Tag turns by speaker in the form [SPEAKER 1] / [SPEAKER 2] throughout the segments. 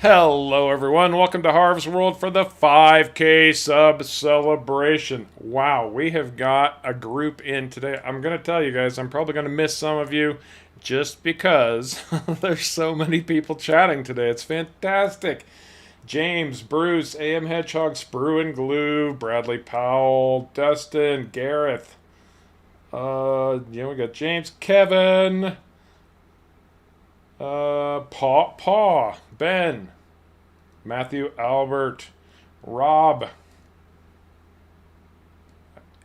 [SPEAKER 1] Hello, everyone. Welcome to Harv's World for the 5K sub celebration. Wow, we have got a group in today. I'm going to tell you guys, I'm probably going to miss some of you just because there's so many people chatting today. It's fantastic. James, Bruce, AM Hedgehog, Sprue and Glue, Bradley Powell, Dustin, Gareth. We got James, Kevin, Paw, Ben, Matthew, Albert, Rob,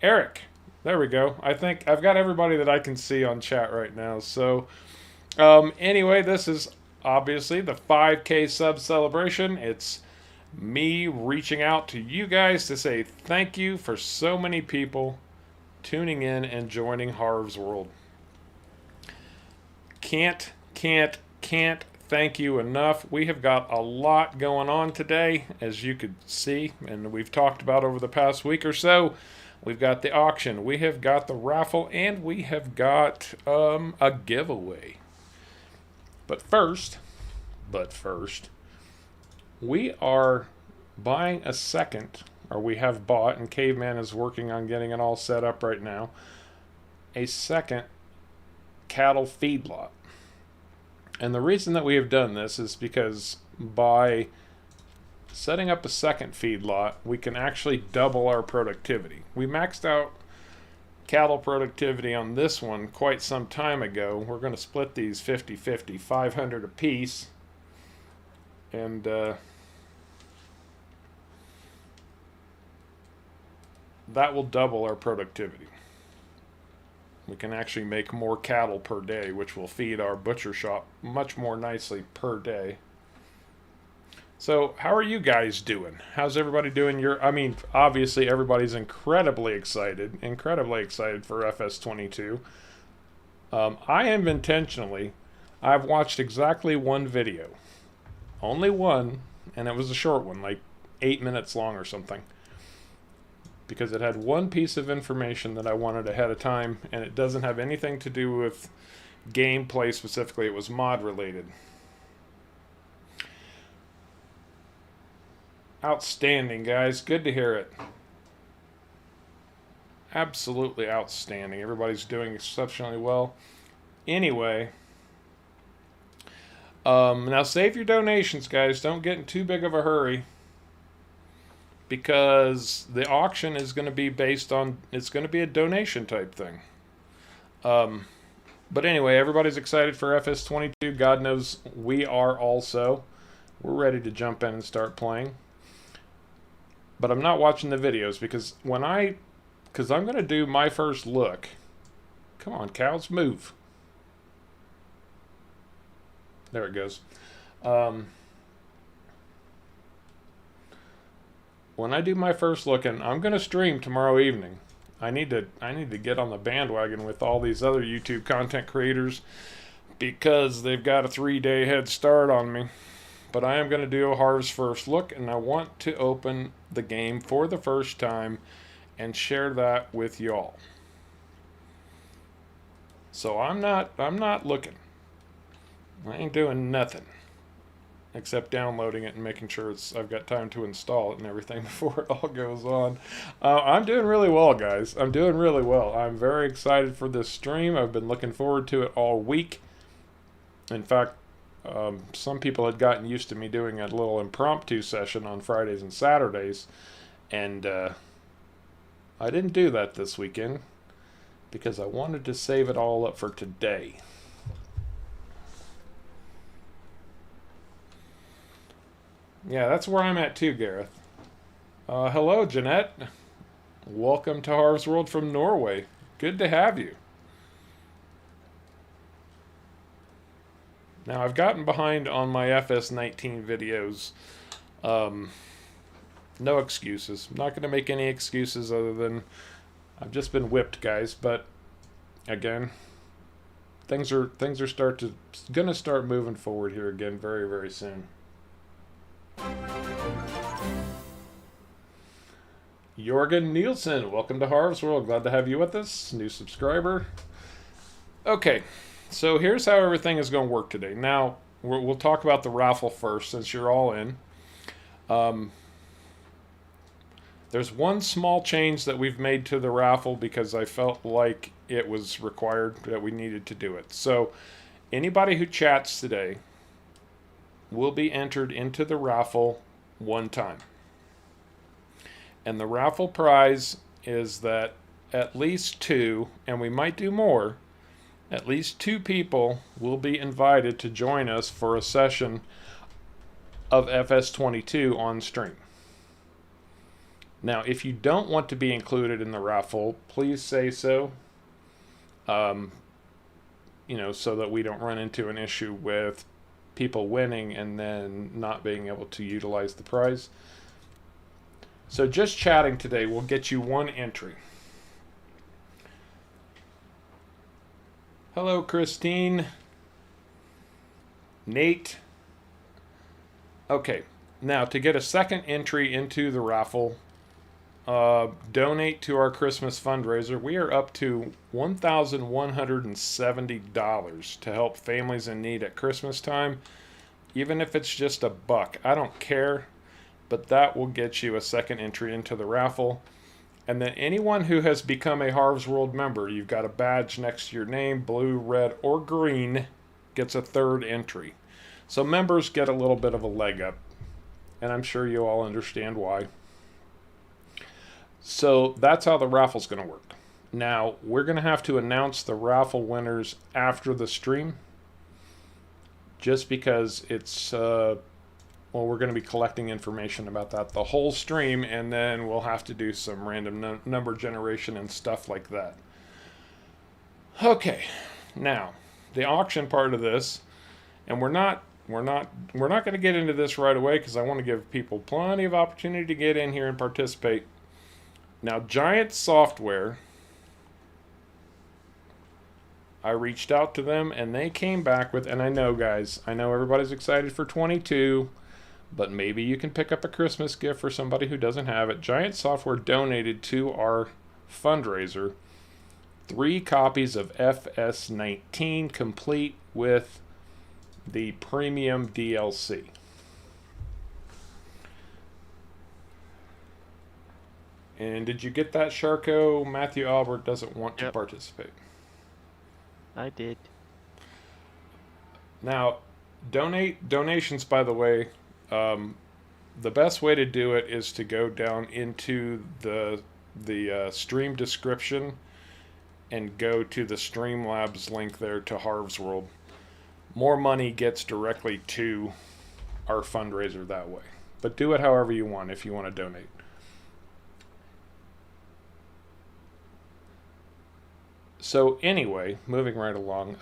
[SPEAKER 1] Eric. There we go. I think I've got everybody that I can see on chat right now. So, anyway, this is obviously the 5K sub celebration. It's me reaching out to you guys to say thank you for so many people tuning in and joining Harv's World. Can't thank you enough. We have got a lot going on today, as you could see, and we've talked about over the past week or so. We've got the auction, we have got the raffle, and we have got a giveaway. But first, we are buying a second, or we have bought, and Caveman is working on getting it all set up right now, a second cattle feedlot. And the reason that we have done this is because by setting up a second feedlot, we can actually double our productivity. We maxed out cattle productivity on this one quite some time ago. We're going to split these 50-50, 500 apiece. And that will double our productivity. We can actually make more cattle per day, which will feed our butcher shop much more nicely per day. So, how are you guys doing? How's everybody doing? Obviously everybody's incredibly excited for FS22. I am intentionally, I've watched exactly one video. Only one, and it was a short one, like 8 minutes long or something. Because it had one piece of information that I wanted ahead of time, and it doesn't have anything to do with gameplay specifically. It was mod related. Outstanding, guys. Good to hear it. Absolutely outstanding. Everybody's doing exceptionally well. Anyway, now save your donations, guys. Don't get in too big of a hurry, because the auction is going to be it's going to be a donation type thing. But anyway, everybody's excited for FS22. God knows we are also. We're ready to jump in and start playing. But I'm not watching the videos because I'm going to do my first look. Come on, cows, move. There it goes. When I do my first look, and I'm going to stream tomorrow evening. I need to get on the bandwagon with all these other YouTube content creators because they've got a 3-day head start on me. But I am going to do a Harv's first look, and I want to open the game for the first time and share that with y'all. So I'm not looking. I ain't doing nothing except downloading it and making sure I've got time to install it and everything before it all goes on. I'm doing really well, guys. I'm doing really well. I'm very excited for this stream. I've been looking forward to it all week. In fact, some people had gotten used to me doing a little impromptu session on Fridays and Saturdays, and I didn't do that this weekend because I wanted to save it all up for today. Yeah, that's where I'm at too, Gareth. Hello, Jeanette. Welcome to Harv's World from Norway. Good to have you. Now, I've gotten behind on my FS19 videos. No excuses. I'm not going to make any excuses other than I've just been whipped, guys. But again, things are gonna start moving forward here again very, very soon. Jorgen Nielsen, welcome to Harv's World. Glad to have you with us. New subscriber. Okay, so here's how everything is going to work today. Now, we'll talk about the raffle first since you're all in. Um, there's one small change that we've made to the raffle because I felt like it was required that we needed to do it. So anybody who chats today will be entered into the raffle one time. And the raffle prize is that at least two, and we might do more, at least two people will be invited to join us for a session of FS22 on stream. Now, if you don't want to be included in the raffle, please say so. So that we don't run into an issue with people winning and then not being able to utilize the prize. So just chatting today will get you one entry. Hello, Christine. Nate. Okay, now to get a second entry into the raffle, donate to our Christmas fundraiser. We are up to $1,170 to help families in need at Christmas time. Even if it's just $1, I don't care, but that will get you a second entry into the raffle. And then anyone who has become a Harv's World member, you've got a badge next to your name, blue, red, or green, gets a third entry. So members get a little bit of a leg up, and I'm sure you all understand why. So that's how the raffle's going to work. Now, we're going to have to announce the raffle winners after the stream, just because it's, we're going to be collecting information about that the whole stream, and then we'll have to do some random number generation and stuff like that. Okay, now, the auction part of this, and we're not going to get into this right away because I want to give people plenty of opportunity to get in here and participate. Now, Giant Software, I reached out to them and they came back with, and I know, guys, I know everybody's excited for 22, but maybe you can pick up a Christmas gift for somebody who doesn't have it. Giant Software donated to our fundraiser 3 copies of FS19 complete with the premium DLC. And did you get that, Sharko? Matthew Albert doesn't want to participate.
[SPEAKER 2] I did.
[SPEAKER 1] Now, donations, by the way, the best way to do it is to go down into the stream description and go to the Streamlabs link there to Harv's World. More money gets directly to our fundraiser that way. But do it however you want if you want to donate. So anyway, moving right along,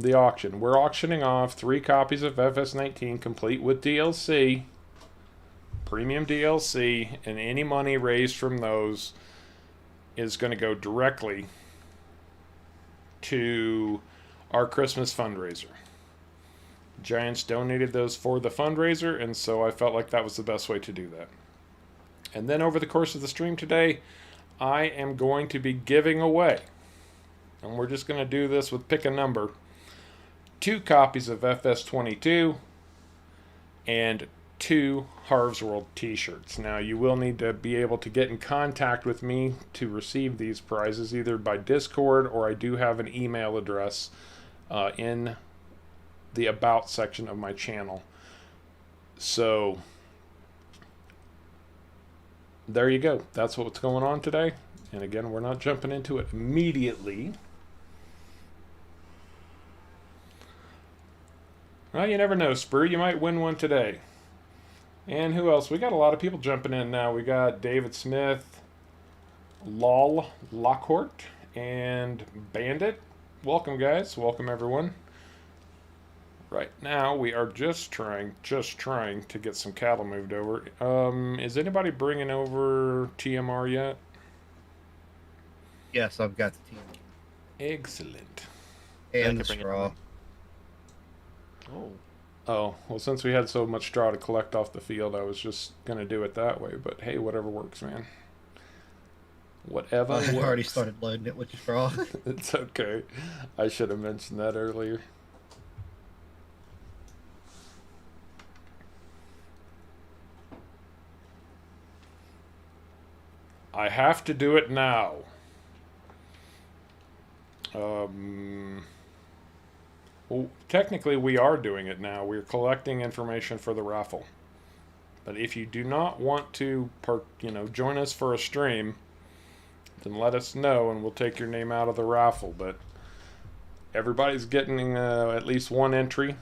[SPEAKER 1] the auction. We're auctioning off 3 copies of FS19 complete with DLC, premium DLC, and any money raised from those is going to go directly to our Christmas fundraiser. Giants donated those for the fundraiser, and so I felt like that was the best way to do that. And then over the course of the stream today, I am going to be giving away, and we're just going to do this with pick a number, 2 copies of FS22 and 2 Harv's World t-shirts. Now, you will need to be able to get in contact with me to receive these prizes, either by Discord, or I do have an email address in the About section of my channel. So, there you go. That's what's going on today. And again, we're not jumping into it immediately. Well, you never know, Sprue. You might win one today. And who else? We got a lot of people jumping in now. We got David Smith, Lol Lockhart, and Bandit. Welcome, guys. Welcome, everyone. Right now, we are just trying to get some cattle moved over. Is anybody bringing over TMR yet?
[SPEAKER 3] Yes, I've got the team.
[SPEAKER 1] Excellent.
[SPEAKER 3] And the straw.
[SPEAKER 1] Oh, well, since we had so much straw to collect off the field, I was just going to do it that way. But hey, whatever works, man. Whatever works.
[SPEAKER 3] I already started loading it with straw.
[SPEAKER 1] It's okay. I should have mentioned that earlier. have to do it now. Well, technically, we are doing it now. We're collecting information for the raffle. But if you do not want to, join us for a stream, then let us know and we'll take your name out of the raffle. But everybody's getting at least one entry.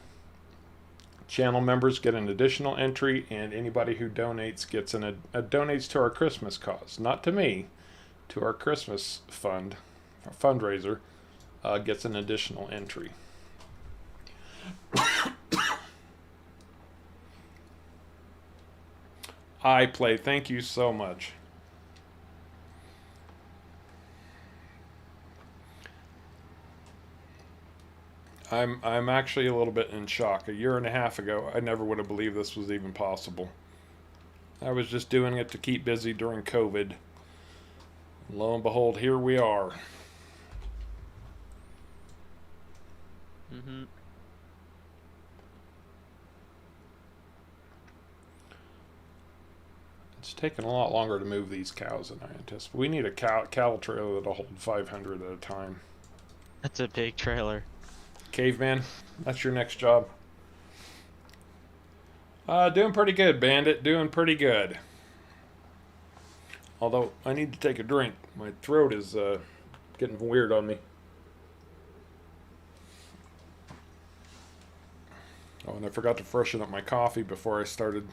[SPEAKER 1] Channel members get an additional entry, and anybody who donates gets donates to our Christmas cause, not to me, to our Christmas fund, our fundraiser, gets an additional entry. I play. Thank you so much. I'm actually a little bit in shock. A year and a half ago, I never would have believed this was even possible. I was just doing it to keep busy during COVID. Lo and behold, here we are.
[SPEAKER 2] Mm-hmm.
[SPEAKER 1] It's taken a lot longer to move these cows than I anticipated. We need a cattle trailer that'll hold 500 at a time.
[SPEAKER 2] That's a big trailer.
[SPEAKER 1] Caveman, that's your next job. Doing pretty good, Bandit. Doing pretty good. Although, I need to take a drink. My throat is getting weird on me. Oh, and I forgot to freshen up my coffee before I started.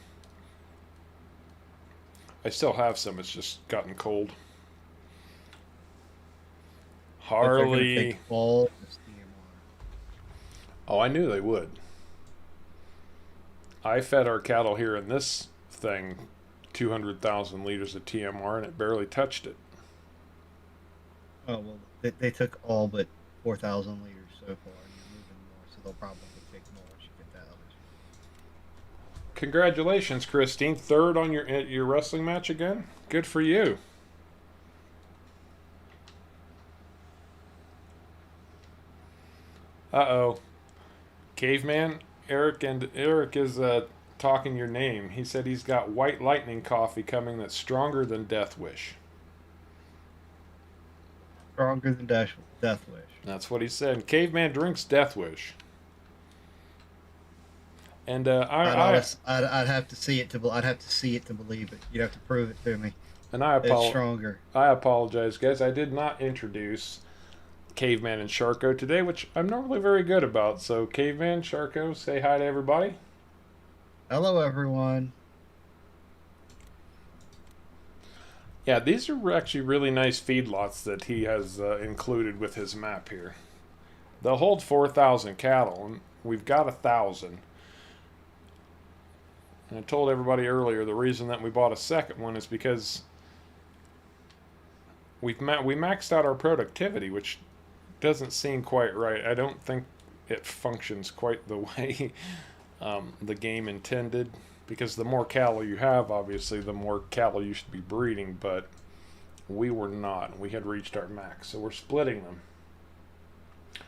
[SPEAKER 1] I still have some, it's just gotten cold. Harley.
[SPEAKER 3] All
[SPEAKER 1] Oh, I knew they would. I fed our cattle here in this thing 200,000 liters of TMR and it barely touched it.
[SPEAKER 3] Oh, well, they took all but 4,000 liters so far, and you're moving more, so they'll probably take more once you get that others.
[SPEAKER 1] Congratulations, Christine. Third on your wrestling match again? Good for you. Uh-oh. Caveman, Eric is talking your name. He said he's got white lightning coffee coming that's stronger than Death Wish.
[SPEAKER 3] Stronger than Death Wish.
[SPEAKER 1] That's what he said. Caveman drinks Death Wish. And
[SPEAKER 3] I'd have to see it to believe it. You'd have to prove it to me.
[SPEAKER 1] And
[SPEAKER 3] It's stronger.
[SPEAKER 1] I apologize, guys. I did not introduce Caveman and Sharko today, which I'm normally very good about. So, Caveman, Sharko, say hi to everybody.
[SPEAKER 3] Hello, everyone.
[SPEAKER 1] Yeah, these are actually really nice feedlots that he has included with his map here. They'll hold 4,000 cattle, and we've got 1,000. And I told everybody earlier the reason that we bought a second one is because we maxed out our productivity, which doesn't seem quite right. I don't think it functions quite the way the game intended, because the more cattle you have, obviously, the more cattle you should be breeding, but we were not. We had reached our max, so we're splitting them.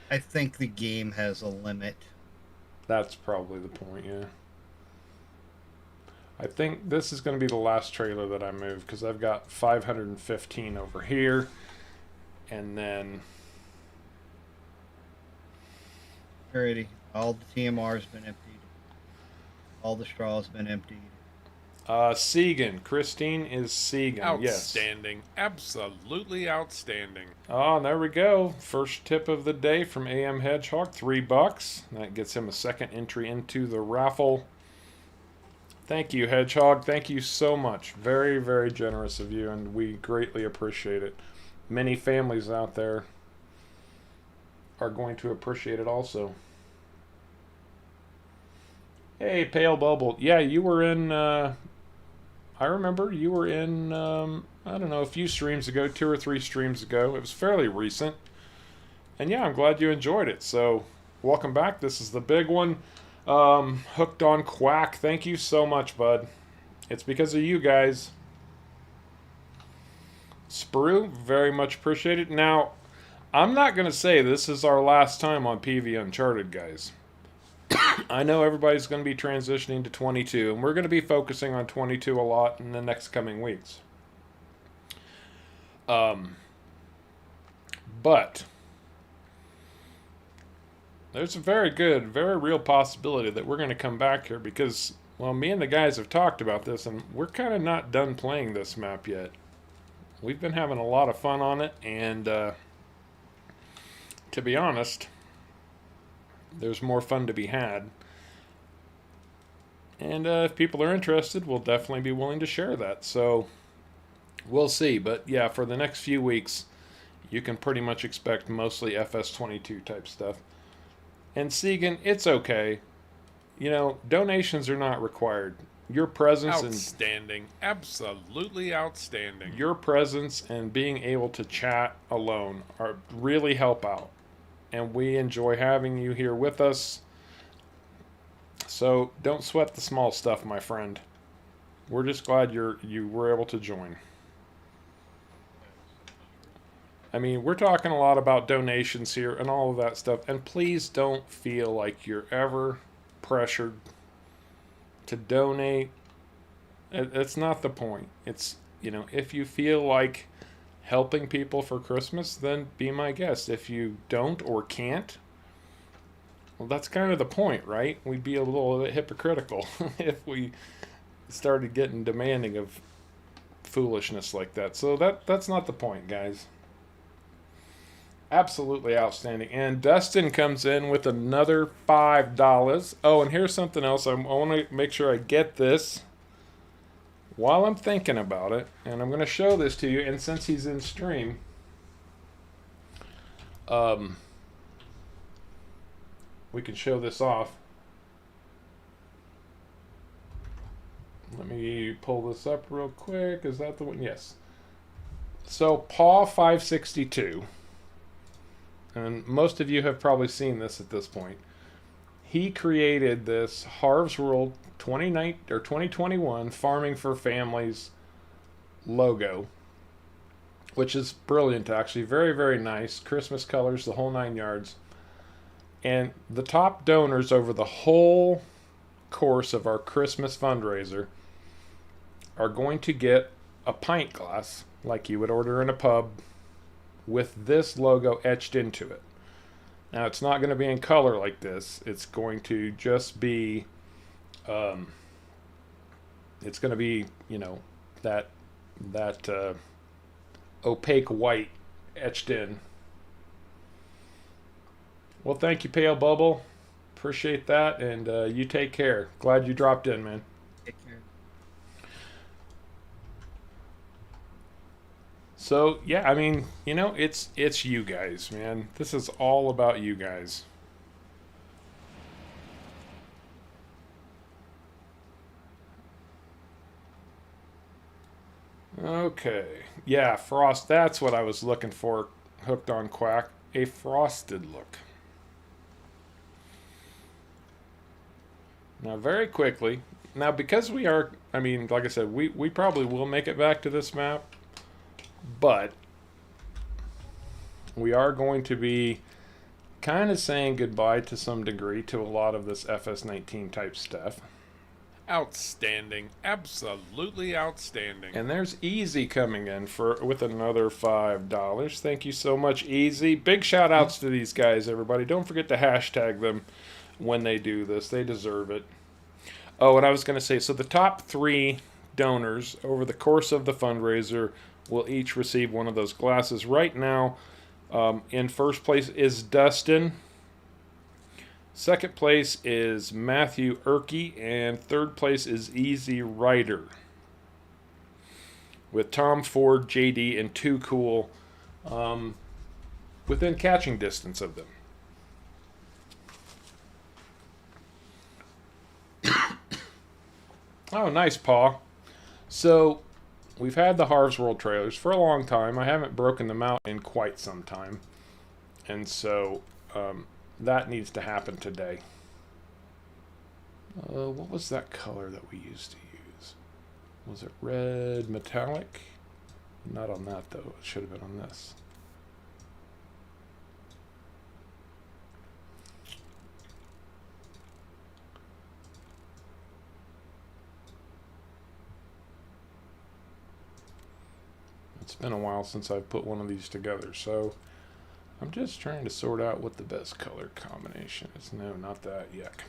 [SPEAKER 3] I think the game has a limit.
[SPEAKER 1] That's probably the point, yeah. I think this is going to be the last trailer that I move, because I've got 515 over here, and then...
[SPEAKER 3] Alrighty. All the TMR's been emptied. All the straw's been emptied.
[SPEAKER 1] Segan. Christine is Segan.
[SPEAKER 4] Outstanding. Yes. Absolutely outstanding.
[SPEAKER 1] Oh, there we go. First tip of the day from AM Hedgehog. $3. That gets him a second entry into the raffle. Thank you, Hedgehog. Thank you so much. Very, very generous of you, and we greatly appreciate it. Many families out there are going to appreciate it also. Hey, Pale Bubble. Yeah, you were in, I remember you were in, I don't know, a few streams ago, 2 or 3 streams ago. It was fairly recent. And yeah, I'm glad you enjoyed it. So, welcome back. This is the big one. Hooked on Quack. Thank you so much, bud. It's because of you guys. Sprue, very much appreciated. Now, I'm not going to say this is our last time on PV Uncharted, guys. I know everybody's going to be transitioning to 22, and we're going to be focusing on 22 a lot in the next coming weeks. Um, but there's a very good, very real possibility that we're going to come back here because, well, me and the guys have talked about this, and we're kind of not done playing this map yet. We've been having a lot of fun on it, and to be honest, there's more fun to be had. And if people are interested, we'll definitely be willing to share that. So we'll see. But yeah, for the next few weeks, you can pretty much expect mostly FS22 type stuff. And Segan, it's okay. You know, donations are not required. Your presence
[SPEAKER 4] Outstanding. Absolutely outstanding.
[SPEAKER 1] your presence and being able to chat alone are really help out. And we enjoy having you here with us. So don't sweat the small stuff, my friend. We're just glad you were able to join. I mean, we're talking a lot about donations here and all of that stuff, and please don't feel like you're ever pressured to donate. It's not the point. It's, you know, if you feel like helping people for Christmas, then be my guest. If you don't or can't, well, that's kind of the point, right? We'd be a little bit hypocritical if we started getting demanding of foolishness like that. So that's not the point, guys. Absolutely outstanding. And Dustin comes in with another $5. Oh, and here's something else. I want to make sure I get this while I'm thinking about it. And I'm going to show this to you. And since he's in stream, we can show this off. Let me pull this up real quick. Is that the one? Yes. So Paw 562, and most of you have probably seen this at this point. He created this Harv's World 2021 Farming for Families logo, which is brilliant actually. Very, very nice. Christmas colors, the whole 9 yards. And the top donors over the whole course of our Christmas fundraiser are going to get a pint glass like you would order in a pub with this logo etched into it. Now it's not going to be in color like this. It's going to just be it's going to be, you know, that opaque white etched in. Well, thank you, Pale Bubble. Appreciate that, and you take care. Glad you dropped in, man.
[SPEAKER 3] Take care.
[SPEAKER 1] So yeah, I mean, you know, it's you guys, man. This is all about you guys. Okay. Yeah, frost. That's what I was looking for. Hooked on Quack. A frosted look. Now, very quickly. Now, because we are, I mean, like I said, we probably will make it back to this map. But we are going to be kind of saying goodbye to some degree to a lot of this FS19 type stuff.
[SPEAKER 4] Outstanding. Absolutely outstanding.
[SPEAKER 1] And there's Easy coming in with another $5. Thank you so much, Easy. Big shout outs to these guys, everybody. Don't forget to hashtag them when they do this. They deserve it. Oh, and I was going to say, so the top 3 donors over the course of the fundraiser will each receive one of those glasses. Right now, in first place is Dustin. Second place is Matthew Erkey, and third place is Easy Rider, with Tom Ford, JD, and Too Cool within catching distance of them. Oh, nice, Paw. So, we've had the Harv's World trailers for a long time. I haven't broken them out in quite some time. And so, that needs to happen today. What was that color that we used to use? Was it red metallic? Not on that, though. It should have been on this. Let's It's been a while since I've put one of these together, so I'm just trying to sort out what the best color combination is. No, not that. Yuck.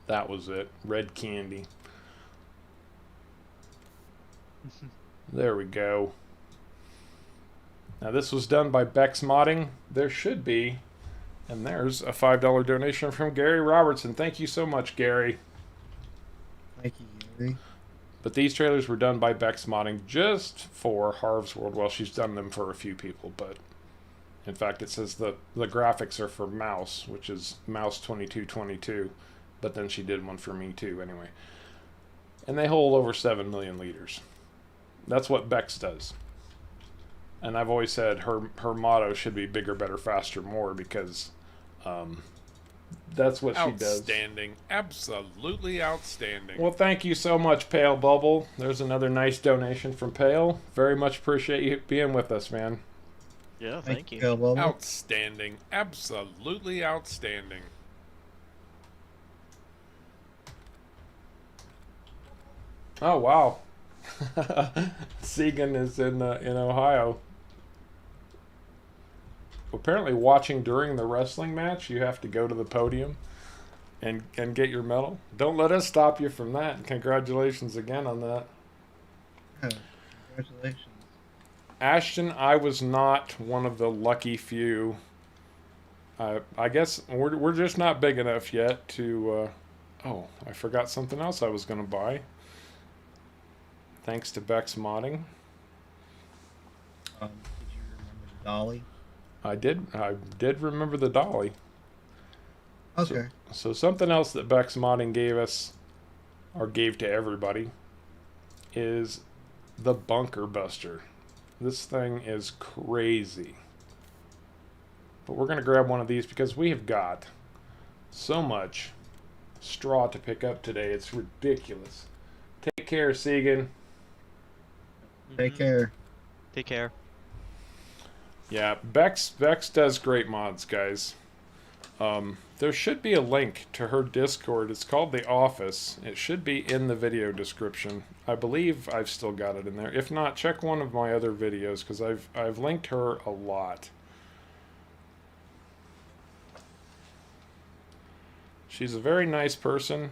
[SPEAKER 1] That was it. Red candy. There we go. Now this was done by Bex Modding. There should be, and there's a $5 donation from Gary Robertson. Thank you so much, Gary.
[SPEAKER 3] Thank you, Gary.
[SPEAKER 1] But these trailers were done by Bex Modding just for Harv's World. Well, she's done them for a few people, but in fact it says the graphics are for Mouse, which is Mouse 2222, but then she did one for me too anyway. And they hold over 7 million liters. That's what Bex does. And I've always said her motto should be bigger, better, faster, more, because that's what she does.
[SPEAKER 4] Outstanding. Absolutely outstanding.
[SPEAKER 1] Well, thank you so much, Pale Bubble. There's another nice donation from Pale. Very much appreciate you being with us, man.
[SPEAKER 2] Yeah, thank you.
[SPEAKER 3] Pale Bubble.
[SPEAKER 4] Outstanding. Absolutely outstanding.
[SPEAKER 1] Oh, wow. Segan is in Ohio. Apparently watching during the wrestling match, you have to go to the podium and get your medal. Don't let us stop you from that. Congratulations again on that.
[SPEAKER 3] Oh, congratulations.
[SPEAKER 1] Ashton, I was not one of the lucky few. I guess we're just not big enough yet to... oh, I forgot something else I was going to buy. Thanks to Bex Modding.
[SPEAKER 3] Did you remember the dolly?
[SPEAKER 1] I did remember the dolly.
[SPEAKER 3] Okay.
[SPEAKER 1] So something else that Bex Modding gave us, or gave to everybody, is the Bunker Buster. This thing is crazy. But we're going to grab one of these because we have got so much straw to pick up today. It's ridiculous. Take care, Segan.
[SPEAKER 3] Take care.
[SPEAKER 2] Take care.
[SPEAKER 1] Yeah, Bex does great mods, guys. There should be a link to her Discord. It's called The Office. It should be in the video description. I believe I've still got it in there. If not, check one of my other videos because I've linked her a lot. She's a very nice person,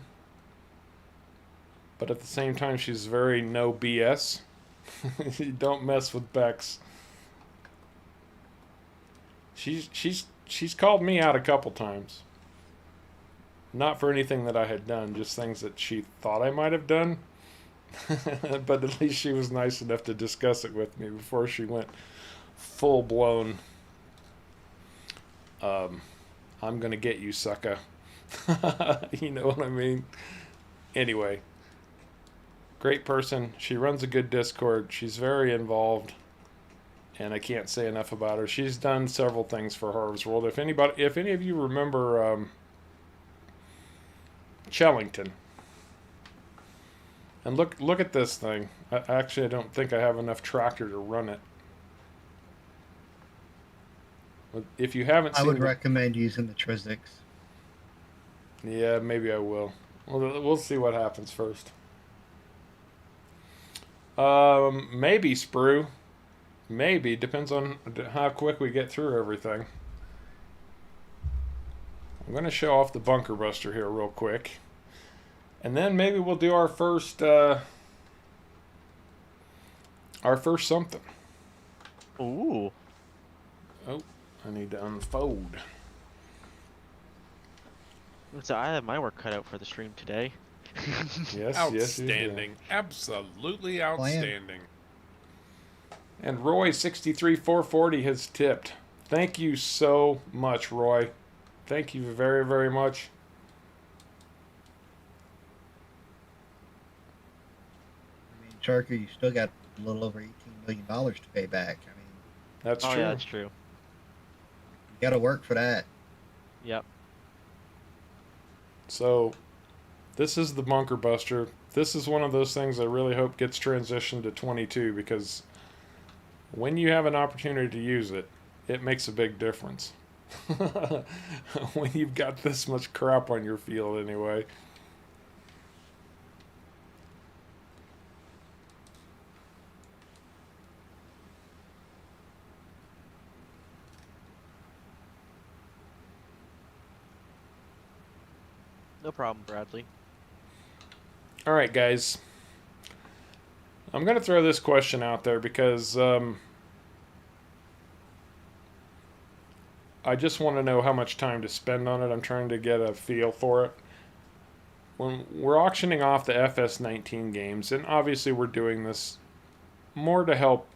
[SPEAKER 1] but at the same time she's very no BS. You don't mess with Bex. She's called me out a couple times. Not for anything that I had done, just things that she thought I might have done. But at least she was nice enough to discuss it with me before she went full blown. I'm gonna get you, sucker. You know what I mean? Anyway, great person. She runs a good Discord. She's very involved. And I can't say enough about her. She's done several things for Harv's World. If any of you remember Chellington, and look at this thing. I don't think I have enough tractor to run it. If you haven't seen,
[SPEAKER 3] I would recommend using the Trizix.
[SPEAKER 1] Yeah, maybe I will. We'll see what happens first. Maybe Sprue. Maybe. Depends on how quick we get through everything. I'm going to show off the Bunker Buster here real quick. And then maybe we'll do our first something.
[SPEAKER 2] Ooh.
[SPEAKER 1] Oh, I need to unfold.
[SPEAKER 2] So I have my work cut out for the stream today.
[SPEAKER 1] Yes,
[SPEAKER 4] Outstanding. Absolutely outstanding.
[SPEAKER 1] And Roy63440 has tipped. Thank you so much, Roy. Thank you very, very much.
[SPEAKER 3] I mean, Sharker, you still got a little over $18 million to pay back. I mean,
[SPEAKER 1] That's
[SPEAKER 2] Oh
[SPEAKER 1] true.
[SPEAKER 2] yeah, that's true.
[SPEAKER 3] you got to work for that.
[SPEAKER 2] Yep.
[SPEAKER 1] So, this is the Bunker Buster. This is one of those things I really hope gets transitioned to 22 because when you have an opportunity to use it, it makes a big difference. When you've got this much crap on your field anyway.
[SPEAKER 2] No problem, Bradley.
[SPEAKER 1] All right, guys. I'm going to throw this question out there because I just want to know how much time to spend on it. I'm trying to get a feel for it. When we're auctioning off the FS19 games, and obviously we're doing this more to help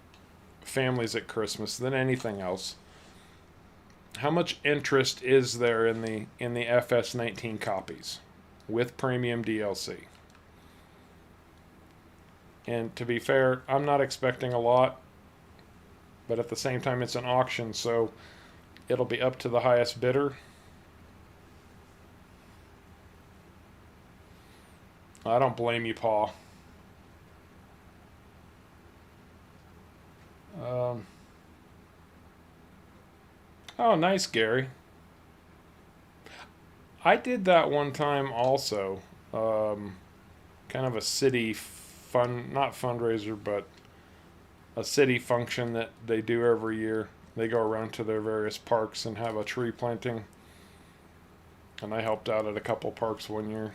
[SPEAKER 1] families at Christmas than anything else. How much interest is there in the FS19 copies with premium DLC? And to be fair, I'm not expecting a lot, but at the same time it's an auction, so it'll be up to the highest bidder. I don't blame you, Paul. Oh, nice, Gary. I did that one time also. Kind of a city not fundraiser, but a city function that they do every year. They go around to their various parks and have a tree planting. And I helped out at a couple parks one year.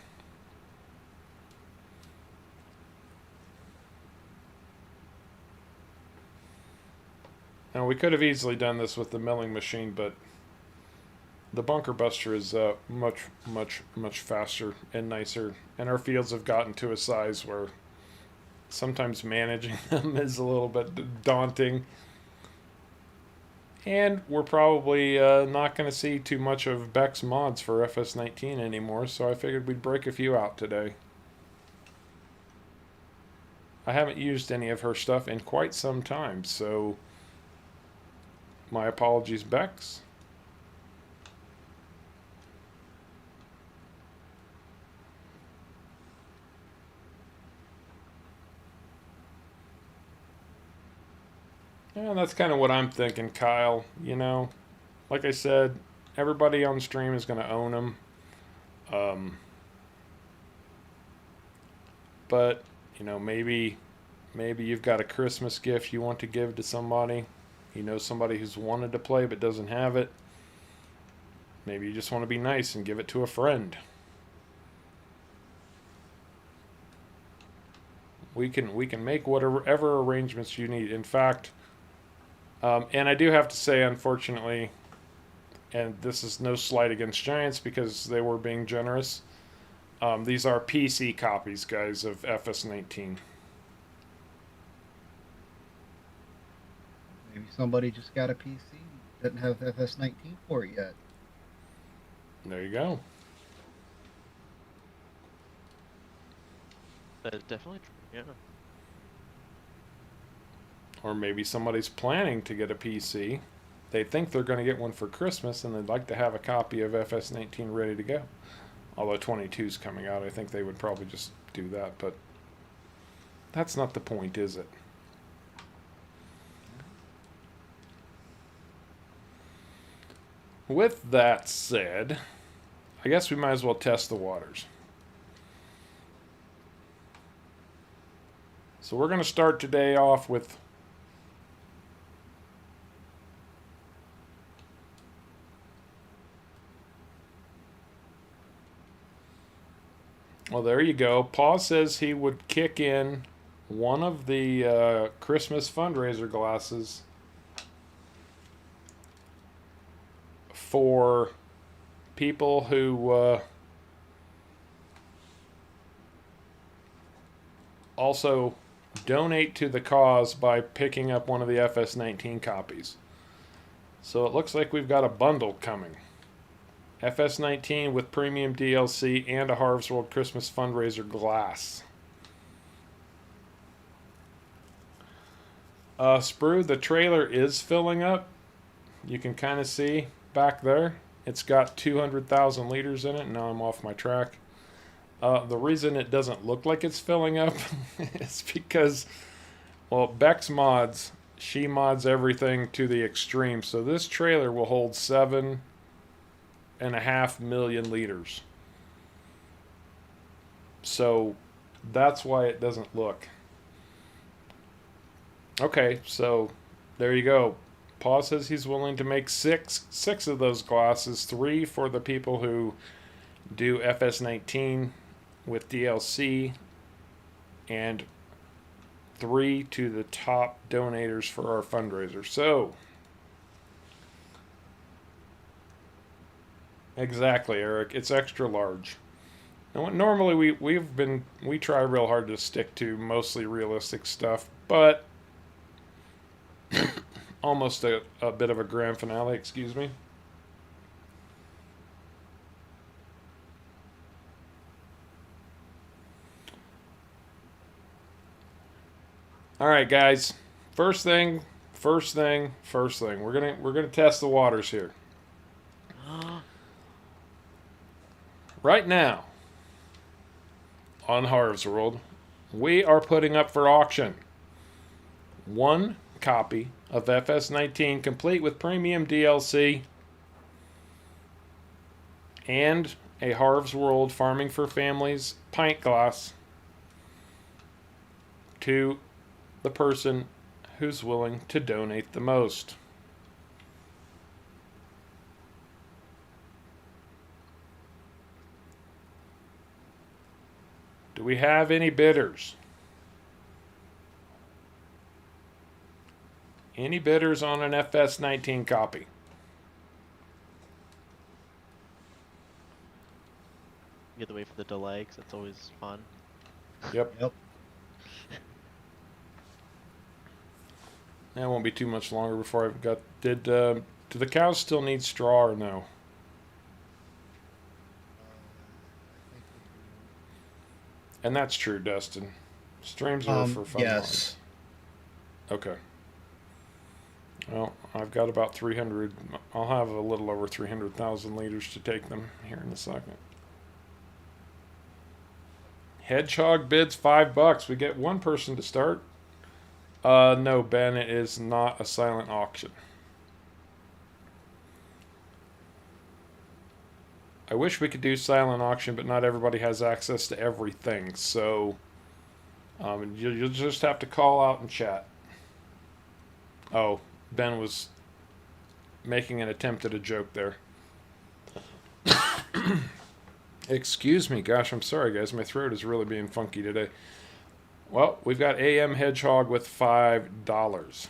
[SPEAKER 1] Now, we could have easily done this with the milling machine, but the bunker buster is much faster and nicer. And our fields have gotten to a size where sometimes managing them is a little bit daunting. And we're probably not going to see too much of Beck's mods for FS19 anymore, so I figured we'd break a few out today. I haven't used any of her stuff in quite some time, so my apologies, Bex. Yeah, that's kind of what I'm thinking, Kyle. You know, like I said, everybody on stream is going to own them. But, you know, maybe you've got a Christmas gift you want to give to somebody. You know, somebody who's wanted to play but doesn't have it. Maybe you just want to be nice and give it to a friend. We can make whatever arrangements you need. In fact, and I do have to say, unfortunately, and this is no slight against Giants because they were being generous, these are PC copies, guys, of FS19.
[SPEAKER 3] Maybe somebody just got a PC, doesn't have FS19 for it yet.
[SPEAKER 1] There you go.
[SPEAKER 2] That is definitely true, yeah.
[SPEAKER 1] Or maybe somebody's planning to get a PC. They think they're going to get one for Christmas, and they'd like to have a copy of FS19 ready to go. Although 22's coming out, I think they would probably just do that, but that's not the point, is it? With that said, I guess we might as well test the waters. So we're going to start today off with well, there you go. Paul says he would kick in one of the Christmas fundraiser glasses for people who also donate to the cause by picking up one of the FS19 copies. So it looks like we've got a bundle coming. FS19 with premium DLC and a Harvest World Christmas fundraiser glass. Sprue, the trailer is filling up. You can kind of see back there. It's got 200,000 liters in it. Now I'm off my track. The reason it doesn't look like it's filling up is because, well, Beck's mods, she mods everything to the extreme. So this trailer will hold 7.5 million liters. So that's why it doesn't look. Okay, so there you go. Paul says he's willing to make six of those glasses, 3 for the people who do FS19 with DLC, and 3 to the top donators for our fundraiser. So, exactly, Eric. It's extra large. And normally we try real hard to stick to mostly realistic stuff, but almost a bit of a grand finale. Excuse me. All right, guys. First thing. We're gonna test the waters here. Right now, on Harv's World, we are putting up for auction 1 copy of FS19 complete with premium DLC and a Harv's World Farming for Families pint glass to the person who's willing to donate the most. Do we have any bidders? Any bidders on an FS19 copy?
[SPEAKER 2] You have to wait for the delay, because that's always fun.
[SPEAKER 1] Yep.
[SPEAKER 3] Yep.
[SPEAKER 1] That won't be too much longer before I've got. Do the cows still need straw or no? And that's true, Dustin. Streams are for fun.
[SPEAKER 3] Yes.
[SPEAKER 1] Okay. Well, I've got about 300. I'll have a little over 300,000 liters to take them here in a second. Hedgehog bids $5. We get one person to start. No, Ben, it is not a silent auction. I wish we could do silent auction, but not everybody has access to everything. So you'll just have to call out and chat. Oh, Ben was making an attempt at a joke there. Excuse me. Gosh, I'm sorry, guys. My throat is really being funky today. Well, we've got AM Hedgehog with $5.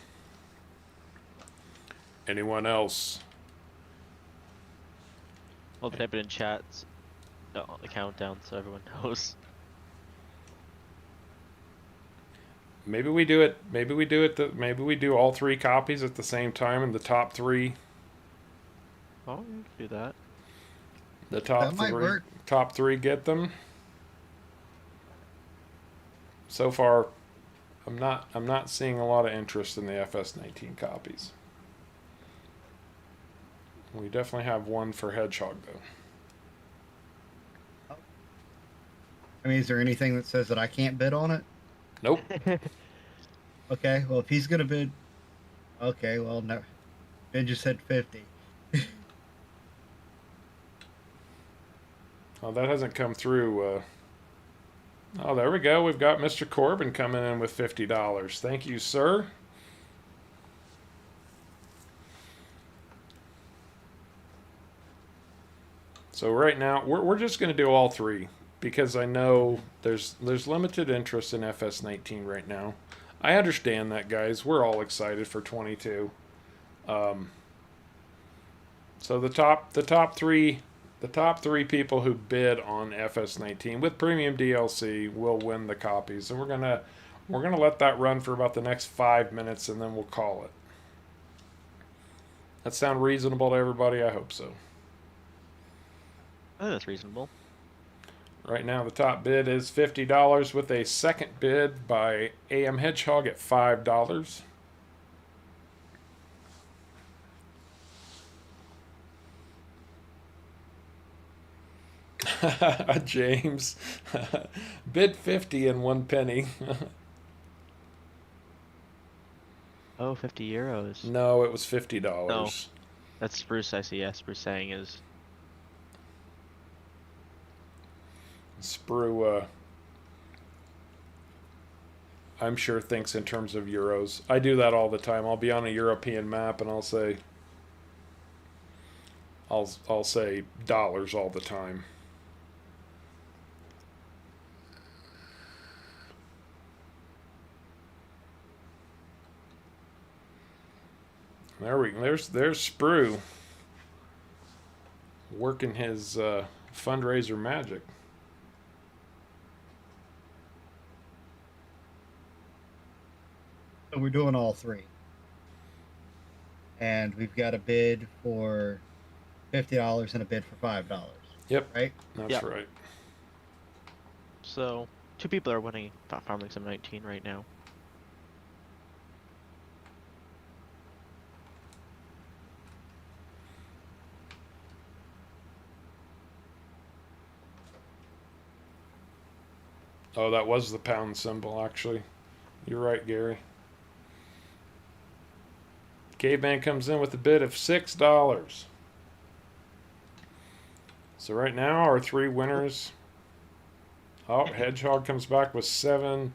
[SPEAKER 1] Anyone else?
[SPEAKER 2] I'll type it in chats, the countdown, so everyone knows.
[SPEAKER 1] Maybe we do it. Maybe we do it. Maybe we do all 3 copies at the same time, and the top 3.
[SPEAKER 2] Oh, you can do that.
[SPEAKER 1] The top
[SPEAKER 3] That might
[SPEAKER 1] 3.
[SPEAKER 3] work.
[SPEAKER 1] Top 3 get them. So far, I'm not seeing a lot of interest in the FS19 copies. We definitely have one for Hedgehog though.
[SPEAKER 3] I mean, is there anything that says that I can't bid on it?
[SPEAKER 1] Nope.
[SPEAKER 3] Okay, well, if he's gonna bid, okay, well, no, Ben just said 50.
[SPEAKER 1] Oh, that hasn't come through. Oh, there we go. We've got Mr. Corbin coming in with $50. Thank you, sir. So right now, we're just going to do all 3 because I know there's limited interest in FS19 right now. I understand that, guys. We're all excited for 22. So the top 3 people who bid on FS19 with premium DLC will win the copies, and we're gonna let that run for about the next 5 minutes, and then we'll call it. That sound reasonable to everybody? I hope so.
[SPEAKER 2] I think that's reasonable.
[SPEAKER 1] Right now, the top bid is $50 with a second bid by AM Hedgehog at $5. James, bid 50 and 1 penny.
[SPEAKER 2] Oh, 50 euros.
[SPEAKER 1] No, it was $50.
[SPEAKER 2] No. That's Spruce, I see. Yeah, Spruce saying is.
[SPEAKER 1] Sprue, I'm sure thinks in terms of euros. I do that all the time. I'll be on a European map and I'll say dollars all the time. There's Sprue working his fundraiser magic.
[SPEAKER 3] So we're doing all three. And we've got a bid for $50 and a bid for $5.
[SPEAKER 1] Yep.
[SPEAKER 3] Right?
[SPEAKER 1] That's
[SPEAKER 2] Yep.
[SPEAKER 1] right.
[SPEAKER 2] So 2 people are winning Farming Sim 19 right now.
[SPEAKER 1] Oh, that was the pound symbol, actually. You're right, Gary. Caveman comes in with a bid of $6. So right now, our 3 winners. Oh, Hedgehog comes back with 7.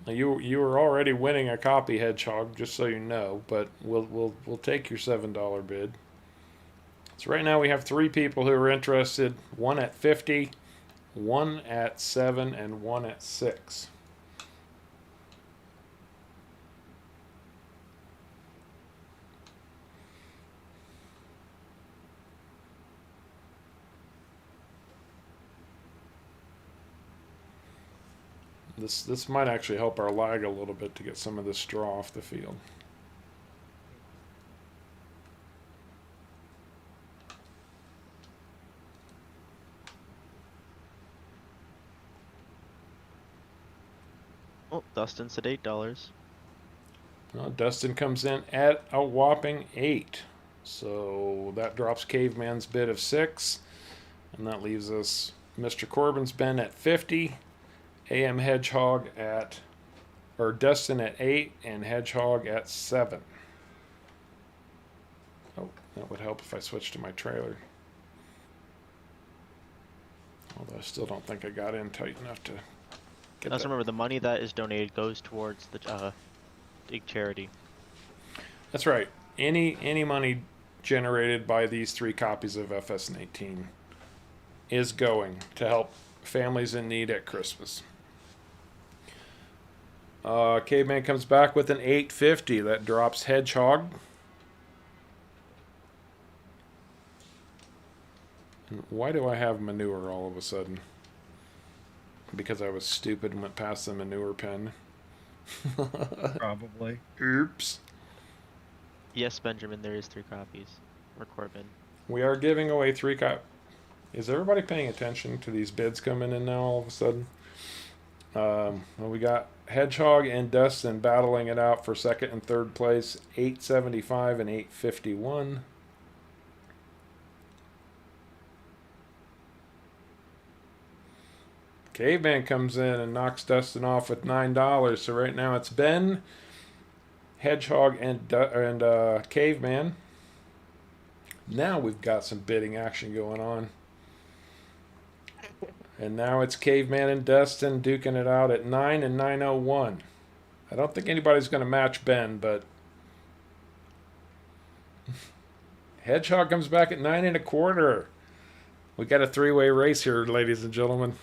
[SPEAKER 1] Now you were already winning a copy, Hedgehog, just so you know. But we'll take your $7 bid. So right now we have 3 people who are interested. 1 at 50, 1 at 7, and 1 at 6. This might actually help our lag a little bit to get some of this straw off the field.
[SPEAKER 2] Oh, Dustin's at $8.
[SPEAKER 1] Well, Dustin comes in at a whopping 8. So that drops Caveman's bid of 6. And that leaves us Mr. Corbin's bid at 50. AM Hedgehog at, or Dustin at 8 and Hedgehog at 7. Oh, that would help if I switched to my trailer. Although I still don't think I got in tight enough to get
[SPEAKER 2] Let's
[SPEAKER 1] that.
[SPEAKER 2] remember, the money that is donated goes towards the big charity.
[SPEAKER 1] That's right. Any money generated by these 3 copies of FS18 is going to help families in need at Christmas. Caveman comes back with an 850. That drops Hedgehog. And why do I have manure all of a sudden? Because I was stupid and went past the manure pen.
[SPEAKER 3] Probably.
[SPEAKER 1] Oops.
[SPEAKER 2] Yes, Benjamin, there is 3 copies. Or Corbin.
[SPEAKER 1] We are giving away 3 copies. Is everybody paying attention to these bids coming in now all of a sudden? Well, we got Hedgehog and Dustin battling it out for 2nd and 3rd place, 875 and 851. Caveman comes in and knocks Dustin off with $9. So right now it's Ben, Hedgehog, and Caveman. Now we've got some bidding action going on. And now it's Caveman and Dustin duking it out at 9 and 901. I don't think anybody's going to match Ben, but Hedgehog comes back at 9 1/4. We got a 3-way race here, ladies and gentlemen.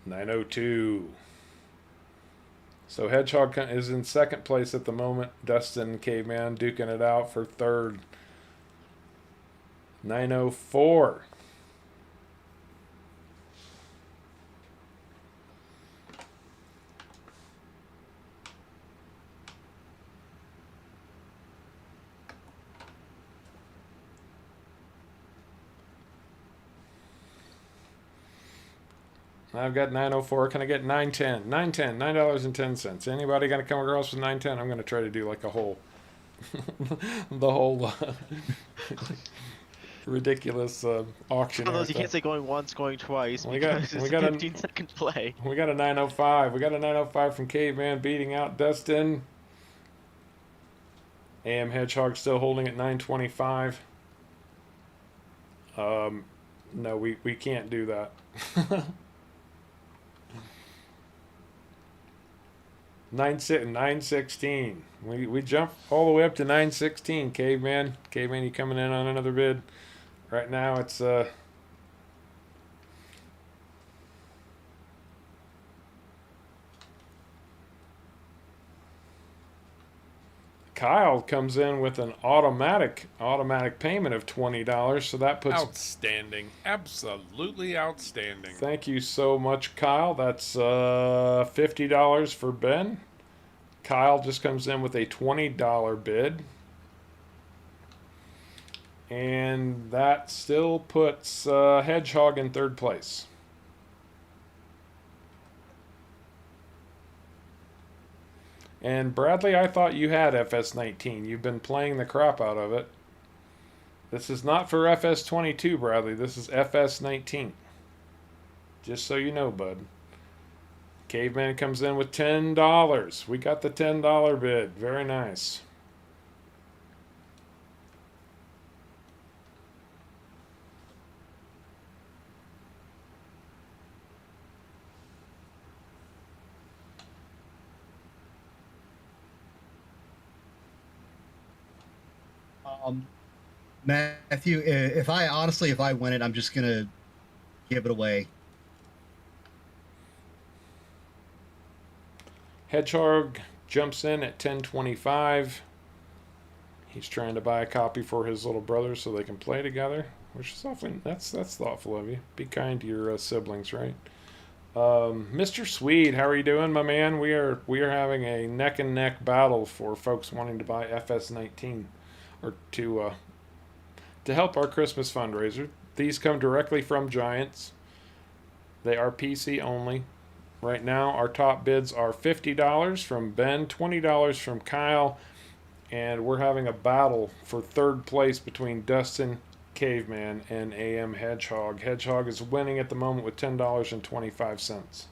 [SPEAKER 1] 902. So Hedgehog is in 2nd place at the moment. Dustin and Caveman duking it out for 3rd. 904. I've got 904. Can I get 910? 910. $9.10. Anybody gonna come across with 910? I'm gonna try to do like a whole the whole ridiculous auction.
[SPEAKER 2] One of those you can't say going once, going twice,
[SPEAKER 1] We got-
[SPEAKER 2] because
[SPEAKER 1] we
[SPEAKER 2] it's
[SPEAKER 1] got
[SPEAKER 2] a
[SPEAKER 1] a-
[SPEAKER 2] 15-second play.
[SPEAKER 1] We got a 905. We got a 905 from Caveman beating out Dustin. AM Hedgehog still holding at 925. No, we can't do that. 916. We jump all the way up to 916. Caveman, you coming in on another bid? Right now it's Kyle comes in with an automatic payment of $20, so that puts.
[SPEAKER 4] Outstanding. Absolutely outstanding.
[SPEAKER 1] Thank you so much, Kyle. That's $50 for Ben. Kyle just comes in with a $20 bid. And that still puts Hedgehog in third place. And Bradley, I thought you had FS19. You've been playing the crap out of it. This is not for FS22, Bradley. This is FS19. Just so you know, bud. Caveman comes in with $10. We got the $10 bid. Very nice.
[SPEAKER 3] Matthew, if I win it, I'm just gonna give it away.
[SPEAKER 1] Hedgehog jumps in at 10:25. He's trying to buy a copy for his little brother so they can play together, which is often that's thoughtful of you. Be kind to your siblings, right? Mr. Swede, how are you doing, my man? We are having a neck and neck battle for folks wanting to buy FS19 or to help our Christmas fundraiser. These come directly from Giants. They are PC only. Right now, our top bids are $50 from Ben, $20 from Kyle, and we're having a battle for third place between Dustin, Caveman, and AM Hedgehog. Hedgehog is winning at the moment with $10.25.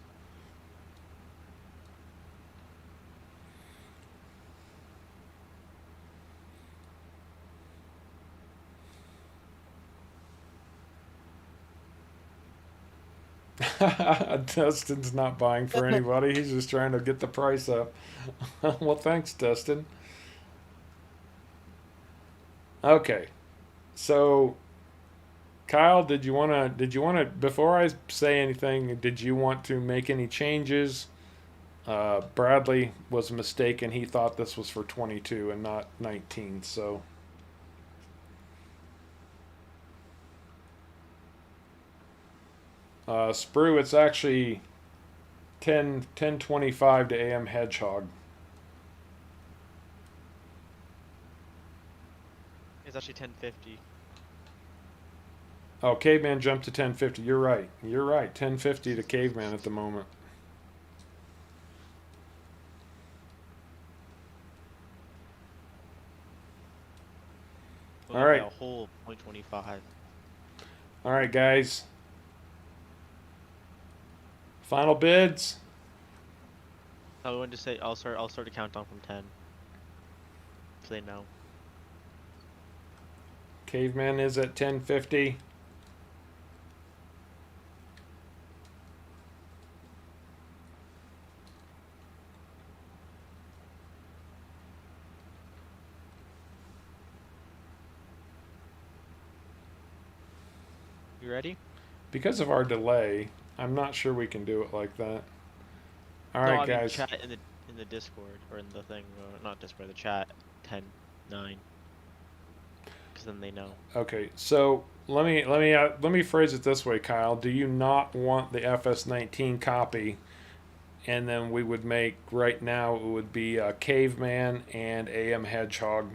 [SPEAKER 1] Dustin's not buying for anybody. He's just trying to get the price up. Well, thanks, Dustin. Okay. So Kyle, did you want to before I say anything, did you want to make any changes? Bradley was mistaken. He thought this was for 22 and not 19. So Sprue, it's actually 10:25 to AM Hedgehog.
[SPEAKER 2] It's actually 10:50.
[SPEAKER 1] Oh, Caveman jumped to 10:50. You're right. 10:50 to Caveman at the moment.
[SPEAKER 2] We'll
[SPEAKER 1] All right.
[SPEAKER 2] A whole 0.25.
[SPEAKER 1] All right, guys. Final bids.
[SPEAKER 2] I wanted to say I'll start a countdown from 10. So they know.
[SPEAKER 1] Caveman is at 10:50.
[SPEAKER 2] You ready?
[SPEAKER 1] Because of our delay, I'm not sure we can do it like that. All
[SPEAKER 2] No,
[SPEAKER 1] right,
[SPEAKER 2] I mean
[SPEAKER 1] guys.
[SPEAKER 2] chat in the Discord or in the thing, not Discord, the chat. 10:09. Because then they know.
[SPEAKER 1] Okay, so let me phrase it this way, Kyle. Do you not want the FS19 copy? And then we would make right now it would be Caveman and AM Hedgehog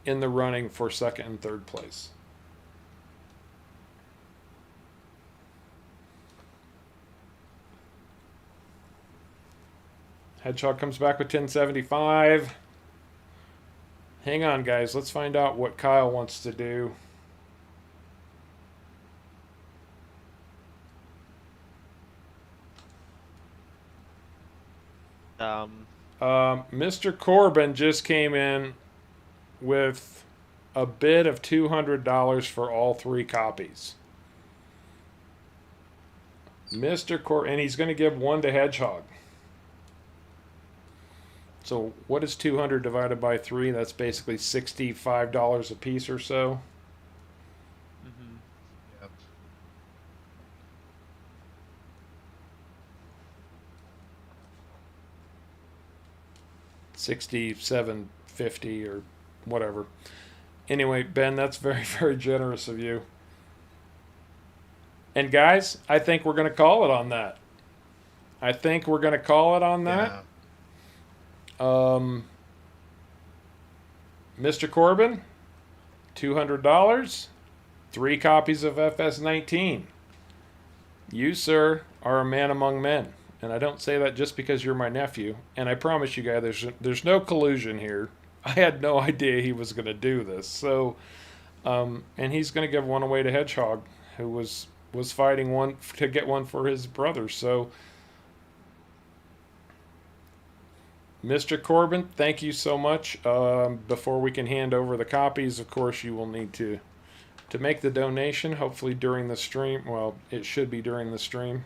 [SPEAKER 1] in the running for second and third place. Hedgehog comes back with 1075. Hang on, guys. Let's find out what Kyle wants to do. Mr. Corbin just came in with a bid of $200 for all 3 copies. Mr. Corbin, and he's going to give 1 to Hedgehog. So what is 200 divided by 3? That's basically $65 a piece or so.
[SPEAKER 2] Mm-hmm.
[SPEAKER 3] Yep.
[SPEAKER 1] $67.50 or whatever. Anyway, Ben, that's very, very generous of you. And guys, I think we're going to call it on that. I think we're going to call it on that.
[SPEAKER 3] Yeah.
[SPEAKER 1] Mr. Corbin, $200, 3 copies of FS19. You, sir, are a man among men. And I don't say that just because you're my nephew. And I promise you guys, there's no collusion here. I had no idea he was going to do this. So, and he's going to give one away to Hedgehog, who was fighting one to get one for his brother. So, Mr. Corbin, thank you so much. Before we can hand over the copies, of course, you will need to make the donation, hopefully during the stream. Well, it should be during the stream,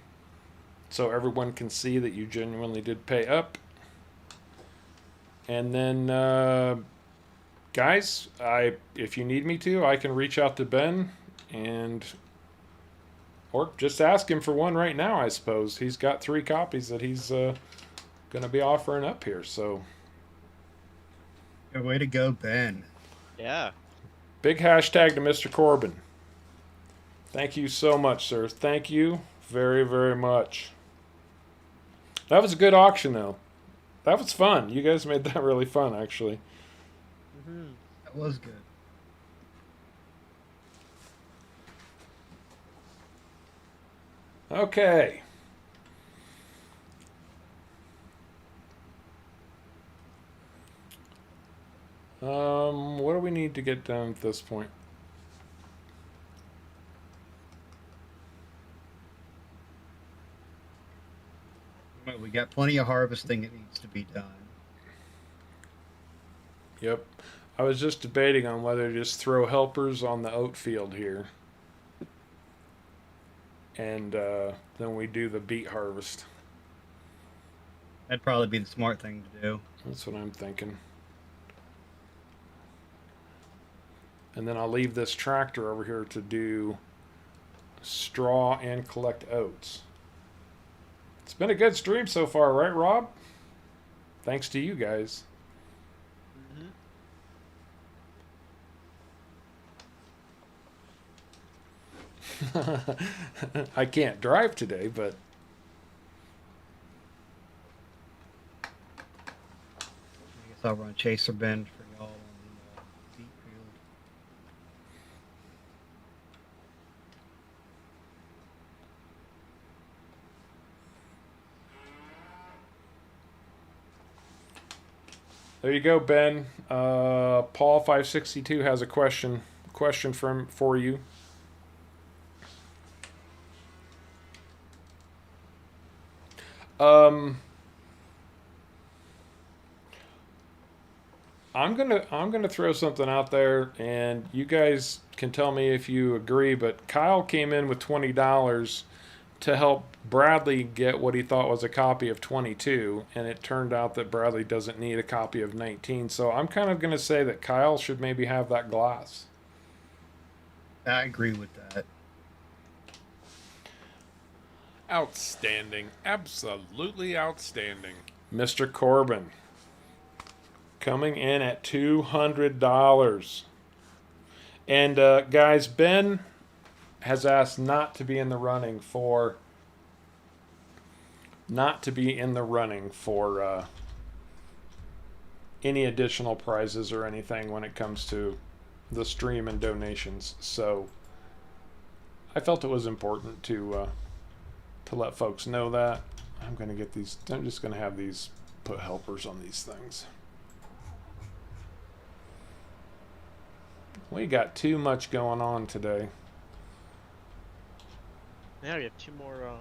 [SPEAKER 1] so everyone can see that you genuinely did pay up. And then, guys, if you need me to, I can reach out to Ben or just ask him for one right now, I suppose. He's got 3 copies that he's going to be offering up here, so.
[SPEAKER 3] Good way to go, Ben.
[SPEAKER 2] Yeah.
[SPEAKER 1] Big hashtag to Mr. Corbin. Thank you so much, sir. Thank you very, very much. That was a good auction, though. That was fun. You guys made that really fun, actually.
[SPEAKER 2] Mm-hmm.
[SPEAKER 3] That was good.
[SPEAKER 1] Okay. What do we need to get done at this point?
[SPEAKER 3] Well, we got plenty of harvesting that needs to be done.
[SPEAKER 1] Yep. I was just debating on whether to just throw helpers on the oat field here. And then we do the beet harvest.
[SPEAKER 3] That'd probably be the smart thing to do.
[SPEAKER 1] That's what I'm thinking. And then I'll leave this tractor over here to do straw and collect oats. It's been a good stream so far, right, Rob? Thanks to you guys. I can't drive today, but
[SPEAKER 3] I guess I'll run Chaser Ben for y'all on the beet field.
[SPEAKER 1] there you go, Ben. Paul 562 has a question for you. I'm gonna throw something out there, and you guys can tell me if you agree. But Kyle came in with $20 to help Bradley get what he thought was a copy of 22, and it turned out that Bradley doesn't need a copy of 19. So I'm kind of gonna say that Kyle should maybe have that glass.
[SPEAKER 3] I agree with that.
[SPEAKER 4] Outstanding. Absolutely outstanding.
[SPEAKER 1] Mr. Corbin coming in at $200. And guys, Ben has asked not to be in the running for any additional prizes or anything when it comes to the stream and donations. So I felt it was important to let folks know that. I'm just gonna have these put helpers on these things. We got too much going on today.
[SPEAKER 2] Now we have 2 more. Well,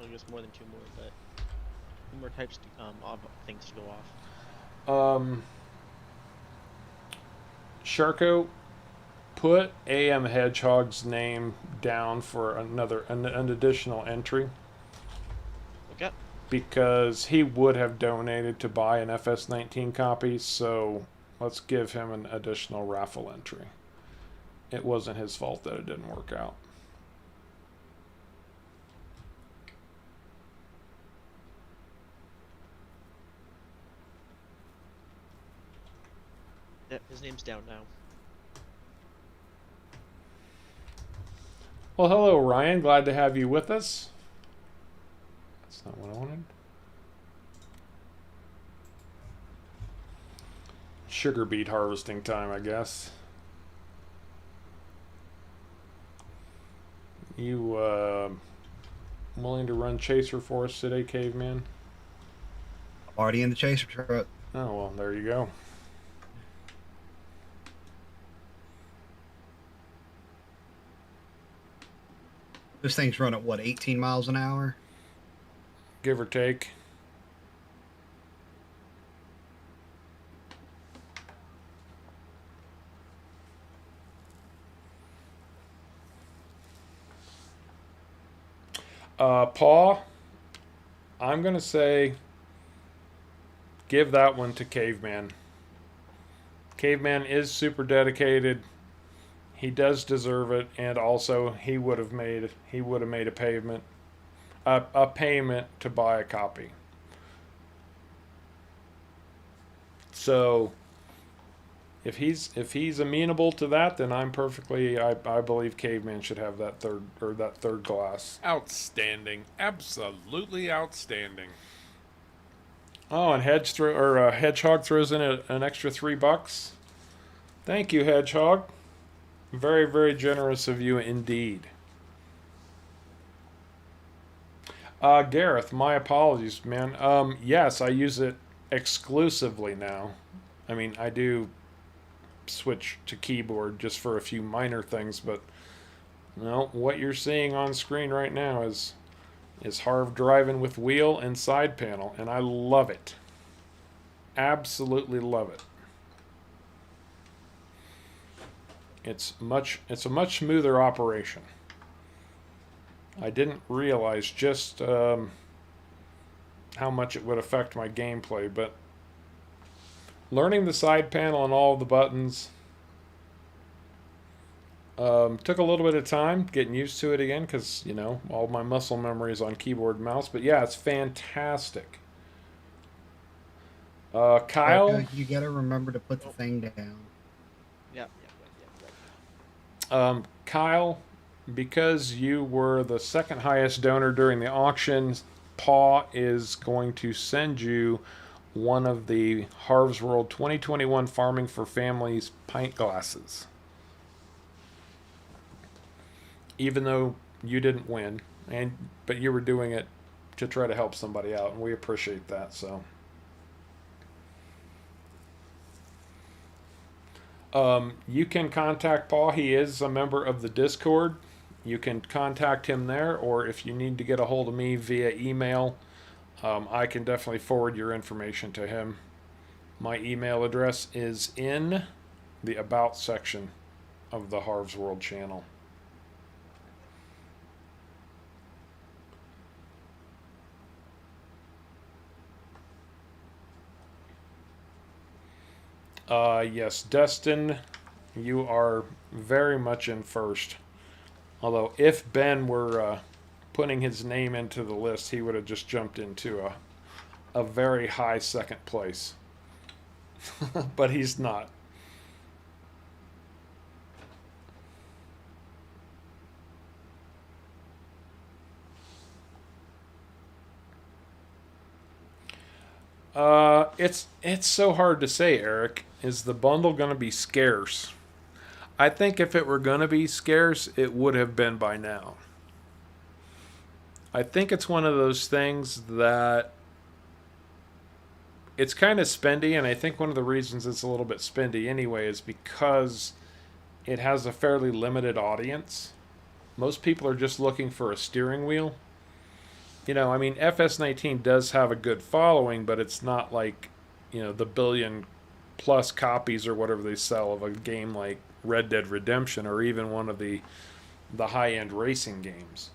[SPEAKER 2] I guess more than 2 more, but 2 more types of things to go off.
[SPEAKER 1] Sharko, put AM Hedgehog's name down for an additional entry.
[SPEAKER 2] Okay.
[SPEAKER 1] Because he would have donated to buy an FS19 copy, so let's give him an additional raffle entry. It wasn't his fault that it didn't work out.
[SPEAKER 2] His name's down now.
[SPEAKER 1] Well, hello, Ryan. Glad to have you with us. That's not what I wanted. Sugar beet harvesting time, I guess. You willing to run Chaser for us today, Caveman?
[SPEAKER 3] Already in the chaser truck.
[SPEAKER 1] Oh, well, there you go.
[SPEAKER 3] This thing's run at what, 18 miles an hour?
[SPEAKER 1] Give or take. Paul, I'm going to say give that one to Caveman. Caveman is super dedicated. He does deserve it, and also he would have made a payment to buy a copy. So if he's amenable to that, then I'm perfectly. I believe Caveman should have that third glass.
[SPEAKER 4] Outstanding. Absolutely outstanding.
[SPEAKER 1] Oh, and Hedgehog throws in an extra $3. Thank you, Hedgehog. Very, very generous of you indeed. Gareth, my apologies, man. Yes, I use it exclusively now. I mean, I do switch to keyboard just for a few minor things, but no, what you're seeing on screen right now is Harv driving with wheel and side panel, and I love it. Absolutely love it. It's a much smoother operation. I didn't realize just how much it would affect my gameplay, but learning the side panel and all of the buttons took a little bit of time getting used to it again because, you know, all my muscle memory is on keyboard and mouse. But yeah, it's fantastic. Kyle?
[SPEAKER 3] Erica, you gotta remember to put the thing down.
[SPEAKER 2] Yep.
[SPEAKER 1] Kyle, because you were the second highest donor during the auction, Paw is going to send you one of the Harv's World 2021 Farming for Families pint glasses. Even though you didn't win, but you were doing it to try to help somebody out, and we appreciate that. So, you can contact Paul. He is a member of the Discord. You can contact him there, or if you need to get a hold of me via email, I can definitely forward your information to him. My email address is in the About section of the Harv's World channel. Yes, Destin, you are very much in first. Although, if Ben were putting his name into the list, he would have just jumped into a very high second place. But he's not. It's so hard to say, Eric. Is the bundle going to be scarce? I think if it were going to be scarce, it would have been by now. I think it's one of those things that it's kind of spendy, and I think one of the reasons it's a little bit spendy anyway is because it has a fairly limited audience. Most people are just looking for a steering wheel. You know, I mean, FS19 does have a good following, but it's not like, you know, the billion plus copies or whatever they sell of a game like Red Dead Redemption or even one of the high-end racing games.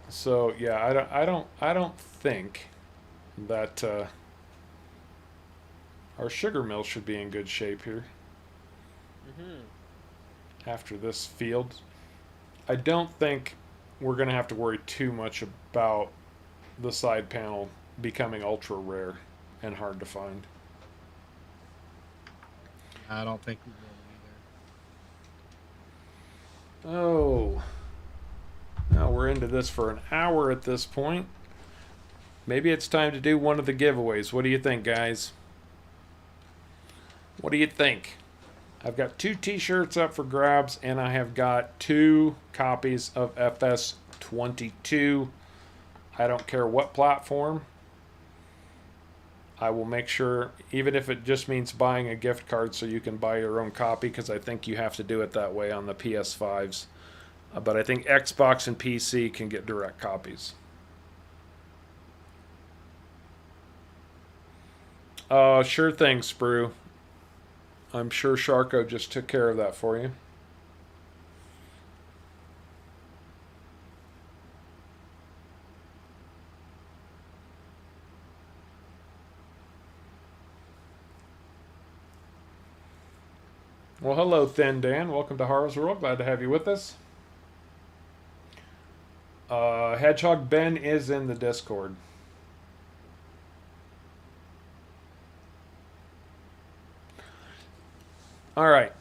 [SPEAKER 1] So yeah, I don't think that our sugar mill should be in good shape here. After this field, I don't think we're going to have to worry too much about the side panel becoming ultra rare and hard to find.
[SPEAKER 3] I don't think we will either.
[SPEAKER 1] Oh, now we're into this for an hour at this point. Maybe it's time to do one of the giveaways. What do you think, guys? What do you think? I've got 2 t-shirts up for grabs, and I have got 2 copies of FS22. I don't care what platform. I will make sure, even if it just means buying a gift card so you can buy your own copy, because I think you have to do it that way on the PS5s. But I think Xbox and PC can get direct copies. Sure thing, Sprue. I'm sure Sharko just took care of that for you. Well, hello, Thin Dan. Welcome to Horror's World. Glad to have you with us. Hedgehog Ben is in the Discord. All right.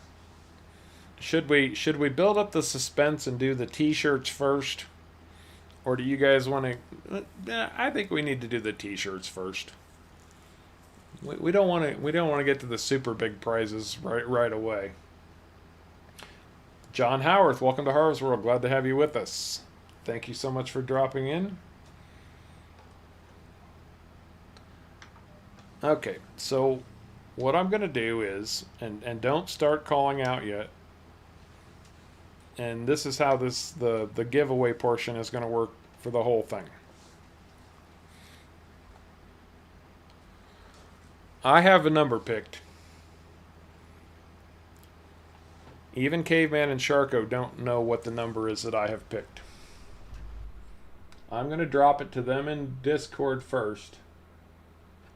[SPEAKER 1] Should we build up the suspense and do the t-shirts first, or do you guys want to? I think we need to do the t-shirts first. We don't want to get to the super big prizes right away. John Howarth, welcome to Horror's World. Glad to have you with us. Thank you so much for dropping in. Okay, so what I'm going to do is, and don't start calling out yet, and this is how the giveaway portion is going to work for the whole thing. I have a number picked. Even Caveman and Sharko don't know what the number is that I have picked. I'm going to drop it to them in Discord first.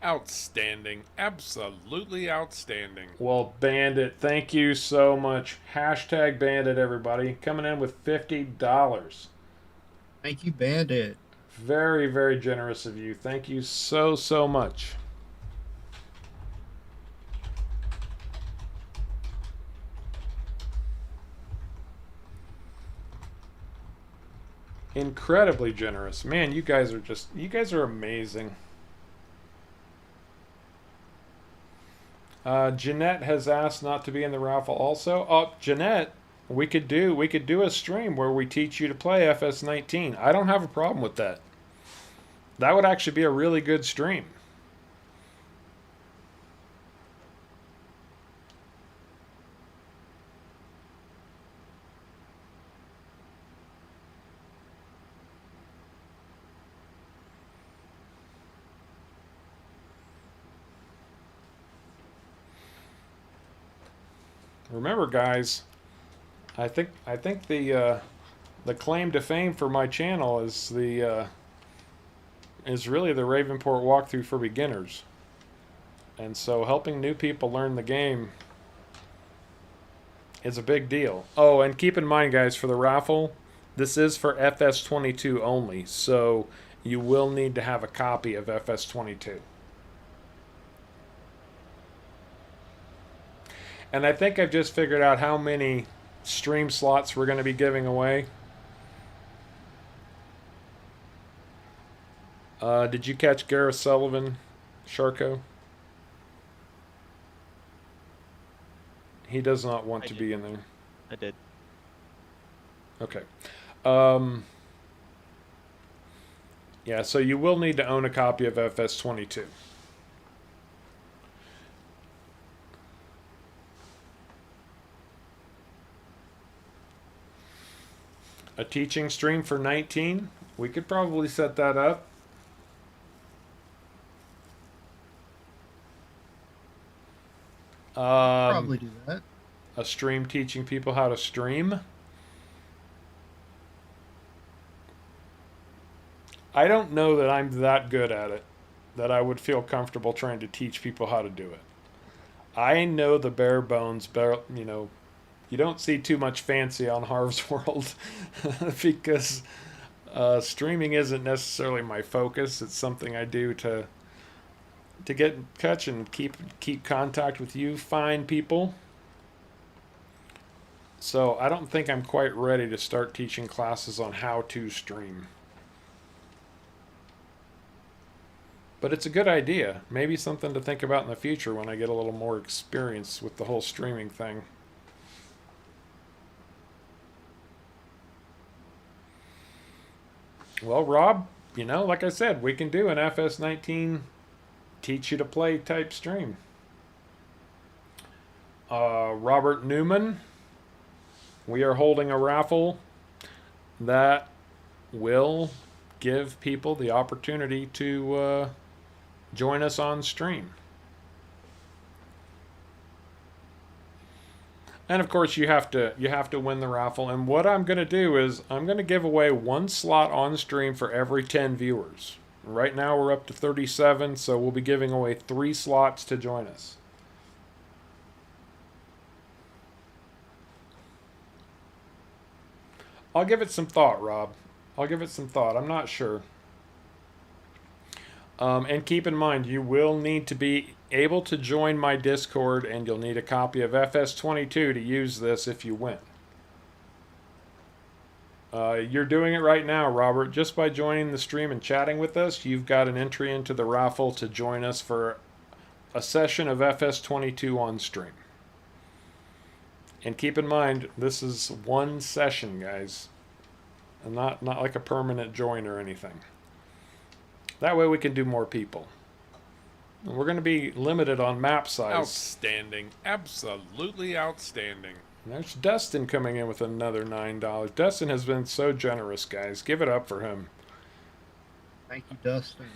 [SPEAKER 4] Outstanding. Absolutely outstanding.
[SPEAKER 1] Well, Bandit, thank you so much. Hashtag Bandit, everybody. Coming in with $50.
[SPEAKER 3] Thank you, Bandit.
[SPEAKER 1] Very, very generous of you. Thank you so much. Incredibly generous. Man, you guys are amazing. Jeanette has asked not to be in the raffle also. Oh, Jeanette, we could do a stream where we teach you to play FS19. I don't have a problem with that. That would actually be a really good stream. Remember, guys, I think the claim to fame for my channel is really the Ravenport walkthrough for beginners, and so helping new people learn the game is a big deal. Oh, and keep in mind, guys, for the raffle, this is for FS22 only, so you will need to have a copy of FS22. And I think I've just figured out how many stream slots we're going to be giving away. Did you catch Gareth Sullivan, Sharko? He does not want to be in there.
[SPEAKER 2] I did.
[SPEAKER 1] Okay. Yeah, so you will need to own a copy of FS22. A teaching stream for 19. We could probably set that up.
[SPEAKER 3] Probably do that.
[SPEAKER 1] A stream teaching people how to stream. I don't know that I'm that good at it, that I would feel comfortable trying to teach people how to do it. I know the bare bones, you know, you don't see too much fancy on Harv's World because Streaming isn't necessarily my focus. It's something I do to get in touch and keep contact with you fine people. So I don't think I'm quite ready to start teaching classes on how to stream. But it's a good idea. Maybe something to think about in the future when I get a little more experience with the whole streaming thing. Well, Rob, like I said, we can do an FS19 teach you to play type stream. Robert Newman, we are holding a raffle that will give people the opportunity to join us on stream. And of course, you have to win the raffle. And what I'm going to do is I'm going to give away one slot on stream for every 10 viewers. Right now we're up to 37, so we'll be giving away 3 slots to join us. I'll give it some thought, Rob. I'll give it some thought. I'm not sure. And keep in mind, you will need to be able to join my Discord, and you'll need a copy of FS22 to use this if you win. You're doing it right now, Robert. Just by joining the stream and chatting with us, you've got an entry into the raffle to join us for a session of FS22 on stream. And keep in mind, this is one session, guys. And not like a permanent join or anything. That way we can do more people. And we're going to be limited on map size.
[SPEAKER 4] Outstanding. Absolutely outstanding.
[SPEAKER 1] And there's Dustin coming in with another $9. Dustin has been so generous, guys. Give it up for him.
[SPEAKER 3] Thank you, Dustin.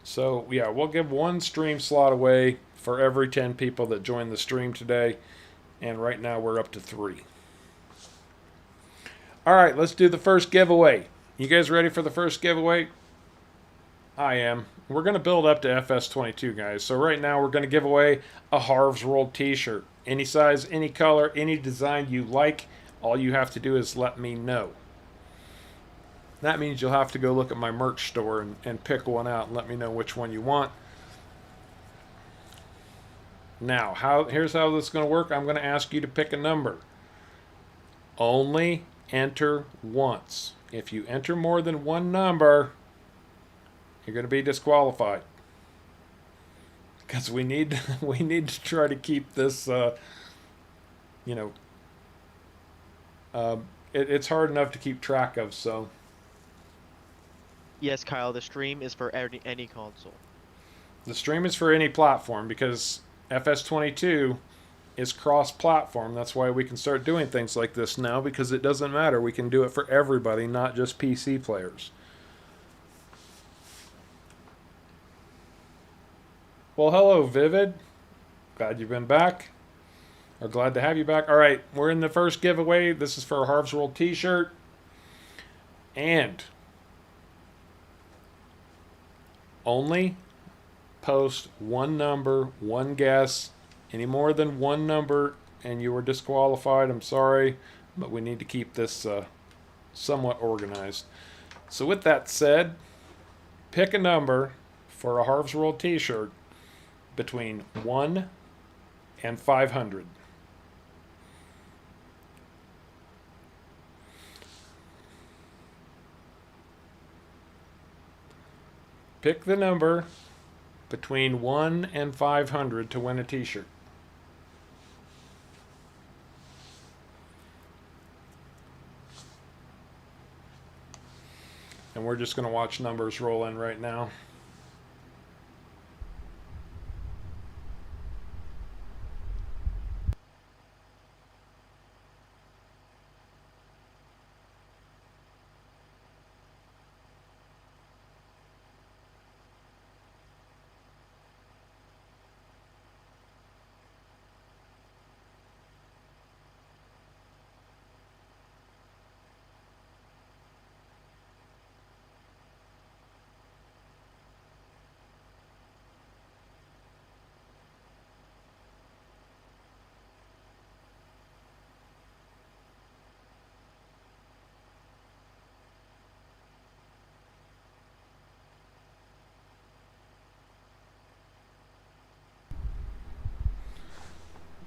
[SPEAKER 1] So, yeah, we'll give one stream slot away for every 10 people that join the stream today. And right now we're up to 3. All right, let's do the first giveaway. You guys ready for the first giveaway? I am. We're going to build up to FS22, guys. So right now we're going to give away a Harv's World t-shirt. Any size, any color, any design you like. All you have to do is let me know. That means you'll have to go look at my merch store and pick one out and let me know which one you want. Now, here's how this is going to work. I'm going to ask you to pick a number. Only enter once. If you enter more than one number, you're going to be disqualified. Because we need to try to keep this, it's hard enough to keep track of, so.
[SPEAKER 2] Yes, Kyle, the stream is for any console.
[SPEAKER 1] The stream is for any platform because FS22 is cross-platform. That's why we can start doing things like this now, because it doesn't matter. We can do it for everybody, not just PC players. Well, hello, Vivid. Glad you've been back. Or glad to have you back. All right, we're in the first giveaway. This is for a Harv's World t-shirt. And only post one number, one guess. Any more than one number and you were disqualified, I'm sorry, but we need to keep this somewhat organized. So with that said, pick a number for a Harv's World t-shirt between 1 and 500. Pick the number between 1 and 500 to win a t-shirt. And we're just going to watch numbers roll in right now.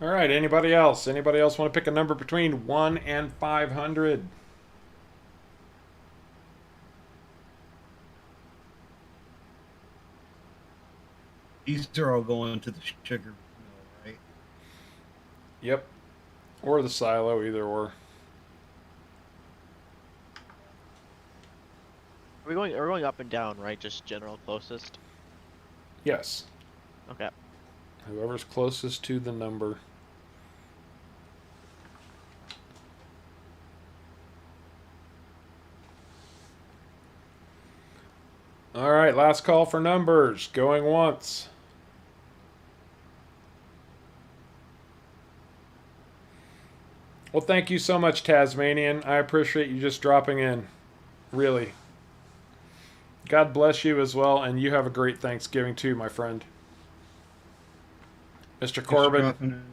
[SPEAKER 1] All right, anybody else? Anybody else want to pick a number between 1 and 500?
[SPEAKER 3] These are all going to the sugar mill, right?
[SPEAKER 1] Yep. Or the silo, either or.
[SPEAKER 2] We're going up and down, right? Just general closest.
[SPEAKER 1] Yes.
[SPEAKER 2] Okay.
[SPEAKER 1] Whoever's closest to the number. All right, last call for numbers. Going once. Well, thank you so much, Tasmanian. I appreciate you just dropping in. Really. God bless you as well, and you have a great Thanksgiving too, my friend. Mr. Corbin.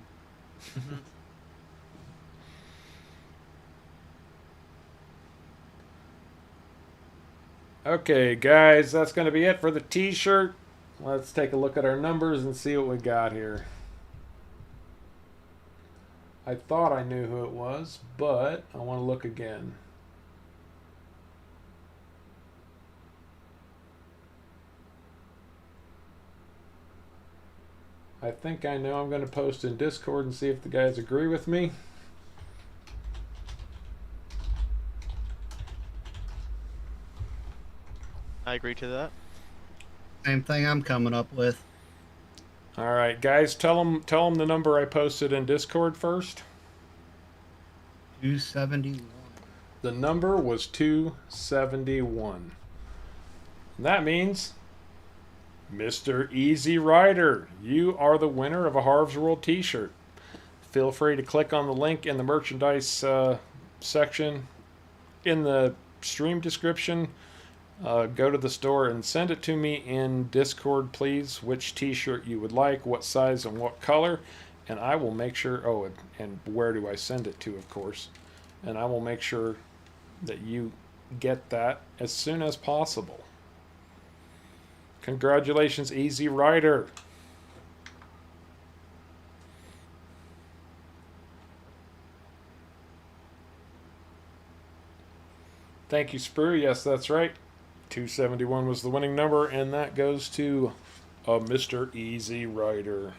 [SPEAKER 1] Okay, guys, that's going to be it for the t-shirt. Let's take a look at our numbers and see what we got here. I thought I knew who it was, but I want to look again. I think I know. I'm going to post in Discord and see if the guys agree with me.
[SPEAKER 2] I agree to that.
[SPEAKER 3] Same thing I'm coming up with.
[SPEAKER 1] All right, guys, tell them the number I posted in Discord first.
[SPEAKER 3] 271.
[SPEAKER 1] The number was 271. That means, Mr. Easy Rider, you are the winner of a Harv's World t-shirt. Feel free to click on the link in the merchandise section in the stream description. Go to the store and send it to me in Discord, please, which t-shirt you would like, what size and what color, and I will make sure, and where do I send it to, of course, and I will make sure that you get that as soon as possible. Congratulations, Easy Rider. Thank you, Sprue. Yes, that's right. 271 was the winning number, and that goes to Mr. Easy Rider.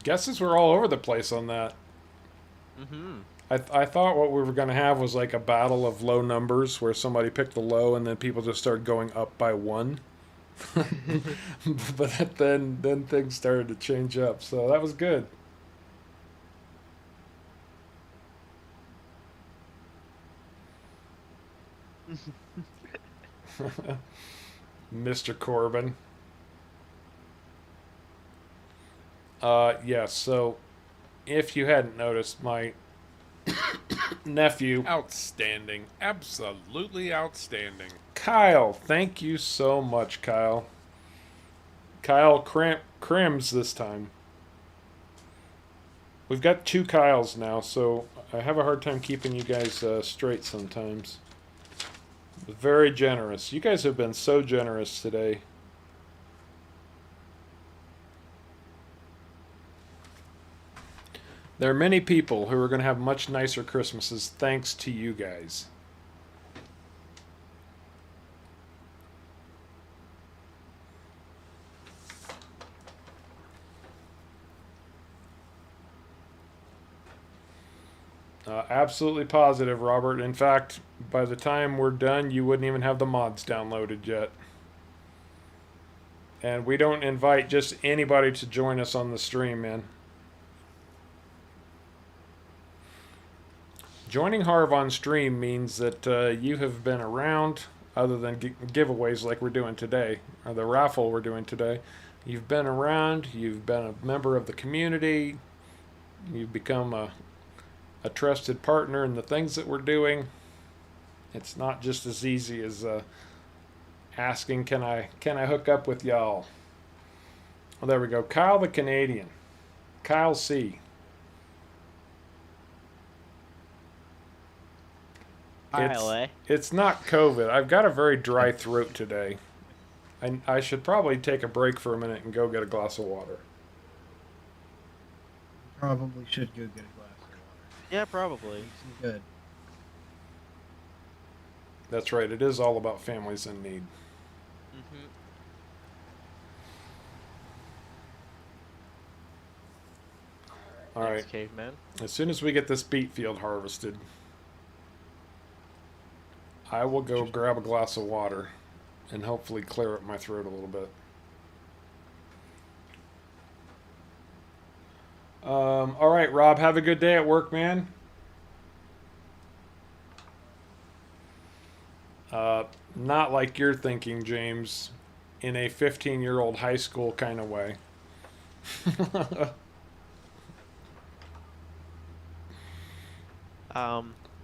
[SPEAKER 1] Guesses were all over the place on that.
[SPEAKER 2] Mm-hmm.
[SPEAKER 1] I thought what we were going to have was like a battle of low numbers where somebody picked the low and then people just started going up by one. But then things started to change up, so that was good. Mr. Corbin. Yes, so if you hadn't noticed, my nephew,
[SPEAKER 4] Outstanding. Absolutely outstanding.
[SPEAKER 1] Kyle, thank you so much, Kyle. Kyle Crims this time. We've got 2 Kyles now, so I have a hard time keeping you guys straight sometimes. Very generous. You guys have been so generous today. There are many people who are going to have much nicer Christmases thanks to you guys. Absolutely positive, Robert. In fact, by the time we're done, you wouldn't even have the mods downloaded yet. And we don't invite just anybody to join us on the stream, man. Joining Harv on stream means that you have been around, other than giveaways like we're doing today, or the raffle we're doing today. You've been around, you've been a member of the community, you've become a trusted partner in the things that we're doing. It's not just as easy as asking, can I hook up with y'all? Well, there we go. Kyle the Canadian. Kyle C.
[SPEAKER 2] Kyle, eh?
[SPEAKER 1] It's not COVID. I've got a very dry throat today. I should probably take a break for a minute and go get a glass of water.
[SPEAKER 3] Probably should go get a glass of water.
[SPEAKER 2] Yeah, probably.
[SPEAKER 3] Some good.
[SPEAKER 1] That's right. It is all about families in need.
[SPEAKER 2] Mm-hmm.
[SPEAKER 1] All right.
[SPEAKER 2] Thanks, caveman.
[SPEAKER 1] As soon as we get this beet field harvested, I will go grab a glass of water and hopefully clear up my throat a little bit. All right, Rob, have a good day at work, man. Not like you're thinking, James, in a 15-year-old high school kind of way.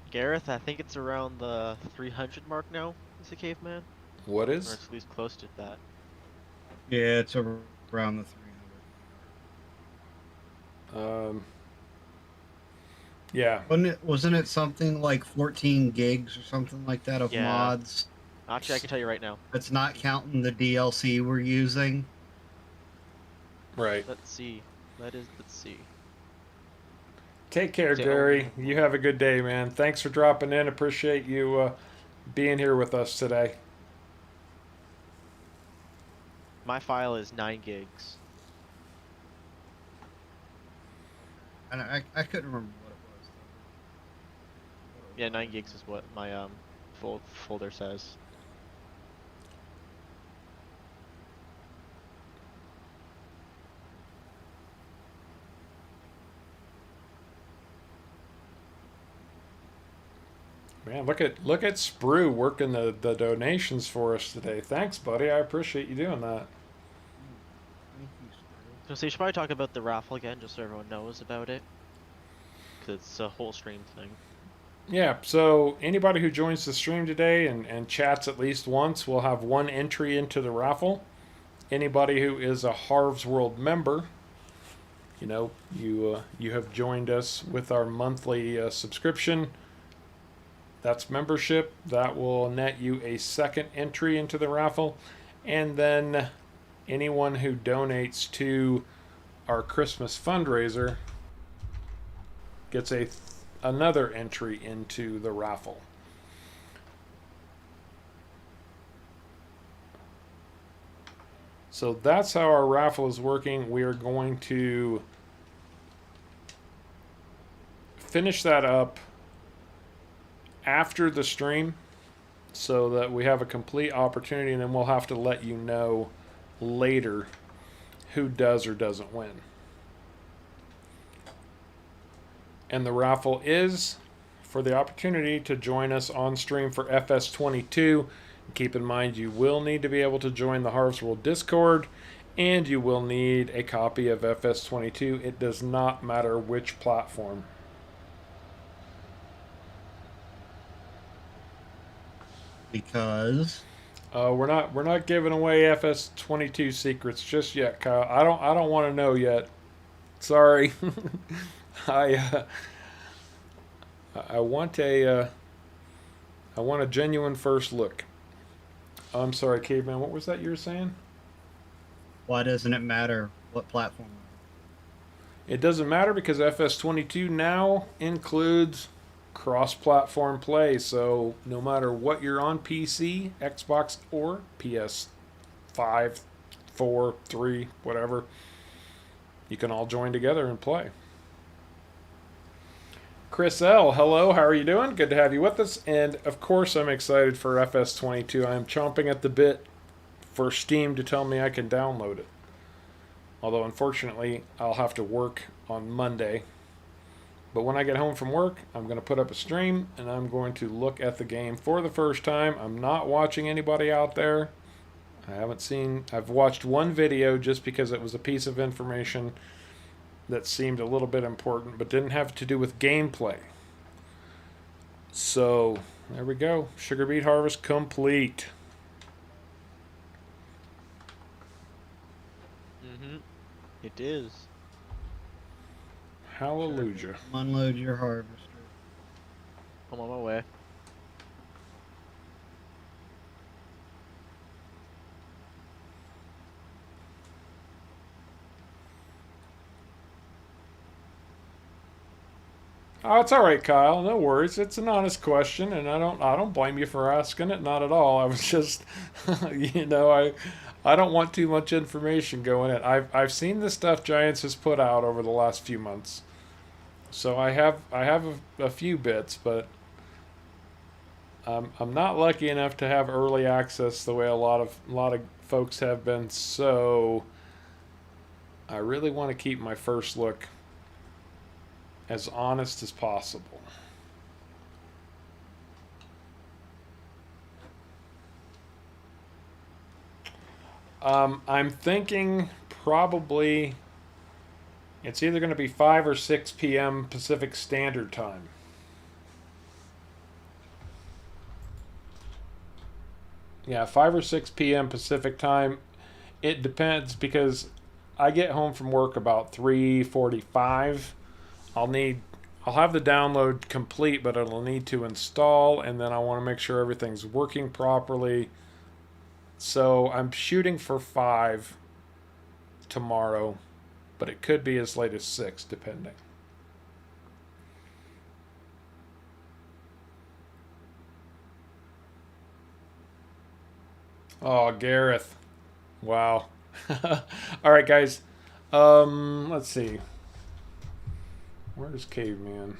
[SPEAKER 2] Gareth, I think it's around the 300 mark now. Is a caveman,
[SPEAKER 1] What
[SPEAKER 2] or
[SPEAKER 1] is?
[SPEAKER 2] it's at least close to that.
[SPEAKER 3] Yeah, it's around the 300.
[SPEAKER 1] Yeah.
[SPEAKER 3] Wasn't it something like 14 gigs or something like that of
[SPEAKER 2] Yeah.
[SPEAKER 3] mods?
[SPEAKER 2] Actually, I can tell you right now.
[SPEAKER 3] That's not counting the DLC we're using.
[SPEAKER 1] Right.
[SPEAKER 2] Let's see. Let's see.
[SPEAKER 1] Take care,
[SPEAKER 2] Say
[SPEAKER 1] Gary.
[SPEAKER 2] only.
[SPEAKER 1] You have a good day, man. Thanks for dropping in. Appreciate you being here with us today.
[SPEAKER 2] My file is 9 gigs.
[SPEAKER 3] And I couldn't remember what it was. Though.
[SPEAKER 2] Yeah, 9 gigs is what my folder says.
[SPEAKER 1] Man, look at Sprue working the donations for us today. Thanks, buddy. I appreciate you doing that.
[SPEAKER 3] Thank you, Squirrel.
[SPEAKER 2] So you should probably talk about the raffle again, just so everyone knows about it. Because it's a whole stream thing.
[SPEAKER 1] Yeah, so anybody who joins the stream today and chats at least once will have one entry into the raffle. Anybody who is a Harv's World member, you have joined us with our monthly subscription. That's membership. That will net you a second entry into the raffle. And then anyone who donates to our Christmas fundraiser gets another entry into the raffle. So that's how our raffle is working. We are going to finish that up after the stream so that we have a complete opportunity, and then we'll have to let you know later who does or doesn't win. And the raffle is for the opportunity to join us on stream for FS22. Keep in mind, you will need to be able to join the Harvest World Discord, and you will need a copy of FS22. It does not matter which platform.
[SPEAKER 3] Because
[SPEAKER 1] We're not giving away FS22 secrets just yet, Kyle. I don't want to know yet. Sorry. I want a genuine first look. I'm sorry, Caveman. What was that you were saying?
[SPEAKER 3] why doesn't it matter what platform?
[SPEAKER 1] It doesn't matter because FS22 now includes cross-platform play. So no matter what you're on, PC, Xbox, or PS5, 4, 3, whatever, you can all join together and play. Chris L, hello, how are you doing? Good to have you with us. And of course, I'm excited for FS22. I'm chomping at the bit for Steam to tell me I can download it. Although, unfortunately, I'll have to work on Monday. But when I get home from work, I'm going to put up a stream and I'm going to look at the game for the first time. I'm not watching anybody out there. I've watched one video just because it was a piece of information that seemed a little bit important, but didn't have to do with gameplay. So, there we go. Sugar beet harvest complete.
[SPEAKER 2] Mm-hmm. It is.
[SPEAKER 1] Hallelujah.
[SPEAKER 3] Unload your harvester.
[SPEAKER 2] I'm on my way.
[SPEAKER 1] Oh, it's all right, Kyle. No worries. It's an honest question, and I don't blame you for asking it. Not at all. I was just, I don't want too much information going in. I've seen the stuff Giants has put out over the last few months, so I have a few bits, but I'm not lucky enough to have early access the way a lot of folks have been. So I really want to keep my first look as honest as possible. I'm thinking probably it's either going to be 5 or 6 p.m. Pacific Standard Time. Yeah, 5 or 6 p.m. Pacific Time. It depends because I get home from work about 3:45. I'll need I'll have the download complete, but it'll need to install, and then I want to make sure everything's working properly. So I'm shooting for 5 tomorrow, but it could be as late as 6, depending. Oh, Gareth. Wow. All right, guys. Let's see. Where's Caveman?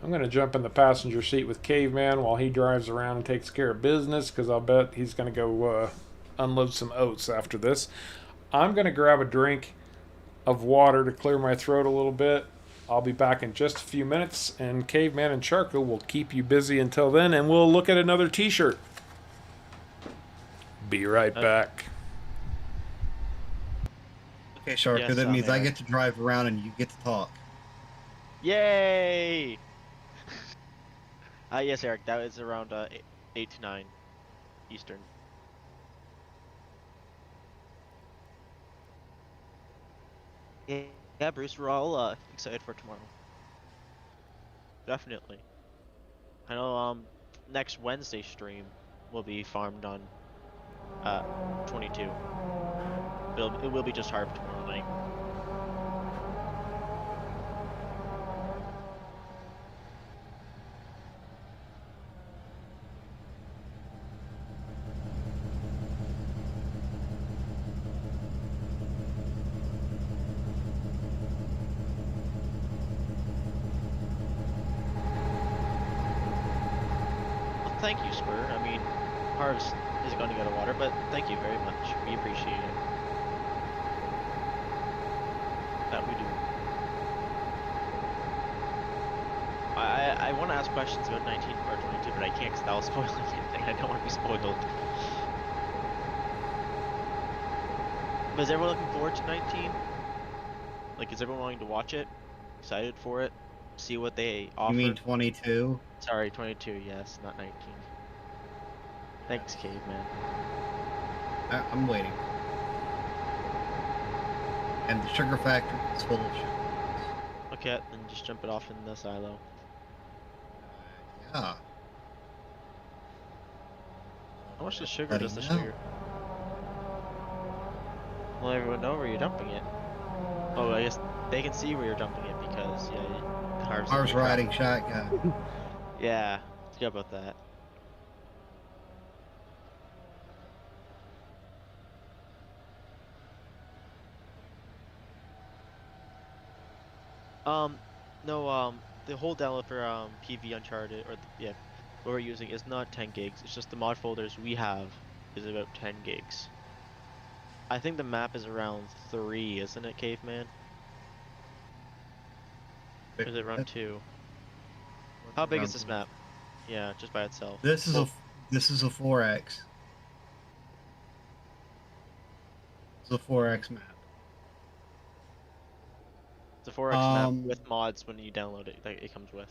[SPEAKER 1] I'm going to jump in the passenger seat with Caveman while he drives around and takes care of business, because I'll bet he's going to go unload some oats after this. I'm going to grab a drink of water to clear my throat a little bit. I'll be back in just a few minutes, and Caveman and Charco will keep you busy until then, and we'll look at another t-shirt. Be right back.
[SPEAKER 3] Okay, Sharker,
[SPEAKER 2] Yes,
[SPEAKER 3] that means I
[SPEAKER 2] Eric.
[SPEAKER 3] get to drive around and you get to talk.
[SPEAKER 2] Yay! Yes, Eric. That is around 8 to 9 Eastern. Yeah, Bruce, we're all excited for tomorrow. Definitely. I know next Wednesday stream will be farmed on 22. It will be just harp tomorrow night. Well, thank you, Spur. I mean, Harv's is going to go to water, but thank you very much. We appreciate it. That we do. I want to ask questions about 19 or 22, but I can't because that will spoil anything. I don't want to be spoiled. But is everyone looking forward to 19? Like, is everyone wanting to watch it? Excited for it? See what they offer?
[SPEAKER 3] You mean 22?
[SPEAKER 2] Sorry, 22, yes, not 19. Thanks, Caveman.
[SPEAKER 3] I'm waiting. And the sugar factory is full of sugar.
[SPEAKER 2] Okay, then just jump it off in the silo.
[SPEAKER 3] Yeah.
[SPEAKER 2] How much sugar
[SPEAKER 3] Bloody
[SPEAKER 2] does the
[SPEAKER 3] hell.
[SPEAKER 2] sugar? Well, everyone know where you're dumping it. Oh, I guess they can see where you're dumping it because, yeah,
[SPEAKER 3] Harv's riding shotgun.
[SPEAKER 2] Yeah, forget about that. No, the whole download for PV Uncharted, or what we're using is not 10 gigs. It's just the mod folders we have is about 10 gigs. I think the map is around 3, isn't it, Caveman? Or is it around 2? How big is this map? Yeah, just by itself.
[SPEAKER 3] This is a 4x. It's a 4x map.
[SPEAKER 2] It's a 4x map with mods when you download it, that it comes with.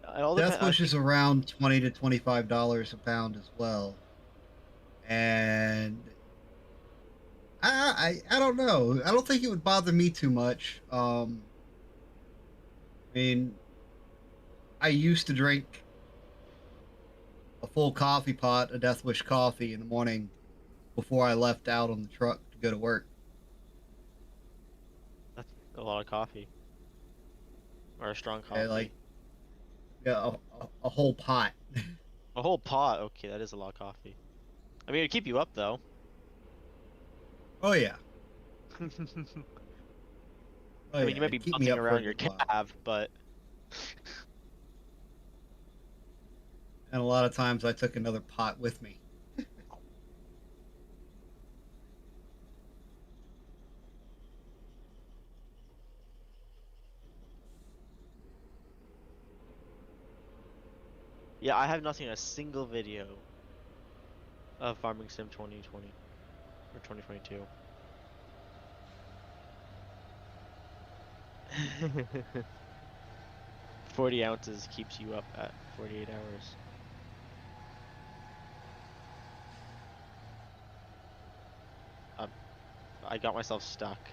[SPEAKER 3] Deathwish is around $20 to $25 a pound as well. and I don't know. I don't think it would bother me too much. I mean, I used to drink a full coffee pot of Death Wish coffee in the morning before I left out on the truck to go to work.
[SPEAKER 2] That's a lot of coffee. Or a strong
[SPEAKER 3] Yeah, like
[SPEAKER 2] coffee.
[SPEAKER 3] yeah, a whole pot.
[SPEAKER 2] A whole pot. Okay, that is a lot of coffee. I mean, it'd keep you up though.
[SPEAKER 3] Oh yeah, oh
[SPEAKER 2] I mean,
[SPEAKER 3] yeah,
[SPEAKER 2] you might
[SPEAKER 3] it'd
[SPEAKER 2] be
[SPEAKER 3] keep me
[SPEAKER 2] bouncing
[SPEAKER 3] up for a
[SPEAKER 2] around your
[SPEAKER 3] good while.
[SPEAKER 2] calf, but
[SPEAKER 3] And a lot of times I took another pot with me.
[SPEAKER 2] yeah, I have not seen a single video of Farming Sim 2020 or 2022. 40 ounces keeps you up at 48 hours. Um, I got myself stuck.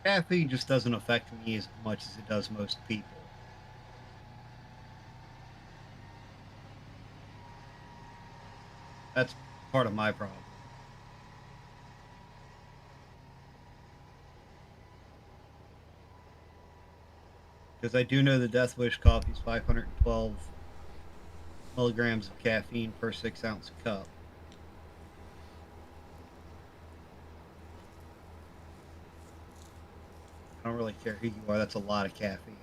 [SPEAKER 3] Caffeine just doesn't affect me as much as it does most people. That's part of my problem. Because I do know the Death Wish coffee is 512 milligrams of caffeine per 6 ounce cup. I don't really care who you are. That's a lot of caffeine.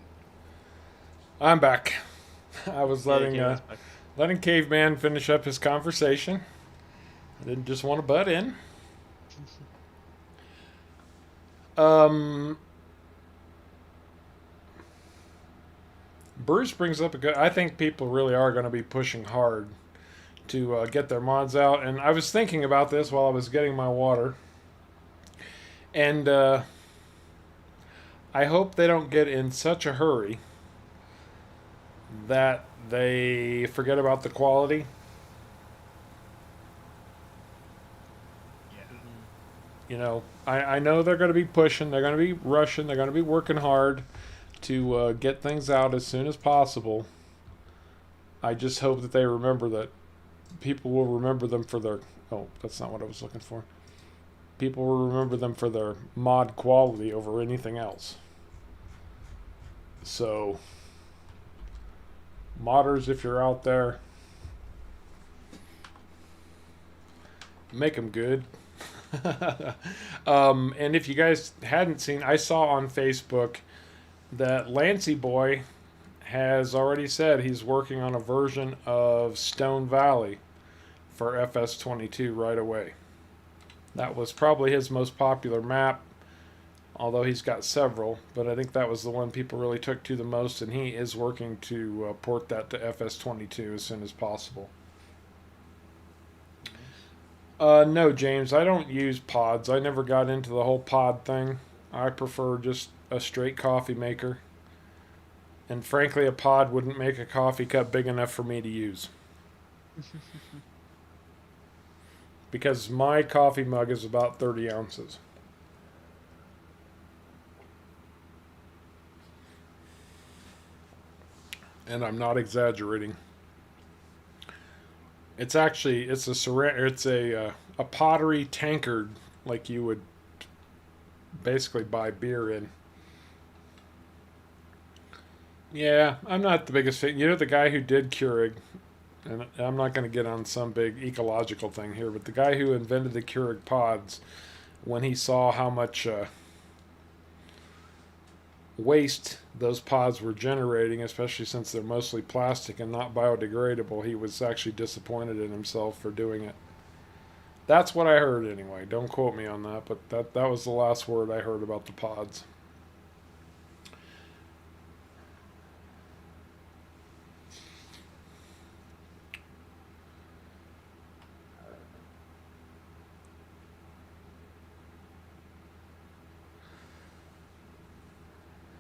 [SPEAKER 1] I'm back. I was
[SPEAKER 2] Yeah,
[SPEAKER 1] letting
[SPEAKER 2] Caveman's back.
[SPEAKER 1] letting Caveman finish up his conversation. I didn't just want to butt in. Um, Bruce brings up a good. I think people really are going to be pushing hard to get their mods out, and I was thinking about this while I was getting my water, and I hope they don't get in such a hurry that they forget about the quality.
[SPEAKER 3] Yeah.
[SPEAKER 2] Hmm.
[SPEAKER 1] You know, I know they're going to be pushing, they're going to be rushing, they're going to be working hard to get things out as soon as possible. I just hope that they remember that people will remember them for their. Oh, that's not what I was looking for. People will remember them for their mod quality over anything else. So, modders, if you're out there, make them good. And if you guys hadn't seen, I saw on Facebook that Lancy Boy has already said he's working on a version of Stone Valley for FS22 right away. That was probably his most popular map, although he's got several, but I think that was the one people really took to the most, and he is working to port that to FS22 as soon as possible. No, James, I don't use pods. I never got into the whole pod thing. I prefer just a straight coffee maker. And frankly, a pod wouldn't make a coffee cup big enough for me to use. Because my coffee mug is about 30 ounces. And I'm not exaggerating. It's actually a pottery tankard like you would basically buy beer in. Yeah, I'm not the biggest fan. You know the guy who did Keurig, and I'm not going to get on some big ecological thing here, but the guy who invented the Keurig pods, when he saw how much waste those pods were generating, especially since they're mostly plastic and not biodegradable, he was actually disappointed in himself for doing it. That's what I heard anyway. Don't quote me on that, but that was the last word I heard about the pods.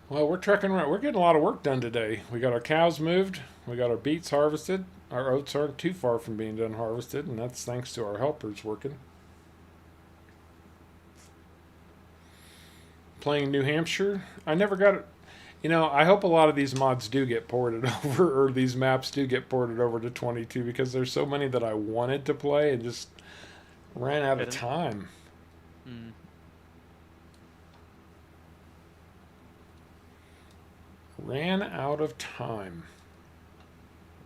[SPEAKER 1] Well, we're trekking around. We're getting a lot of work done today. We got our cows moved. We got our beets harvested. Our oats aren't too far from being done harvested, and that's thanks to our helpers working. Playing New Hampshire. I never got it. You know, I hope a lot of these mods do get ported over, or these maps do get ported over to 22, because there's so many that I wanted to play and just ran out of time.
[SPEAKER 2] Mm.
[SPEAKER 1] Ran out of time.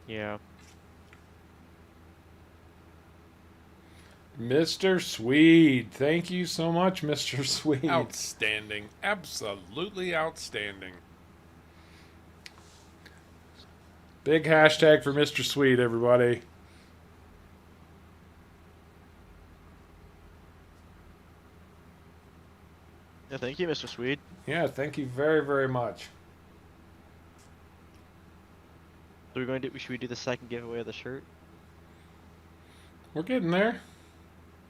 [SPEAKER 2] Yeah.
[SPEAKER 1] Mr. Swede. Thank you so much, Mr. Swede.
[SPEAKER 4] Outstanding. Absolutely outstanding.
[SPEAKER 1] Big hashtag for Mr. Swede, everybody.
[SPEAKER 2] Yeah, thank you, Mr. Swede.
[SPEAKER 1] Yeah, thank you very, very much.
[SPEAKER 2] So we're going to should we do the second giveaway of the shirt?
[SPEAKER 1] We're getting there.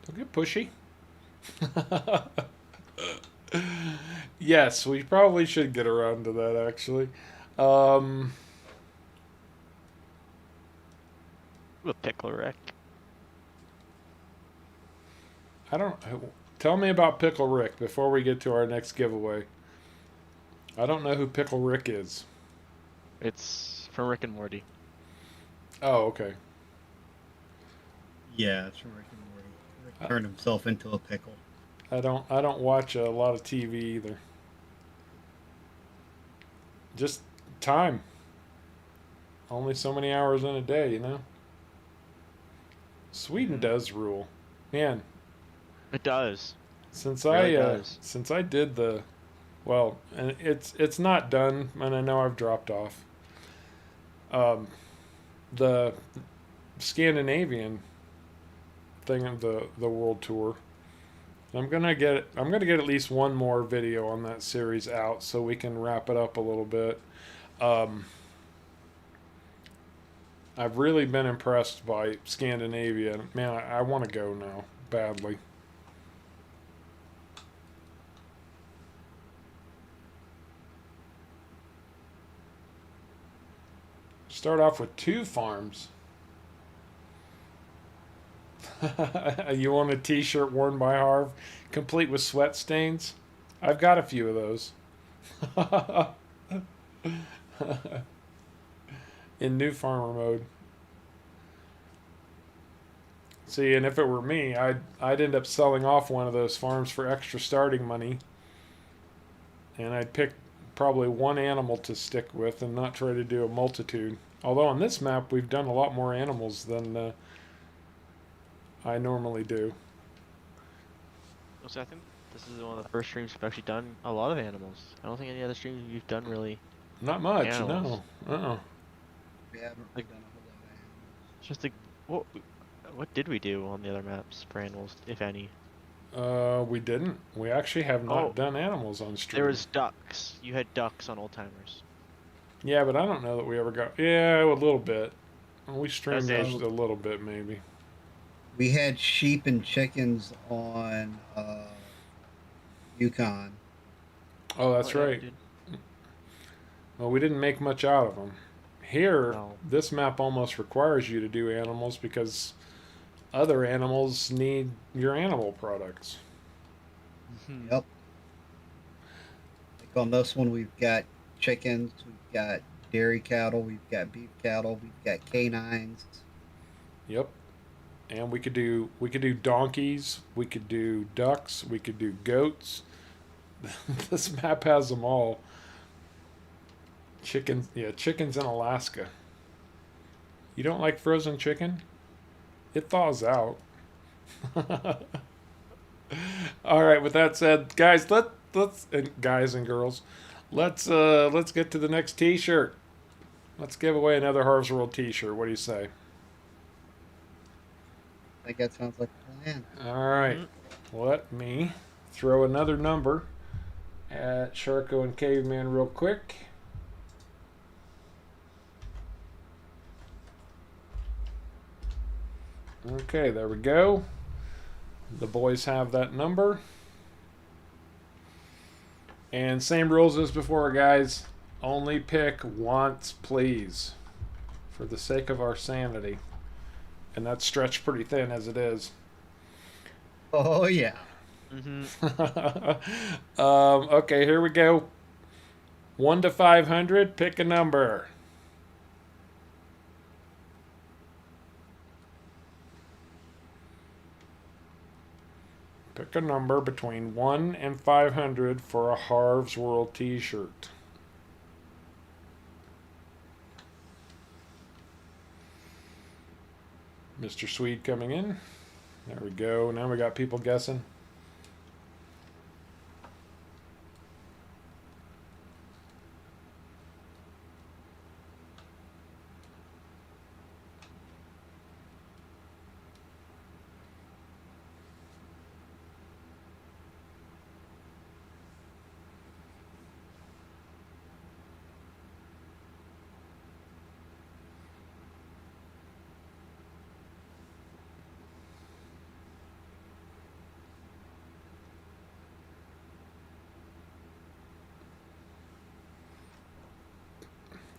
[SPEAKER 1] Don't get pushy. Yes, we probably should get around to that, actually.
[SPEAKER 2] A pickle Rick.
[SPEAKER 1] I don't... Tell me about Pickle Rick before we get to our next giveaway. I don't know who Pickle Rick is.
[SPEAKER 2] It's from Rick and Morty.
[SPEAKER 1] Oh, okay.
[SPEAKER 3] Yeah, it's from Rick and Morty. Rick turned himself into a pickle.
[SPEAKER 1] I don't watch a lot of TV either. Just time. Only so many hours in a day, you know? Sweden does rule. Man,
[SPEAKER 2] It does.
[SPEAKER 1] since
[SPEAKER 2] Really
[SPEAKER 1] I
[SPEAKER 2] does.
[SPEAKER 1] since I did the well, and it's not done, and I know I've dropped off. The Scandinavian thing of the world tour. I'm gonna get at least one more video on that series out so we can wrap it up a little bit. I've really been impressed by Scandinavia. Man, I want to go now badly. Start off with 2 farms. You want a t-shirt worn by Harv, complete with sweat stains? I've got a few of those. In new farmer mode. See, and if it were me, I'd end up selling off one of those farms for extra starting money. And I'd pick probably one animal to stick with and not try to do a multitude. Although on this map we've done a lot more animals than I normally do.
[SPEAKER 2] So I think this is one of the first streams we've actually done a lot of animals. I don't think any other streams we've done really.
[SPEAKER 1] Not much,
[SPEAKER 2] Animals.
[SPEAKER 1] no.
[SPEAKER 3] We haven't
[SPEAKER 2] Like-
[SPEAKER 3] done a whole lot of animals.
[SPEAKER 2] Just like what did we do on the other maps for animals, if any?
[SPEAKER 1] We didn't. We actually have not
[SPEAKER 2] Oh.
[SPEAKER 1] done animals on stream.
[SPEAKER 2] There was ducks. You had ducks on Old Timers.
[SPEAKER 1] Yeah, but I don't know that we ever got. Yeah, a little bit. We streamed
[SPEAKER 2] That's
[SPEAKER 1] those
[SPEAKER 2] it.
[SPEAKER 1] a little bit, maybe.
[SPEAKER 3] We had sheep and chickens on Yukon.
[SPEAKER 1] Oh, that's
[SPEAKER 2] Oh, yeah,
[SPEAKER 1] right.
[SPEAKER 2] dude.
[SPEAKER 1] Well, we didn't make much out of them. Here,
[SPEAKER 2] No.
[SPEAKER 1] this map almost requires you to do animals because other animals need your animal products.
[SPEAKER 2] Mhm.
[SPEAKER 3] Yep. Like on this one, we've got chickens, we've got dairy cattle, we've got beef cattle, we've got canines.
[SPEAKER 1] Yep. And we could do donkeys, we could do ducks, we could do goats. This map has them all. Chickens, yeah, chickens in Alaska. You don't like frozen chicken? It thaws out. All right, with that said, guys, let's and guys and girls, let's get to the next t-shirt. Let's give away another Harv's World t-shirt. What do you say?
[SPEAKER 3] I think that sounds like a plan.
[SPEAKER 1] All right. Let me throw another number at Sharko and Caveman real quick. Okay, there we go. The boys have that number. And same rules as before, guys. Only pick once, please. For the sake of our sanity. And that's stretched pretty thin as it is.
[SPEAKER 3] Oh yeah.
[SPEAKER 1] Okay, here we go. 1 to 500, pick a number. Pick a number between 1 and 500 for a Harv's World t-shirt. Mr. Swede coming in. There we go. Now we got people guessing.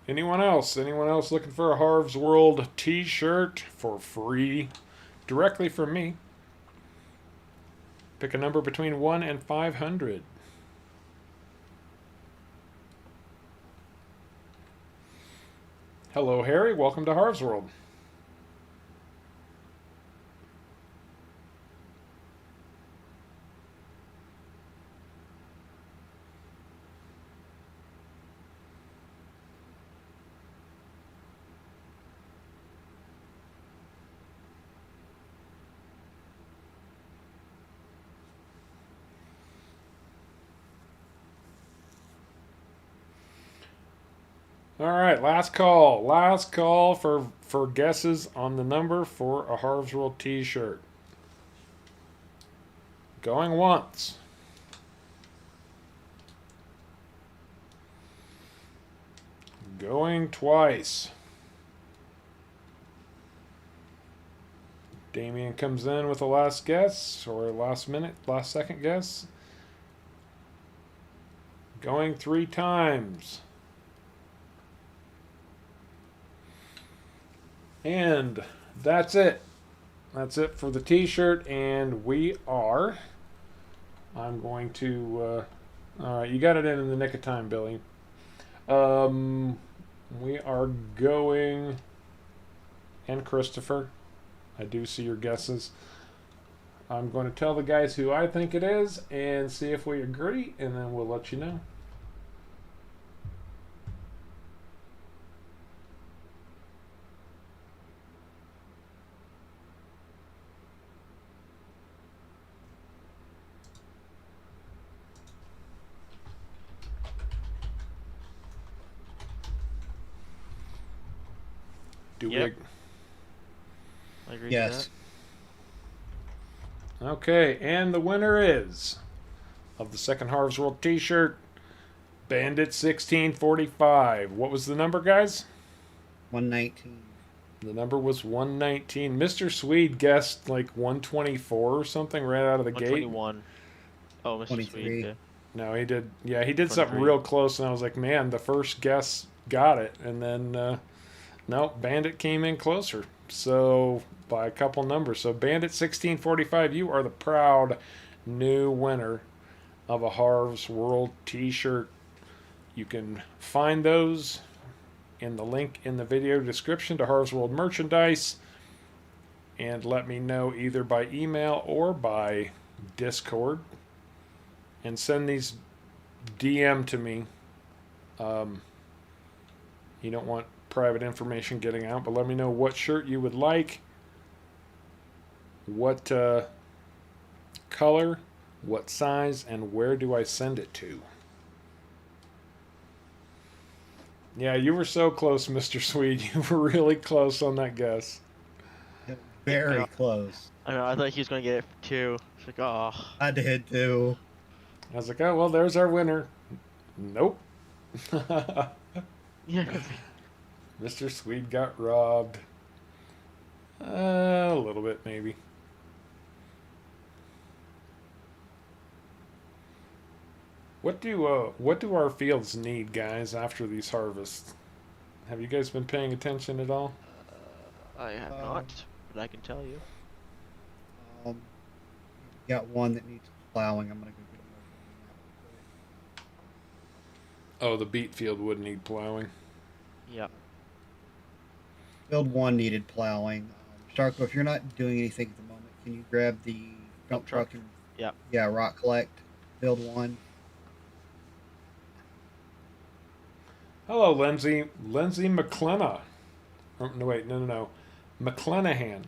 [SPEAKER 1] Anyone else? Anyone else looking for a Harv's World t-shirt for free directly from me? Pick a number between 1 and 500. Hello, Harry. Welcome to Harv's World. All right, last call. Last call for guesses on the number for a Harv's World t-shirt. Going once. Going twice. Damien comes in with a last guess or a last second guess. Going 3 times. And that's it. That's it for the t-shirt, and we are. I'm going to. All right, you got it in the nick of time, Billy. We are going. And Christopher, I do see your guesses. I'm going to tell the guys who I think it is and see if we agree, and then we'll let you know. Do
[SPEAKER 2] Yep. I agree
[SPEAKER 3] Yes.
[SPEAKER 2] to
[SPEAKER 1] we? Okay, and the winner is of the second Harv's World t-shirt, Bandit 1645. What was the number, guys?
[SPEAKER 3] 119.
[SPEAKER 1] The number was 119. Mr. Swede guessed like 124 or something right out of the
[SPEAKER 2] that.
[SPEAKER 1] gate.
[SPEAKER 2] 121. Oh, Mr.
[SPEAKER 3] 23.
[SPEAKER 2] Sweet. Yeah.
[SPEAKER 1] No, he did. Yeah, he did something
[SPEAKER 2] 23.
[SPEAKER 1] real close, and I was like, man, the first guess got it. And then, no, Bandit came in closer. So, by a couple numbers. So, Bandit 1645, you are the proud new winner of a Harv's World t-shirt. You can find those in the link in the video description to Harv's World merchandise, and let me know either by email or by Discord, and send these DM to me. You don't want private information getting out, but let me know what shirt you would like, what color, what size, and where do I send it to. Yeah, you were so close, Mr. Swede. You were really close on that guess.
[SPEAKER 3] Very
[SPEAKER 2] Yeah.
[SPEAKER 3] close.
[SPEAKER 2] I know. I thought he was gonna get it for 2. It's like, oh.
[SPEAKER 3] I did too.
[SPEAKER 1] I was like, oh, well, there's our winner. Nope.
[SPEAKER 2] Yeah.
[SPEAKER 1] Mr. Swede got robbed. A little bit, maybe. what do our fields need, guys, after these harvests? Have you guys been paying attention at all?
[SPEAKER 2] I have
[SPEAKER 3] Um,
[SPEAKER 2] not, but I can tell you.
[SPEAKER 3] Got one that needs plowing. I'm gonna go get a mower on that
[SPEAKER 1] Oh, the beet field would need plowing.
[SPEAKER 2] Yeah.
[SPEAKER 3] real quick. Field one needed plowing. Starko, if you're not doing anything at the moment, can you grab the
[SPEAKER 2] Dump
[SPEAKER 3] dump
[SPEAKER 2] truck.
[SPEAKER 3] truck and
[SPEAKER 2] Yeah.
[SPEAKER 3] rock collect field one?
[SPEAKER 1] Hello, Lindsay. Lindsay McClenna. Oh, no, wait, no. McClenahan.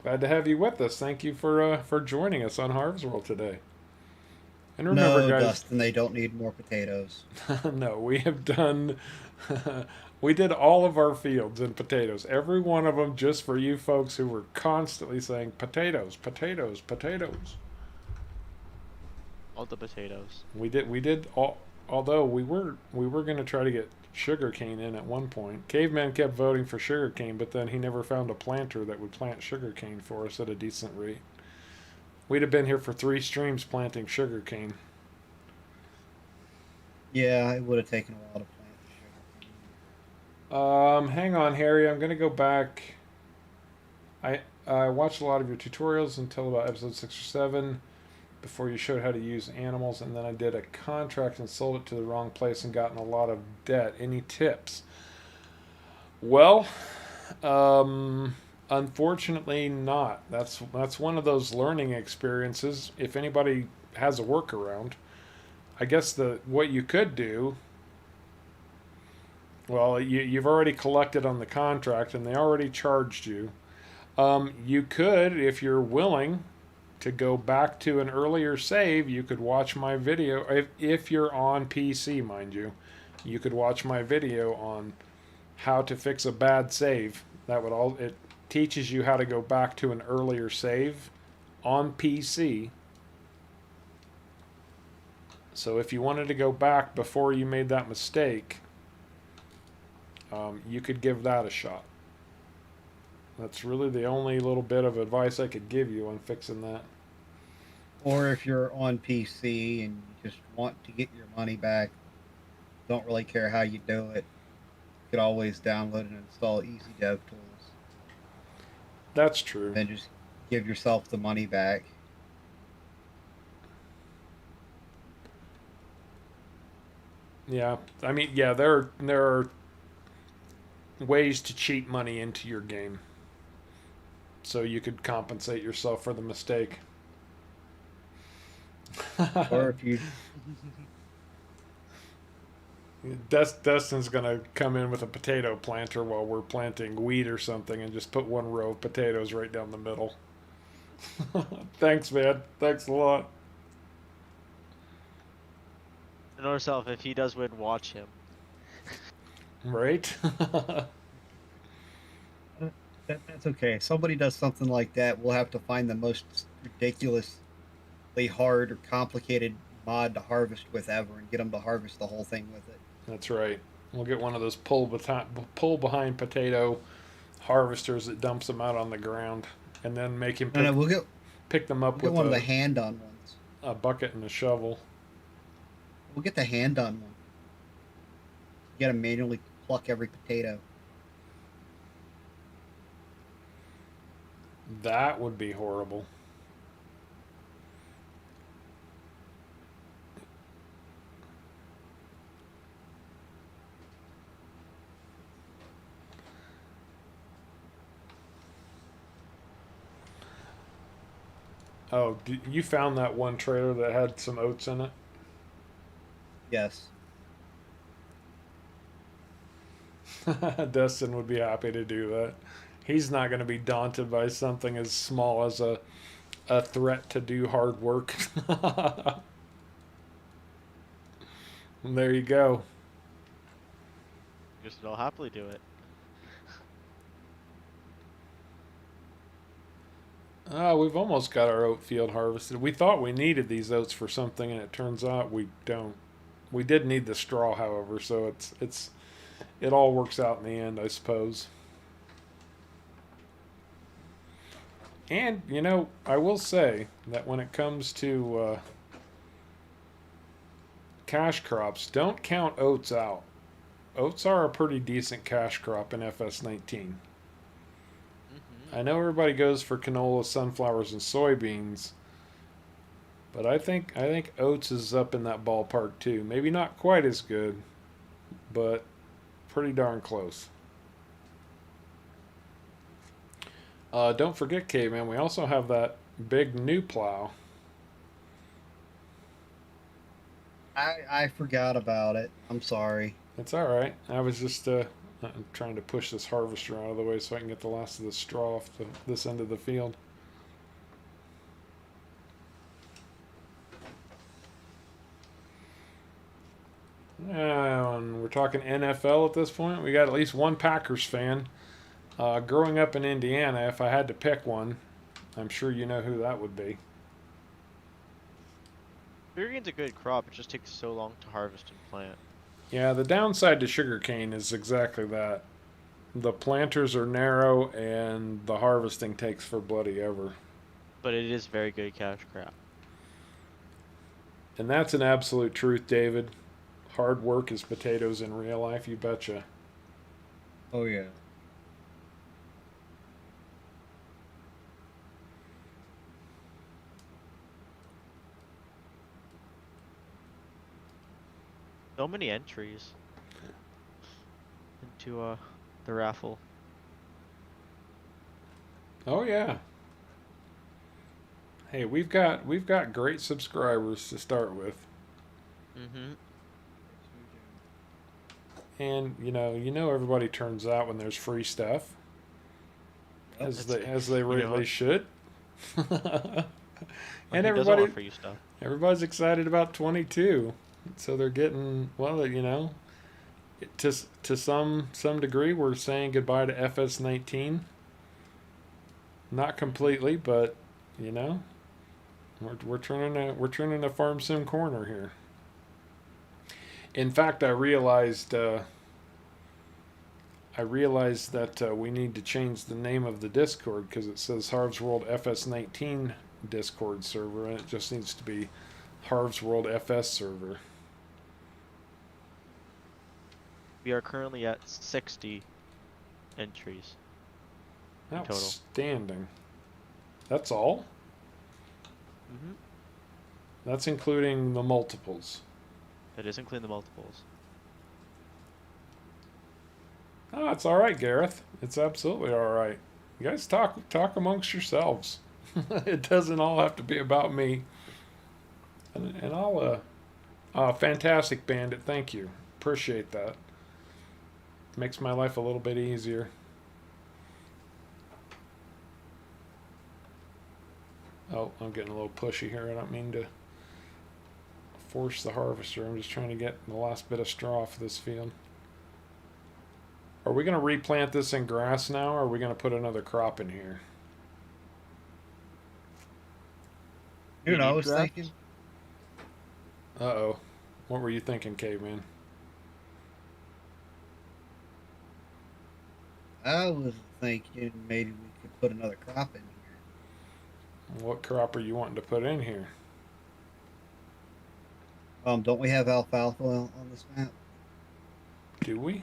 [SPEAKER 1] Glad to have you with us. Thank you for joining us on Harv's World today. And remember,
[SPEAKER 3] No,
[SPEAKER 1] guys,
[SPEAKER 3] Dustin, they don't need more potatoes.
[SPEAKER 1] no, we have done. We did all of our fields in potatoes, every one of them, just for you folks who were constantly saying potatoes, potatoes, potatoes.
[SPEAKER 2] All the potatoes.
[SPEAKER 1] We did all. Although we were going to try to get sugarcane in at one point. Caveman kept voting for sugarcane, but then he never found a planter that would plant sugarcane for us at a decent rate. We'd have been here for 3 streams planting sugarcane.
[SPEAKER 3] Yeah, it would have taken a while to plant the sugar.
[SPEAKER 1] Hang on, Harry. I'm gonna go back. I watched a lot of your tutorials until about episode 6 or 7, before you showed how to use animals, and then I did a contract and sold it to the wrong place and got in a lot of debt. Any tips? Well, unfortunately, not. That's one of those learning experiences. If anybody has a workaround, I guess what you could do. Well, you've already collected on the contract, and they already charged you. You could, if you're willing, to go back to an earlier save. You could watch my video if you're on PC, mind you. You could watch my video on how to fix a bad save. It teaches you how to go back to an earlier save on PC. So if you wanted to go back before you made that mistake, you could give that a shot. That's really the only little bit of advice I could give you on fixing that.
[SPEAKER 3] Or if you're on PC and you just want to get your money back, don't really care how you do it, you could always download and install Easy Dev Tools.
[SPEAKER 1] That's true.
[SPEAKER 3] And just give yourself the money back.
[SPEAKER 1] Yeah, I mean, yeah, there are ways to cheat money into your game, so you could compensate yourself for the mistake.
[SPEAKER 3] Or if you
[SPEAKER 1] Dustin's gonna come in with a potato planter while we're planting wheat or something, and just put one row of potatoes right down the middle. Thanks, man. Thanks a lot.
[SPEAKER 2] And yourself, if he does win, watch him.
[SPEAKER 1] Right?
[SPEAKER 3] that's okay. If somebody does something like that, we'll have to find the most ridiculously hard or complicated mod to harvest with ever and get them to harvest the whole thing with it.
[SPEAKER 1] That's right. We'll get one of those pull behind potato harvesters that dumps them out on the ground, and then make him pick them up
[SPEAKER 3] we'll
[SPEAKER 1] with
[SPEAKER 3] get one of the hand-done ones.
[SPEAKER 1] A bucket and a shovel.
[SPEAKER 3] We'll get the hand-done one. You gotta manually pluck every potato.
[SPEAKER 1] That would be horrible. Oh, you found that one trailer that had some oats in it?
[SPEAKER 3] Yes.
[SPEAKER 1] Dustin would be happy to do that. He's not going to be daunted by something as small as a threat to do hard work. And there you go.
[SPEAKER 2] Guess I'll happily do it.
[SPEAKER 1] We've almost got our oat field harvested. We thought we needed these oats for something, and it turns out we don't. We did need the straw, however, so it all works out in the end, I suppose. And, I will say that when it comes to cash crops, don't count oats out. Oats are a pretty decent cash crop in FS19.
[SPEAKER 2] Mm-hmm.
[SPEAKER 1] I know everybody goes for canola, sunflowers, and soybeans, but I think oats is up in that ballpark too. Maybe not quite as good, but pretty darn close. Don't forget, Caveman, we also have that big new plow.
[SPEAKER 3] I forgot about it. I'm sorry.
[SPEAKER 1] It's all right. I was just I'm trying to push this harvester out of the way so I can get the last of the straw off this end of the field. And we're talking NFL at this point. We got at least one Packers fan. Growing up in Indiana, if I had to pick one, I'm sure you know who that would be.
[SPEAKER 2] Sugarcane's a good crop. It just takes so long to harvest and plant.
[SPEAKER 1] Yeah, the downside to sugarcane is exactly that. The planters are narrow and the harvesting takes for bloody ever.
[SPEAKER 2] But it is very good cash crop.
[SPEAKER 1] And that's an absolute truth, David. Hard work is potatoes in real life, you betcha.
[SPEAKER 3] Oh yeah.
[SPEAKER 2] So many entries into the raffle.
[SPEAKER 1] Oh yeah. Hey, we've got great subscribers to start with.
[SPEAKER 2] Mm-hmm.
[SPEAKER 1] And you know everybody turns out when there's free stuff. As they really should. And everybody's excited about 22. So they're getting, well, to some degree we're saying goodbye to FS19. Not completely, but we're turning a farm sim corner here. In fact, I realized that we need to change the name of the Discord because it says Harv's World FS19 Discord server, and it just needs to be Harv's World FS server.
[SPEAKER 2] We are currently at 60 entries.
[SPEAKER 1] Outstanding. That's all?
[SPEAKER 2] Mm-hmm.
[SPEAKER 1] That's including the multiples.
[SPEAKER 2] That is including the multiples.
[SPEAKER 1] Oh, it's all right, Gareth. It's absolutely all right. You guys talk amongst yourselves. It doesn't all have to be about me. And I'll fantastic, Bandit. Thank you. Appreciate that. Makes my life a little bit easier. Oh, I'm getting a little pushy here. I don't mean to force the harvester. I'm just trying to get the last bit of straw off this field. Are we going to replant this in grass now, or are we going to put another crop in here?
[SPEAKER 3] You know, I was thinking.
[SPEAKER 1] Uh-oh. What were you thinking, Caveman?
[SPEAKER 3] I was thinking maybe we could put another crop in here.
[SPEAKER 1] What crop are you wanting to put in here?
[SPEAKER 3] Don't we have alfalfa on this map?
[SPEAKER 1] Do we?
[SPEAKER 2] I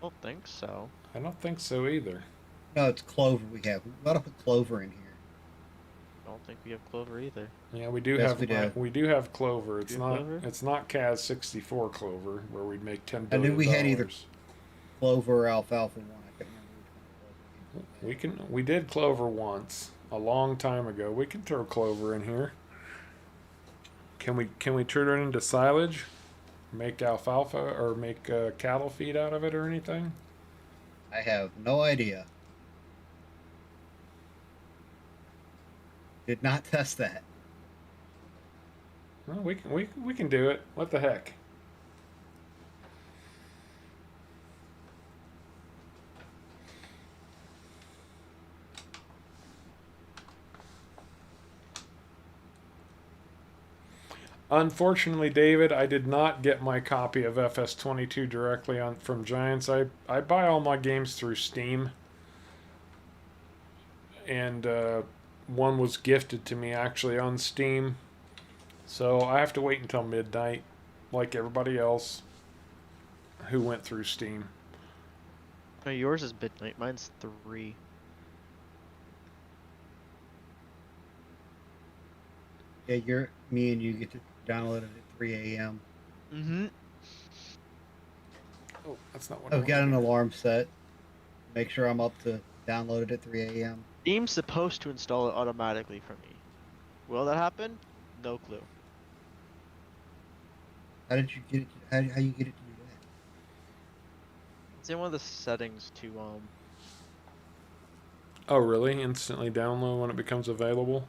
[SPEAKER 2] don't think so.
[SPEAKER 1] I don't think so either.
[SPEAKER 3] No, it's clover we have. We've got to put clover in here.
[SPEAKER 2] I don't think we have clover either.
[SPEAKER 1] Yeah, we do
[SPEAKER 3] Yes,
[SPEAKER 1] have
[SPEAKER 3] we do.
[SPEAKER 1] we do have clover. It's
[SPEAKER 2] Do you
[SPEAKER 1] not
[SPEAKER 2] have clover?
[SPEAKER 1] it's not CAS 64 clover where we'd make $10
[SPEAKER 3] I
[SPEAKER 1] billion.
[SPEAKER 3] knew we had either clover or alfalfa one. I couldn't remember which one it was.
[SPEAKER 1] We did clover once a long time ago. We can throw clover in here. Can we turn it into silage? Make alfalfa or make cattle feed out of it or anything?
[SPEAKER 3] I have no idea. Did not test that.
[SPEAKER 1] Well, we can do it. What the heck? Unfortunately, David, I did not get my copy of FS22 directly from Giants. I buy all my games through Steam, and one was gifted to me actually on Steam, so I have to wait until midnight like everybody else who went through Steam.
[SPEAKER 2] No, yours is midnight. Mine's 3.
[SPEAKER 3] Yeah, me and you get to download it at 3 a.m.
[SPEAKER 2] Mm-hmm.
[SPEAKER 1] Oh, that's not what I
[SPEAKER 3] I've got
[SPEAKER 1] wanted
[SPEAKER 3] an
[SPEAKER 1] to do.
[SPEAKER 3] alarm set. Make sure I'm up to download it at 3 a.m.
[SPEAKER 2] Steam's supposed to install it automatically for me. Will that happen? No clue.
[SPEAKER 3] How did you get it? How you get it to do that?
[SPEAKER 2] It's in one of the settings to
[SPEAKER 1] Oh, really? Instantly download when it becomes available?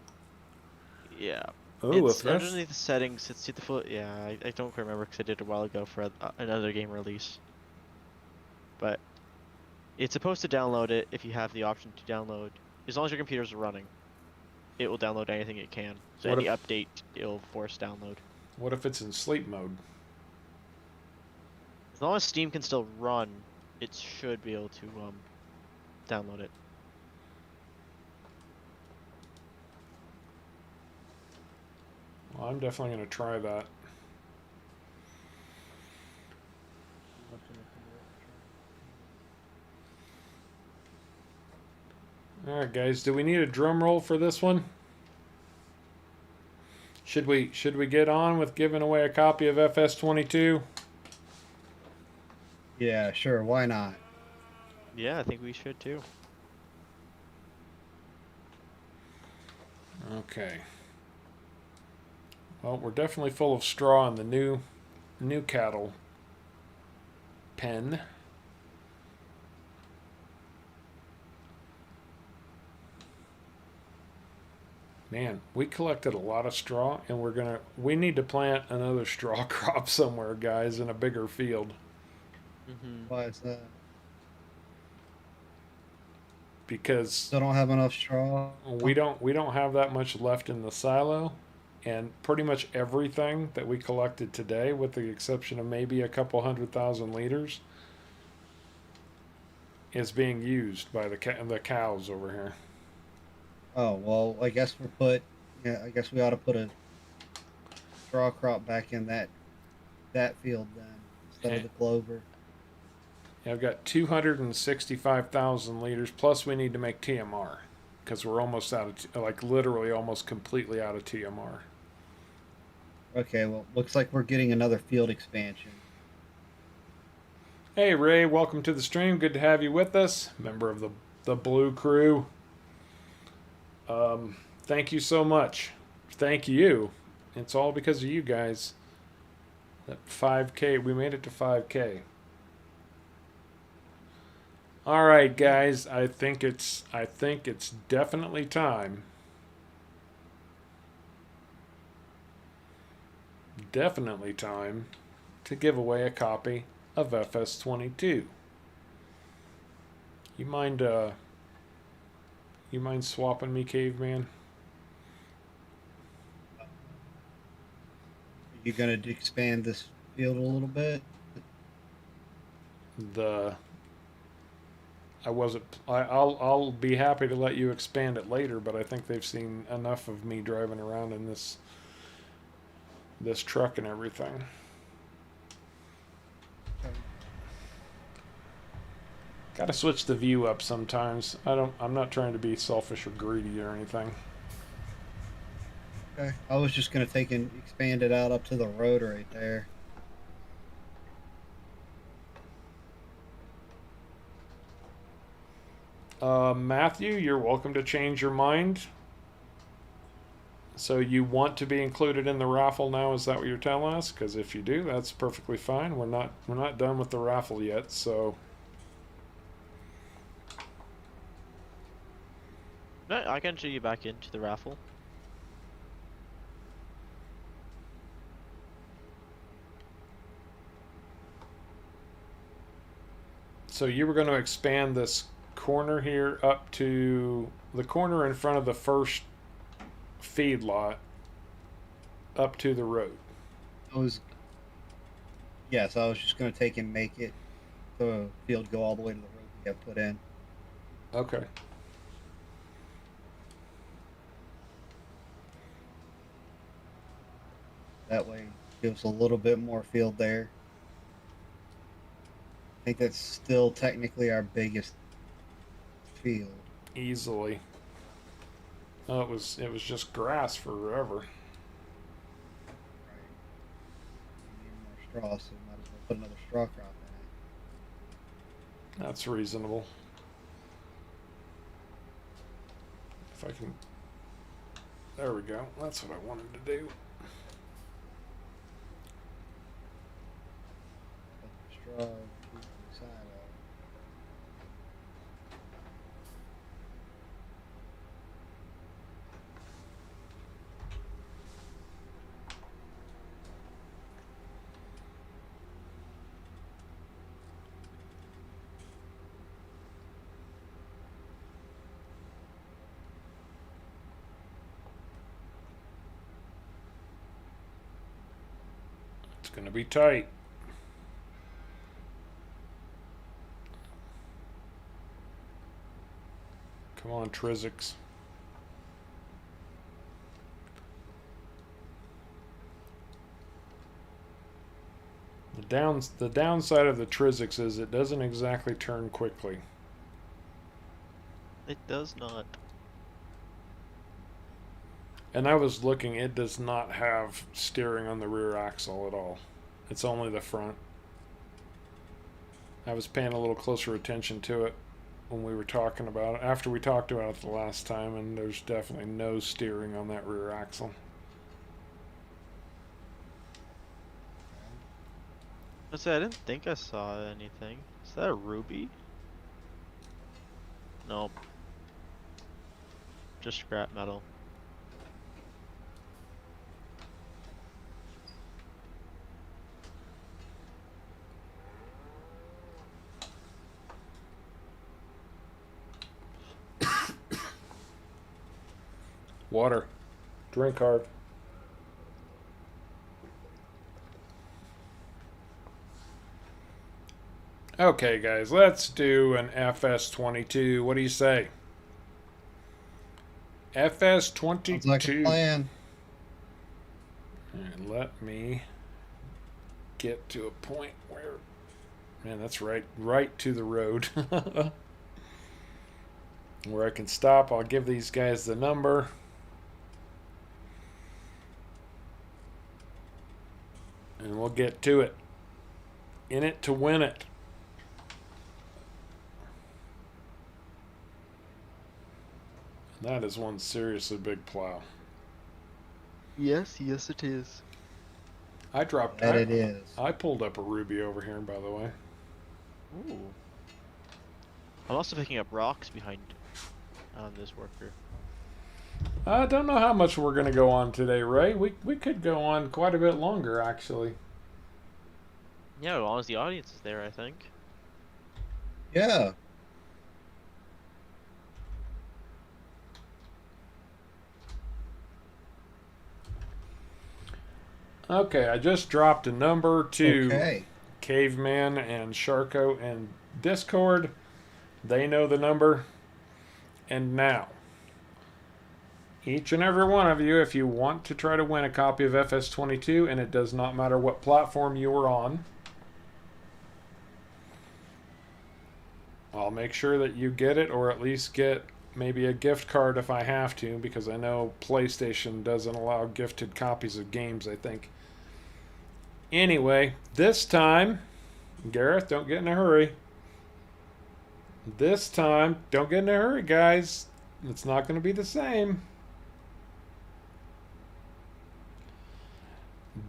[SPEAKER 2] yeah.
[SPEAKER 1] Oh, if
[SPEAKER 2] It's
[SPEAKER 1] that's...
[SPEAKER 2] underneath the settings. It's the full. Yeah, I don't quite remember because I did it a while ago for another game release. But it's supposed to download it if you have the option to download. As long as your computer's running, it will download anything it can. So
[SPEAKER 1] What
[SPEAKER 2] any
[SPEAKER 1] if-
[SPEAKER 2] update, it'll force download.
[SPEAKER 1] What if it's in sleep mode?
[SPEAKER 2] As long as Steam can still run, it should be able to download it.
[SPEAKER 1] Well, I'm definitely going to try that. Alright, guys, do we need a drum roll for this one? Should we get on with giving away a copy of FS22?
[SPEAKER 3] Yeah, sure. Why not?
[SPEAKER 2] Yeah, I think we should too.
[SPEAKER 1] Okay. Well, we're definitely full of straw in the new cattle pen. Man, we collected a lot of straw, and we need to plant another straw crop somewhere, guys, in a bigger field.
[SPEAKER 2] Mm-hmm.
[SPEAKER 3] Why is that?
[SPEAKER 1] Because
[SPEAKER 3] Still don't have enough straw.
[SPEAKER 1] we don't have that much left in the silo, and pretty much everything that we collected today, with the exception of maybe a couple 100,000 liters, is being used by the cows over here.
[SPEAKER 3] Oh well, I guess I guess we ought to put a straw crop back in that field then instead of the clover.
[SPEAKER 1] I've got 265,000 liters, plus we need to make TMR, because we're almost out of, literally almost completely out of TMR.
[SPEAKER 3] Okay, well, looks like we're getting another field expansion.
[SPEAKER 1] Hey Ray, welcome to the stream. Good to have you with us, member of the Blue Crew. Thank you so much. Thank you. It's all because of you guys. That 5K, we made it to 5K. All right, guys. I think it's definitely time. Definitely time to give away a copy of FS22. You mind swapping me, caveman?
[SPEAKER 3] Are you gonna expand this field a little bit?
[SPEAKER 1] I'll be happy to let you expand it later, but I think they've seen enough of me driving around in this truck and everything. Got to switch the view up sometimes. I'm not trying to be selfish or greedy or anything.
[SPEAKER 3] Okay. I was just gonna take and expand it out up to the road right there.
[SPEAKER 1] Matthew, you're welcome to change your mind. So you want to be included in the raffle now? Is that what you're telling us? Because if you do, that's perfectly fine. We're not done with the raffle yet. So
[SPEAKER 2] No, I can enter you back into the raffle.
[SPEAKER 1] you were going to expand this corner here up to the corner in front of the first feed lot up to the road.
[SPEAKER 3] Yes, I was just gonna take and make the field go all the way to the road we have put in.
[SPEAKER 1] Okay.
[SPEAKER 3] That way Gives a little bit more field there. I think that's still technically our biggest field.
[SPEAKER 1] Easily. Oh, it was just grass forever.
[SPEAKER 3] Right. We need more straw, so we might as well put another straw crop in it.
[SPEAKER 1] That's reasonable. If I can... There we go. That's what I wanted to do.
[SPEAKER 3] Put the straw on the side of it.
[SPEAKER 1] It's going to be tight. Come on, Trizix. The downside of the Trizix is it doesn't exactly turn quickly.
[SPEAKER 2] It does not.
[SPEAKER 1] And I was looking, it does not have steering on the rear axle at all. It's only the front. I was paying a little closer attention to it when we were talking about it, after we talked about it the last time, and there's definitely no steering on that rear axle.
[SPEAKER 2] I said I didn't think I saw anything. Is that a ruby? Nope. Just scrap metal.
[SPEAKER 1] Water. Drink hard. Okay, guys, let's do an FS22. What do you say? FS22.
[SPEAKER 3] Sounds like a plan.
[SPEAKER 1] And let me get to a point where, man, that's right to the road. Where I can stop. I'll give these guys the number. And we'll get to it. In it to win it. That is one seriously big plow.
[SPEAKER 2] Yes, yes it is.
[SPEAKER 1] I dropped.
[SPEAKER 3] That it is.
[SPEAKER 1] I pulled up a ruby over here, by the way.
[SPEAKER 2] Ooh. I'm also picking up rocks behind this worker.
[SPEAKER 1] I don't know how much we're going to go on today, Ray. We could go on quite a bit longer, actually.
[SPEAKER 2] Yeah, as long as the audience is there, I think.
[SPEAKER 3] Yeah.
[SPEAKER 1] Okay, I just dropped a number to
[SPEAKER 3] Okay.
[SPEAKER 1] Caveman and Sharko and Discord. They know the number. And now, each and every one of you, if you want to try to win a copy of FS22, and it does not matter what platform you are on, I'll make sure that you get it, or at least get maybe a gift card if I have to, because I know PlayStation doesn't allow gifted copies of games, I think. Anyway, this time, Gareth, don't get in a hurry. This time, don't get in a hurry, guys. It's not going to be the same.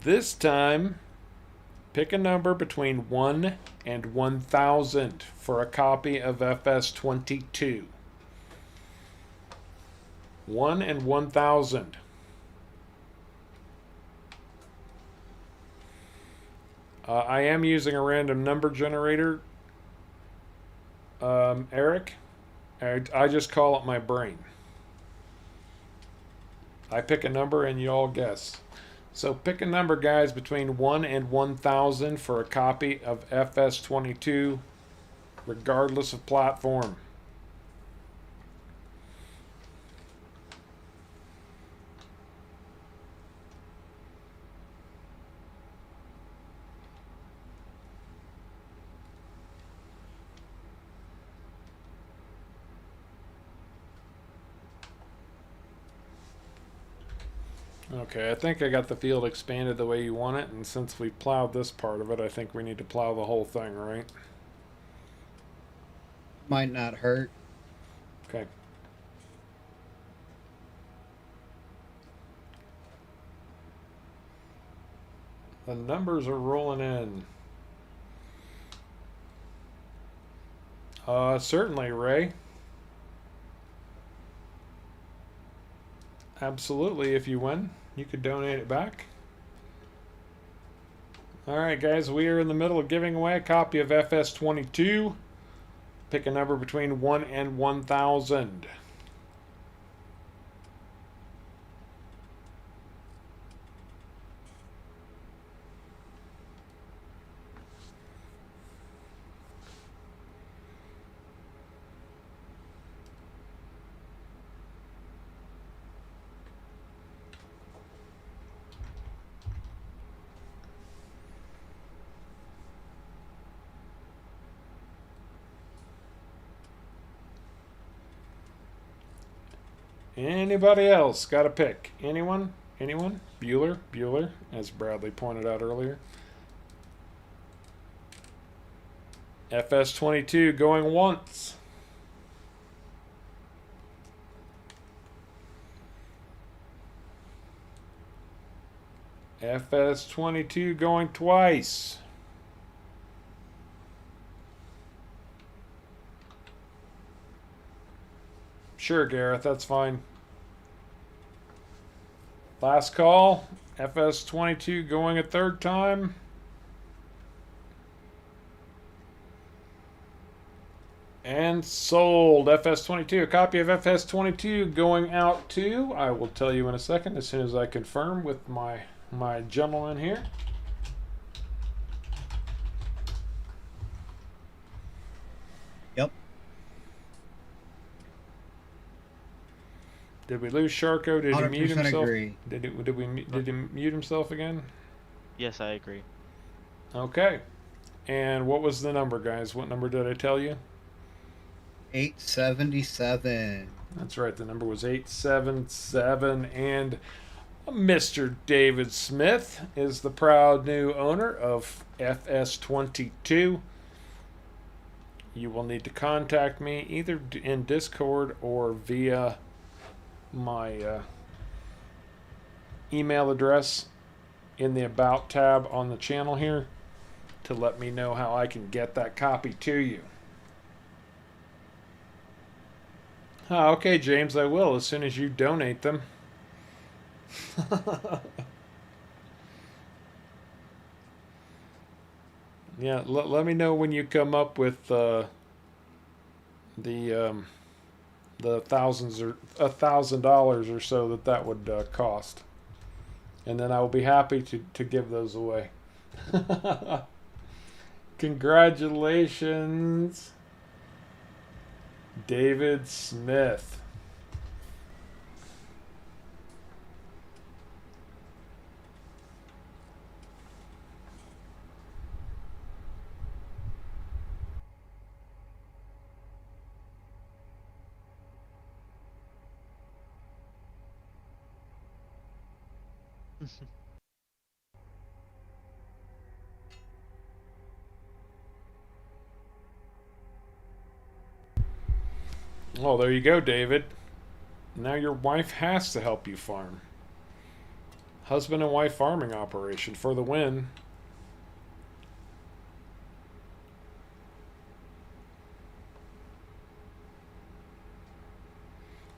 [SPEAKER 1] This time, pick a number between 1 and 1,000 for a copy of FS22. 1 and 1,000. I am using a random number generator, Eric. I just call it my brain. I pick a number and you all guess. So pick a number, guys, between 1 and 1,000 for a copy of FS22, regardless of platform. Okay, I think I got the field expanded the way you want it, and since we plowed this part of it, I think we need to plow the whole thing, right?
[SPEAKER 3] Might not hurt.
[SPEAKER 1] Okay. The numbers are rolling in. Certainly, Ray. Absolutely, if you win, you could donate it back. Alright, guys, we are in the middle of giving away a copy of FS22. Pick a number between 1 and 1,000. Anybody else got a pick? Anyone? Anyone? Bueller? Bueller, as Bradley pointed out earlier. FS22 going once. FS22 going twice. Sure, Gareth, that's fine. Last call. FS22 going a third time. And sold. FS22. A copy of FS22 going out to, I will tell you in a second as soon as I confirm with my gentleman here.
[SPEAKER 3] Yep.
[SPEAKER 1] Did we lose Sharko? Did he mute
[SPEAKER 3] 100%
[SPEAKER 1] himself?
[SPEAKER 3] agree.
[SPEAKER 1] Did he mute himself again?
[SPEAKER 2] Yes, I agree.
[SPEAKER 1] Okay. And what was the number, guys? What number did I tell you?
[SPEAKER 3] 877.
[SPEAKER 1] That's right. The number was 877. And Mr. David Smith is the proud new owner of FS22. You will need to contact me either in Discord or via my email address in the About tab on the channel here to let me know how I can get that copy to you. Okay, James, I will as soon as you donate them. Yeah, let me know when you come up with the thousands or $1,000 or so that would cost, and then I will be happy to give those away. Congratulations, David Smith. Oh, there you go, David. Now your wife has to help you farm. Husband and wife farming operation for the win.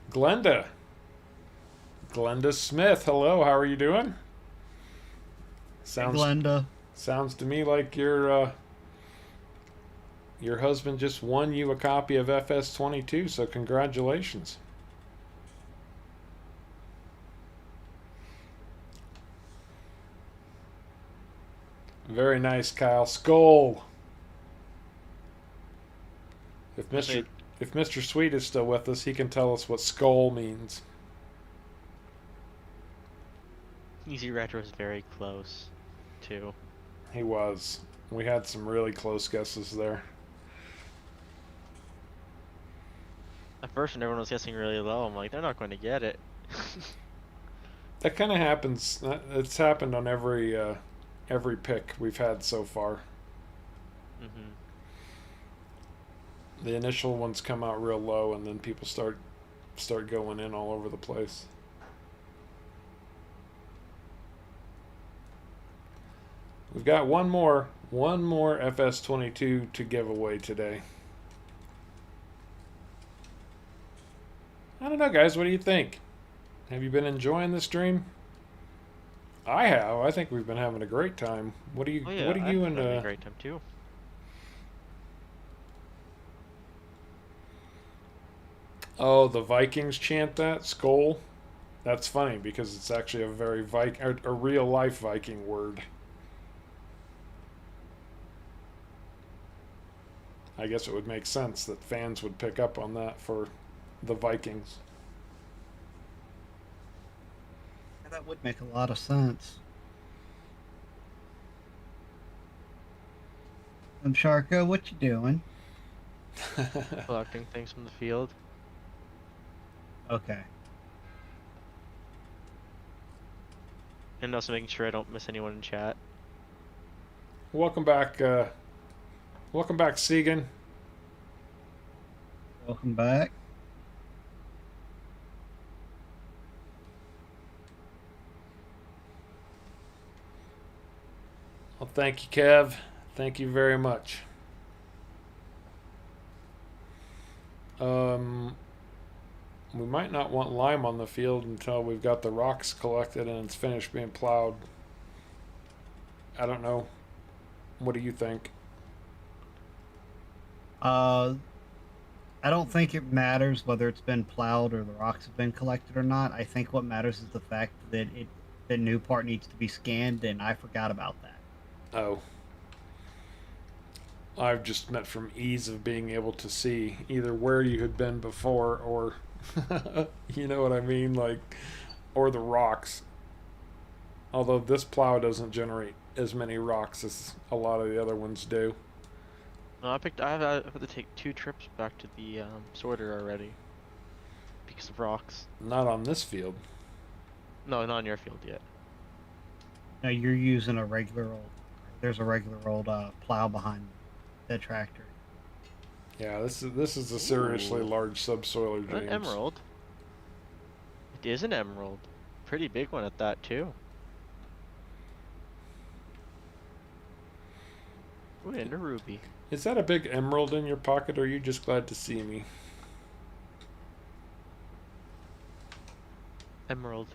[SPEAKER 1] Glenda. Glenda Smith. Hello, how are you doing?
[SPEAKER 3] Hey, Glenda.
[SPEAKER 1] Sounds to me like your husband just won you a copy of FS22, so congratulations. Very nice, Kyle. Skull. If Mr. Sweet is still with us, he can tell us what skull means.
[SPEAKER 2] Easy Retro is very close, too.
[SPEAKER 1] He was. We had some really close guesses there.
[SPEAKER 2] At first, when everyone was guessing really low, I'm like, they're not going to get it.
[SPEAKER 1] That kind of happens. It's happened on every pick we've had so far.
[SPEAKER 2] Mm-hmm.
[SPEAKER 1] The initial ones come out real low, and then people start going in all over the place. We've got one more FS22 to give away today. I don't know, guys. What do you think? Have you been enjoying the stream? I have. I think we've been having a great time. What do you?
[SPEAKER 2] Oh yeah,
[SPEAKER 1] What do
[SPEAKER 2] I've
[SPEAKER 1] you
[SPEAKER 2] been
[SPEAKER 1] and
[SPEAKER 2] having a great time too.
[SPEAKER 1] Oh, the Vikings chant that skull. That's funny because it's actually a very a real life Viking word. I guess it would make sense that fans would pick up on that for the Vikings.
[SPEAKER 3] Yeah, that would make a lot of sense. Sharko, what you doing?
[SPEAKER 2] Collecting things from the field.
[SPEAKER 3] Okay.
[SPEAKER 2] And also making sure I don't miss anyone in chat.
[SPEAKER 1] Welcome back, Segan.
[SPEAKER 3] Welcome back.
[SPEAKER 1] Well, thank you, Kev. Thank you very much. We might not want lime on the field until we've got the rocks collected and it's finished being plowed. I don't know. What do you think?
[SPEAKER 3] I don't think it matters whether it's been plowed or the rocks have been collected or not. I think what matters is the fact that the new part needs to be scanned, and I forgot about that.
[SPEAKER 1] Oh. I've just meant from ease of being able to see either where you had been before or you know what I mean, like, or the rocks. Although this plow doesn't generate as many rocks as a lot of the other ones do.
[SPEAKER 2] No, I have to take 2 trips back to the sorter already because of rocks.
[SPEAKER 1] Not on this field.
[SPEAKER 2] No, not on your field yet.
[SPEAKER 3] Now you're using a regular old. There's a regular old plow behind the tractor.
[SPEAKER 1] Yeah, this is a seriously large subsoiler, James.
[SPEAKER 2] An emerald. It is an emerald. Pretty big one at that too. Ooh, and a ruby.
[SPEAKER 1] Is that a big emerald in your pocket, or are you just glad to see me?
[SPEAKER 2] Emerald.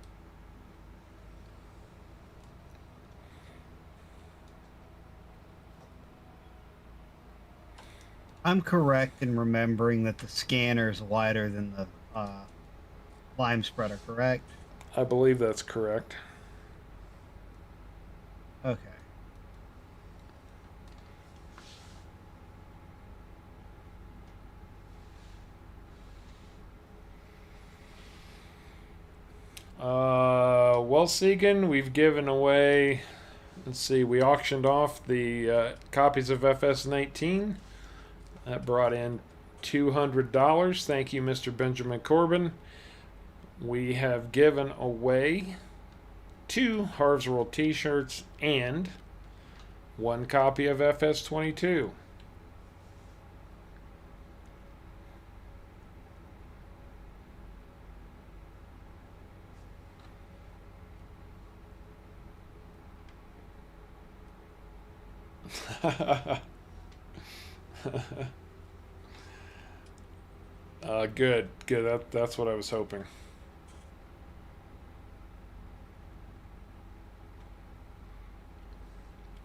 [SPEAKER 3] I'm correct in remembering that the scanner is wider than the lime spreader, correct?
[SPEAKER 1] I believe that's correct.
[SPEAKER 3] Okay.
[SPEAKER 1] Well, Segan, we've given away. Let's see, we auctioned off the copies of FS19. That brought in $200. Thank you, Mr. Benjamin Corbin. We have given away 2 Harv's World t-shirts and 1 copy of FS22. Good. That's what I was hoping.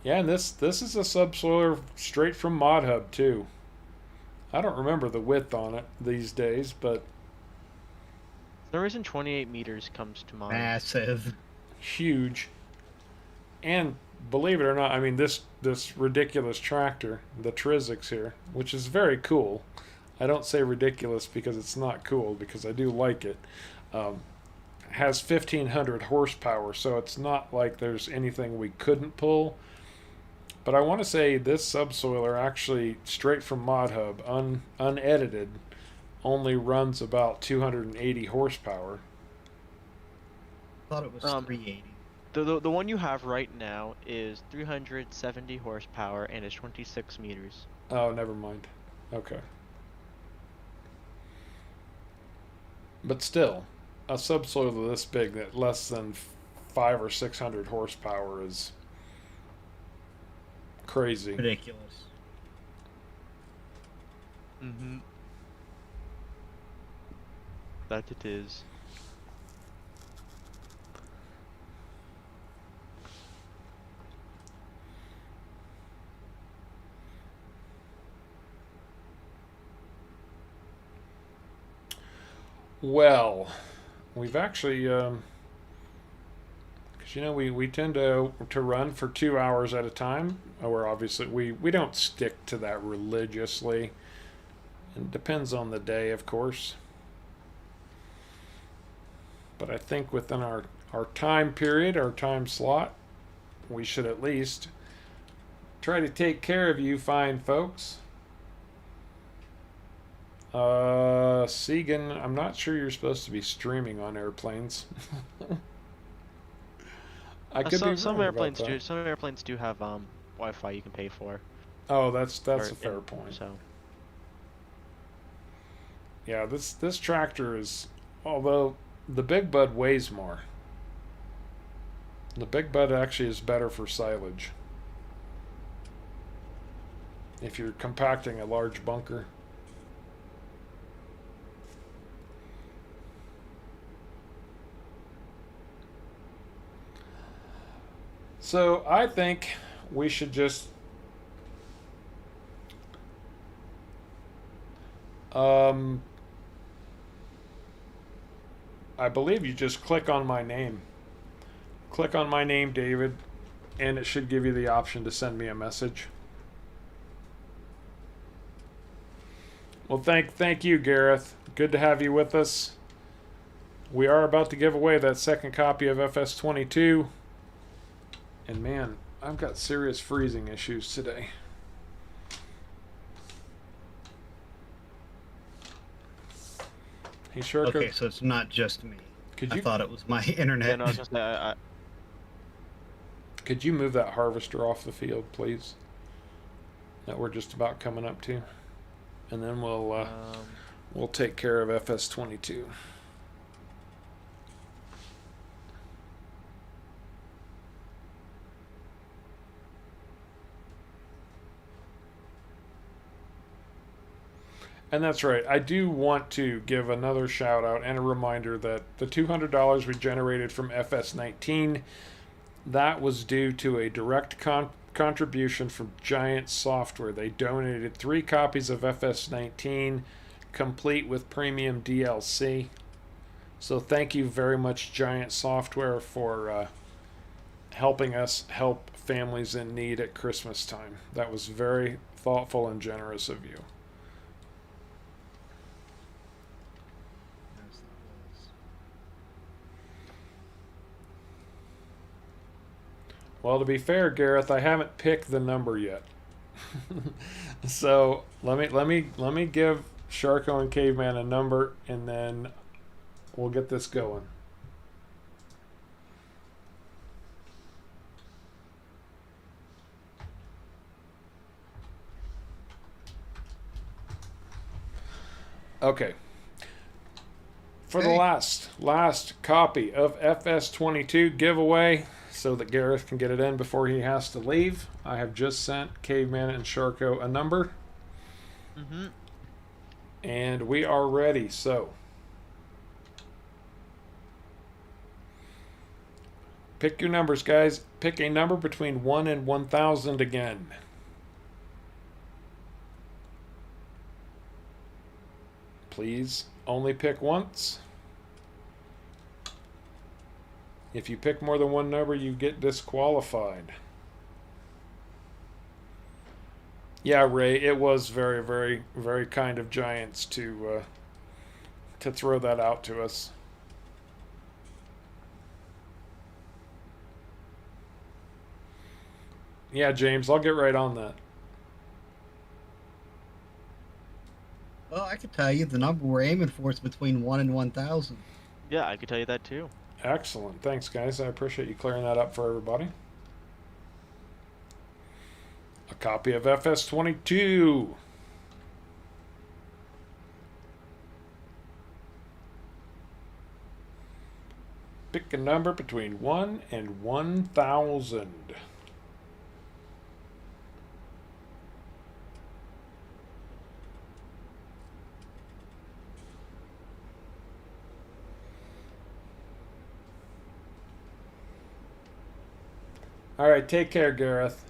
[SPEAKER 1] Yeah, and this is a subsoiler straight from Mod Hub too. I don't remember the width on it these days, but
[SPEAKER 2] For some reason 28 meters comes to mind.
[SPEAKER 3] Massive.
[SPEAKER 1] huge. And believe it or not, I mean this ridiculous tractor, the Trizix here, which is very cool. I don't say ridiculous because it's not cool, because I do like it. Has 1,500 horsepower, so it's not like there's anything we couldn't pull. But I want to say this subsoiler actually, straight from Mod Hub, unedited, only runs about 280 horsepower.
[SPEAKER 3] thought it was
[SPEAKER 2] Um,
[SPEAKER 3] 380.
[SPEAKER 2] The one you have right now is 370 horsepower and is 26 meters.
[SPEAKER 1] Oh, never mind. Okay. But still, a subsoil this big that less than 5 or 600 horsepower is crazy.
[SPEAKER 3] Ridiculous.
[SPEAKER 2] Mm-hmm. That it is.
[SPEAKER 1] Well, we've actually, because we tend to run for 2 hours at a time. Or obviously we don't stick to that religiously. It depends on the day, of course. But I think within our time period, our time slot, we should at least try to take care of you fine folks. Segan, I'm not sure you're supposed to be streaming on airplanes. I could be
[SPEAKER 2] Some
[SPEAKER 1] wrong
[SPEAKER 2] airplanes
[SPEAKER 1] about
[SPEAKER 2] do.
[SPEAKER 1] that.
[SPEAKER 2] Some airplanes do have Wi-Fi you can pay for.
[SPEAKER 1] Oh, that's
[SPEAKER 2] Or
[SPEAKER 1] a fair point.
[SPEAKER 2] So
[SPEAKER 1] Yeah, this tractor is, although the Big Bud weighs more. The Big Bud actually is better for silage. If you're compacting a large bunker. So I think we should just I believe you just click on my name. Click on my name, David, and it should give you the option to send me a message. Well, thank you, Gareth. Good to have you with us. We are about to give away that second copy of FS22. And man, I've got serious freezing issues today. Hey, Sharko.
[SPEAKER 3] Okay, so it's not just me.
[SPEAKER 1] Could
[SPEAKER 3] I
[SPEAKER 1] you
[SPEAKER 3] thought it was my internet.
[SPEAKER 2] yeah, no, I was just
[SPEAKER 1] could you move that harvester off the field, please? That we're just about coming up to, and then we'll take care of FS22. And that's right. I do want to give another shout out and a reminder that the $200 we generated from FS19, that was due to a direct contribution from Giant Software. They donated 3 copies of FS19, complete with premium DLC. So thank you very much, Giant Software, for helping us help families in need at Christmas time. That was very thoughtful and generous of you. Well, to be fair, Gareth, I haven't picked the number yet. So let me give Sharko and Caveman a number, and then we'll get this going. Okay. For the last copy of FS22 giveaway, so that Gareth can get it in before he has to leave, I have just sent Caveman and Sharko a number.
[SPEAKER 2] Mm-hmm.
[SPEAKER 1] And we are ready. So pick your numbers, guys. Pick a number between 1 and 1,000 again. Please only pick once. If you pick more than one number, you get disqualified. Yeah, Ray, it was very, very, very kind of Giants to throw that out to us. Yeah, James, I'll get right on that.
[SPEAKER 3] Well, I could tell you the number we're aiming for is between 1 and 1,000.
[SPEAKER 2] Yeah, I could tell you that too.
[SPEAKER 1] Excellent. Thanks, guys. I appreciate you clearing that up for everybody. A copy of FS22. Pick a number between 1 and 1,000. All right, take care, Gareth.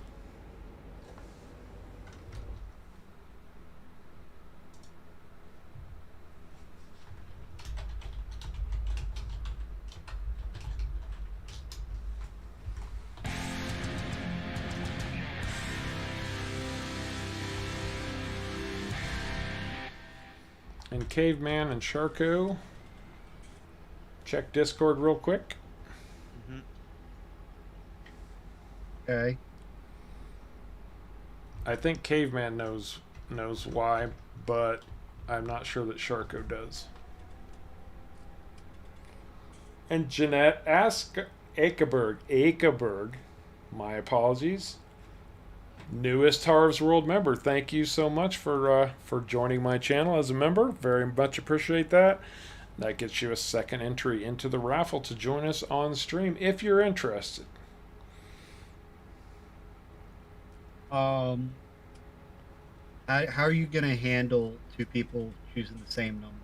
[SPEAKER 1] And Caveman and Sharko. Check Discord real quick.
[SPEAKER 2] Mm-hmm.
[SPEAKER 3] Okay.
[SPEAKER 1] I think Caveman knows why, but I'm not sure that Sharko does. And Jeanette Akeberg, my apologies. Newest Harv's World member. Thank you so much for joining my channel as a member. Very much appreciate that. That gets you a second entry into the raffle to join us on stream if you're interested.
[SPEAKER 3] How are you gonna handle two people choosing the same number?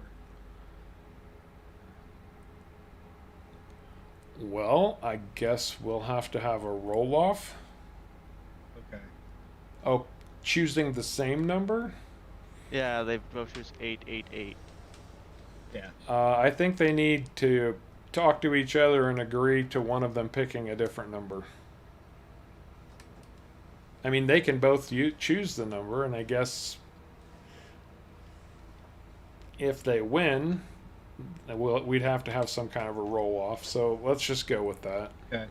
[SPEAKER 1] Well, I guess we'll have to have a roll-off.
[SPEAKER 3] Okay.
[SPEAKER 1] Oh, choosing the same number?
[SPEAKER 2] Yeah, they both choose 888.
[SPEAKER 3] Yeah.
[SPEAKER 1] I think they need to talk to each other and agree to one of them picking a different number. I mean, they can both choose the number, and I guess if they win, we'd have to have some kind of a roll-off. So let's just go with that.
[SPEAKER 3] Okay.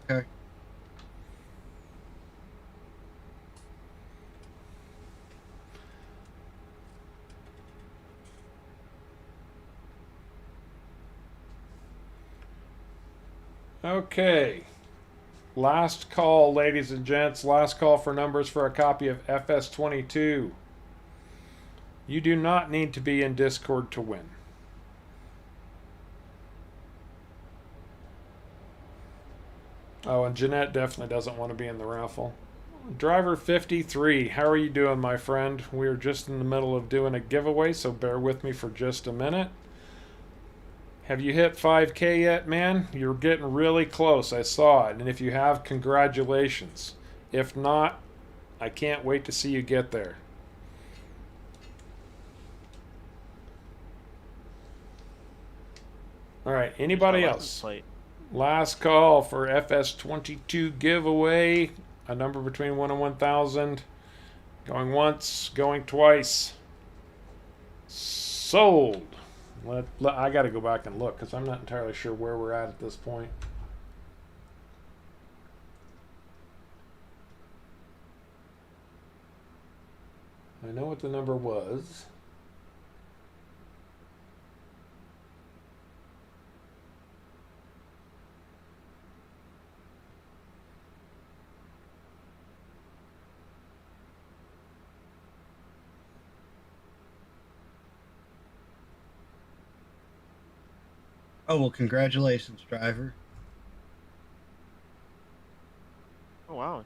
[SPEAKER 3] Okay.
[SPEAKER 1] Okay. Last call, ladies and gents. Last call for numbers for a copy of FS22. You do not need to be in Discord to win. Oh, and Jeanette definitely doesn't want to be in the raffle. Driver 53, how are you doing, my friend? We are just in the middle of doing a giveaway, so bear with me for just a minute. Have you hit 5K yet, man? You're getting really close. I saw it. And if you have, congratulations. If not, I can't wait to see you get there. All right, anybody else? Last call for FS22 giveaway. A number between 1 and 1,000. Going once, going twice. Sold. I got to go back and look because I'm not entirely sure where we're at this point. I know what the number was.
[SPEAKER 3] Oh well, congratulations, driver.
[SPEAKER 2] Oh wow.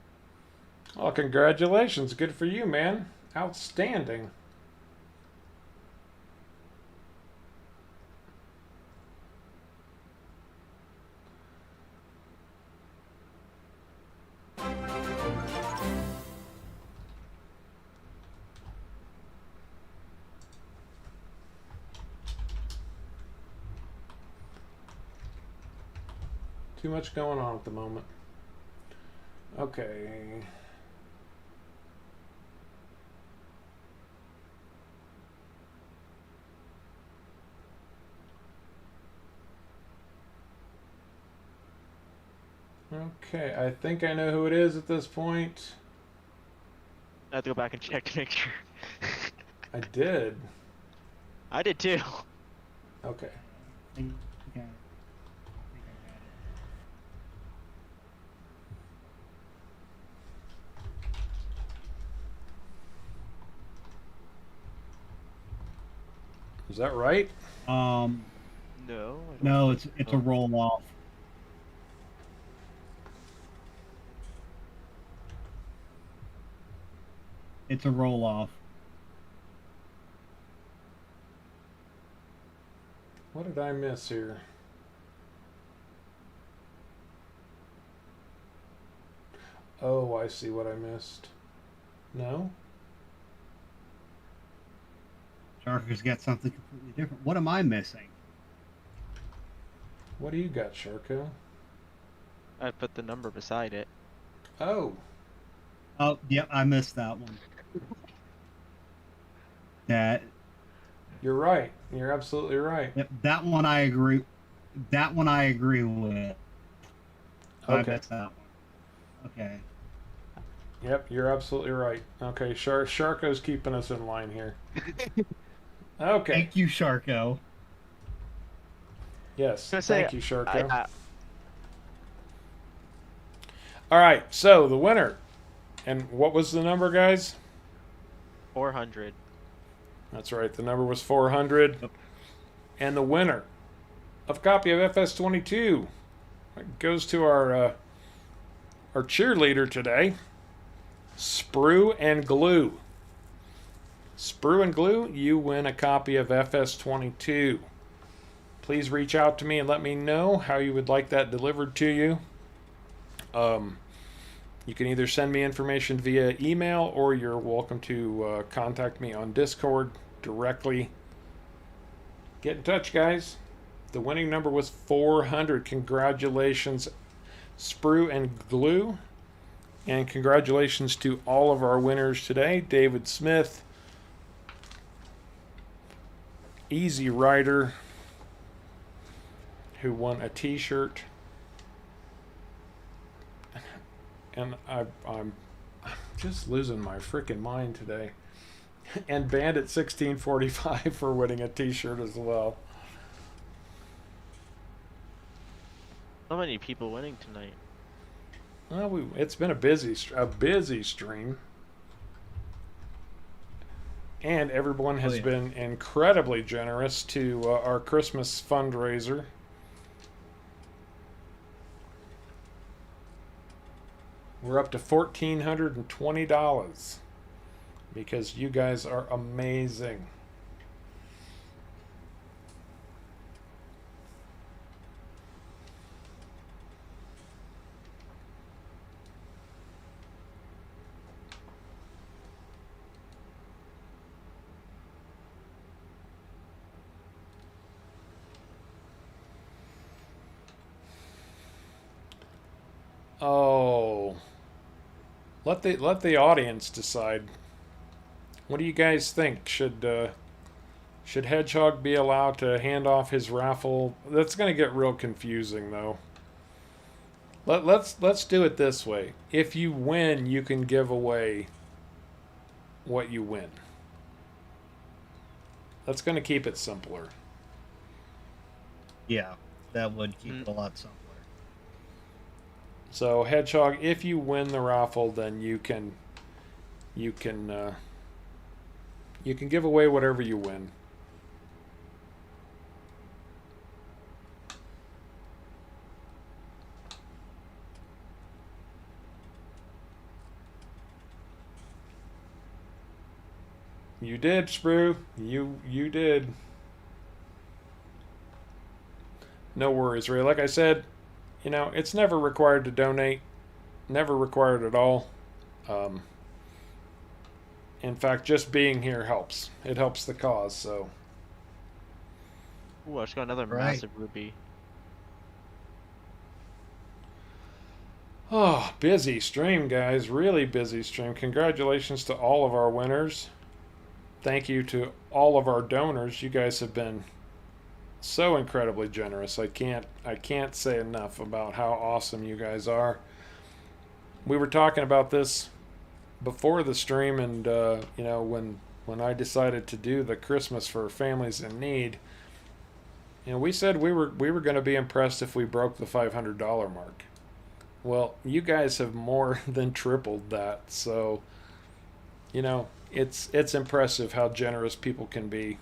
[SPEAKER 1] Oh, congratulations. Good for you, man. Outstanding. Too much going on at the moment. Okay. Okay, I think I know who it is at this point.
[SPEAKER 2] I have to go back and check to make sure.
[SPEAKER 1] I did.
[SPEAKER 2] I did too.
[SPEAKER 1] Okay.
[SPEAKER 3] Okay.
[SPEAKER 1] Is that right?
[SPEAKER 3] Um,
[SPEAKER 2] No, I don't
[SPEAKER 3] no,
[SPEAKER 2] think
[SPEAKER 3] it's a
[SPEAKER 2] so.
[SPEAKER 3] roll off. It's a roll off.
[SPEAKER 1] What did I miss here? Oh, I see what I missed. No?
[SPEAKER 3] Sharker's got something completely different. What am I missing?
[SPEAKER 1] What do you got, Sharko?
[SPEAKER 2] I put the number beside it.
[SPEAKER 1] Oh,
[SPEAKER 3] Oh, yep, I missed that one. That
[SPEAKER 1] you're right. You're absolutely right.
[SPEAKER 3] Yep, that one I agree. That one I agree with. I
[SPEAKER 1] Okay.
[SPEAKER 3] missed that one. Okay.
[SPEAKER 1] Yep, you're absolutely right. Okay, Sharko's keeping us in line here. Okay.
[SPEAKER 3] Thank you, Sharko.
[SPEAKER 1] Yes.
[SPEAKER 2] I say
[SPEAKER 1] Thank you,
[SPEAKER 2] I,
[SPEAKER 1] Sharko.
[SPEAKER 2] I
[SPEAKER 1] All right. So the winner, and what was the number, guys?
[SPEAKER 2] 400.
[SPEAKER 1] That's right. The number was 400,
[SPEAKER 3] Yep.
[SPEAKER 1] and the winner of a copy of FS22 goes to our cheerleader today, Sprue and Glue. Sprue and Glue, you win a copy of FS22. Please reach out to me and let me know how you would like that delivered to you. You can either send me information via email or you're welcome to contact me on Discord directly. Get in touch, guys. The winning number was 400. Congratulations, Sprue and Glue. And congratulations to all of our winners today. David Smith, Easy Rider, who won a t-shirt. And I'm just losing my freaking mind today. And Bandit 1645 for winning a t-shirt as well.
[SPEAKER 2] So many people winning tonight.
[SPEAKER 1] Well, it's been a busy stream. And everyone has been incredibly generous to our Christmas fundraiser. We're up to $1,420 because you guys are amazing. Oh, let the audience decide. What do you guys think? Should Hedgehog be allowed to hand off his raffle? That's going to get real confusing, though. Let's do it this way. If you win, you can give away what you win. That's going to keep it simpler.
[SPEAKER 3] Yeah, that would keep it a lot simpler.
[SPEAKER 1] So Hedgehog, if you win the raffle, then you can give away whatever you win. You did, Sprue. You did. No worries, Ray. Like I said, it's never required to donate. Never required at all. In fact, just being here helps. It helps the cause, so.
[SPEAKER 2] Ooh, I just got another
[SPEAKER 3] Right.
[SPEAKER 2] massive ruby.
[SPEAKER 1] Oh, busy stream, guys. Really busy stream. Congratulations to all of our winners. Thank you to all of our donors. You guys have been so incredibly generous. I can't say enough about how awesome you guys are. We were talking about this before the stream, and when I decided to do the Christmas for families in need, we said we were going to be impressed if we broke the $500 mark. Well, you guys have more than tripled that, so it's impressive how generous people can be.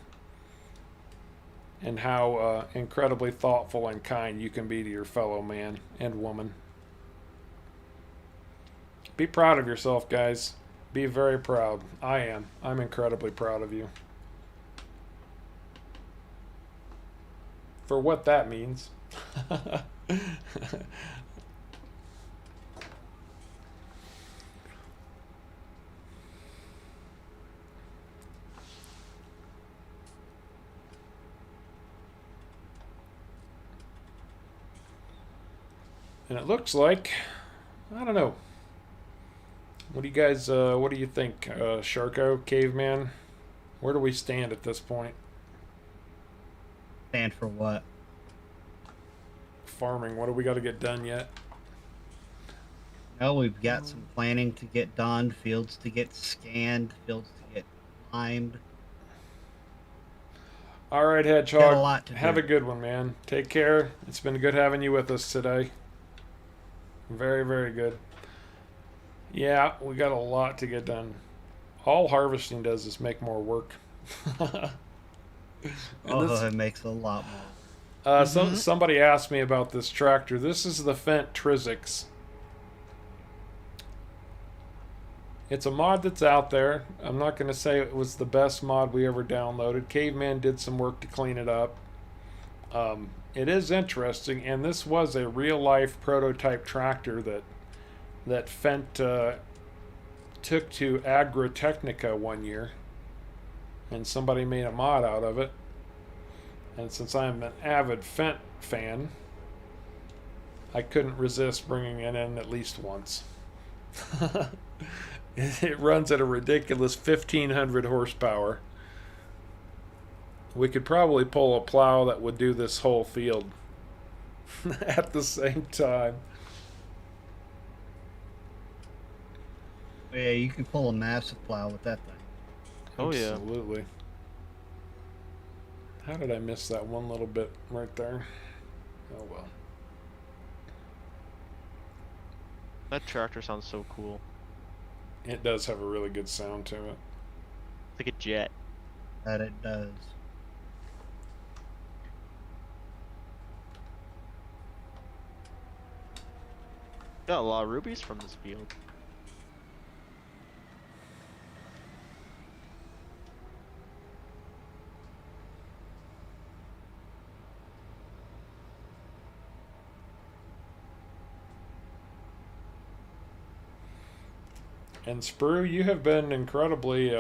[SPEAKER 1] and how incredibly thoughtful and kind you can be to your fellow man and woman. Be proud of yourself, guys. Be very proud. I am. I'm incredibly proud of you. For what that means. And it looks like, I don't know. What do you guys, what do you think? Sharko, Caveman? Where do we stand at this point?
[SPEAKER 3] Stand for what?
[SPEAKER 1] Farming, what do we got to get done yet?
[SPEAKER 3] Well, we've got some planning to get done, fields to get scanned, fields to get limed.
[SPEAKER 1] All right,
[SPEAKER 3] Got a
[SPEAKER 1] Hedgehog.
[SPEAKER 3] lot to
[SPEAKER 1] Have
[SPEAKER 3] do.
[SPEAKER 1] a good one, man. Take care. It's been good having you with us today. Very, very good. Yeah, we got a lot to get done. All harvesting does is make more work.
[SPEAKER 3] It makes a lot more.
[SPEAKER 1] Somebody asked me about this tractor. This is the Fendt Trizix. It's a mod that's out there. I'm not going to say it was the best mod we ever downloaded. Caveman did some work to clean it up. It is interesting, and this was a real-life prototype tractor that Fendt took to Agritechnica one year, and somebody made a mod out of it. And since I'm an avid Fendt fan, I couldn't resist bringing it in at least once. It runs at a ridiculous 1,500 horsepower. We could probably pull a plow that would do this whole field at the same time.
[SPEAKER 3] Yeah, you can pull a massive plow with that thing.
[SPEAKER 2] Oh, yeah.
[SPEAKER 1] Absolutely. How did I miss that one little bit right there? Oh well.
[SPEAKER 2] That tractor sounds so cool.
[SPEAKER 1] It does have a really good sound to it.
[SPEAKER 2] It's like a jet.
[SPEAKER 3] That it does.
[SPEAKER 2] Got a lot of rubies from this field.
[SPEAKER 1] And Sprue, you have been incredibly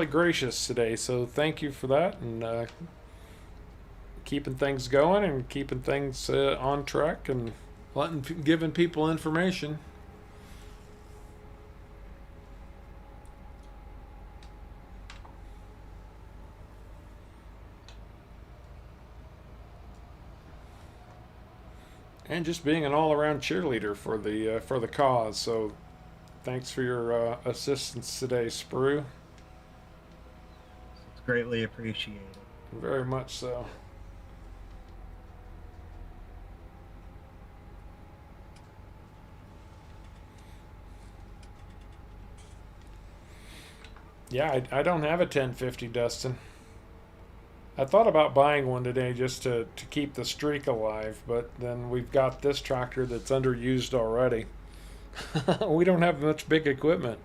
[SPEAKER 1] gracious today, so thank you for that, and keeping things going and keeping things on track and giving people information. And just being an all-around cheerleader for the cause. So, thanks for your assistance today, Sprue.
[SPEAKER 3] It's greatly appreciated.
[SPEAKER 1] Very much so. Yeah, I don't have a 1050, Dustin. I thought about buying one today just to keep the streak alive, but then we've got this tractor that's underused already. We don't have much big equipment.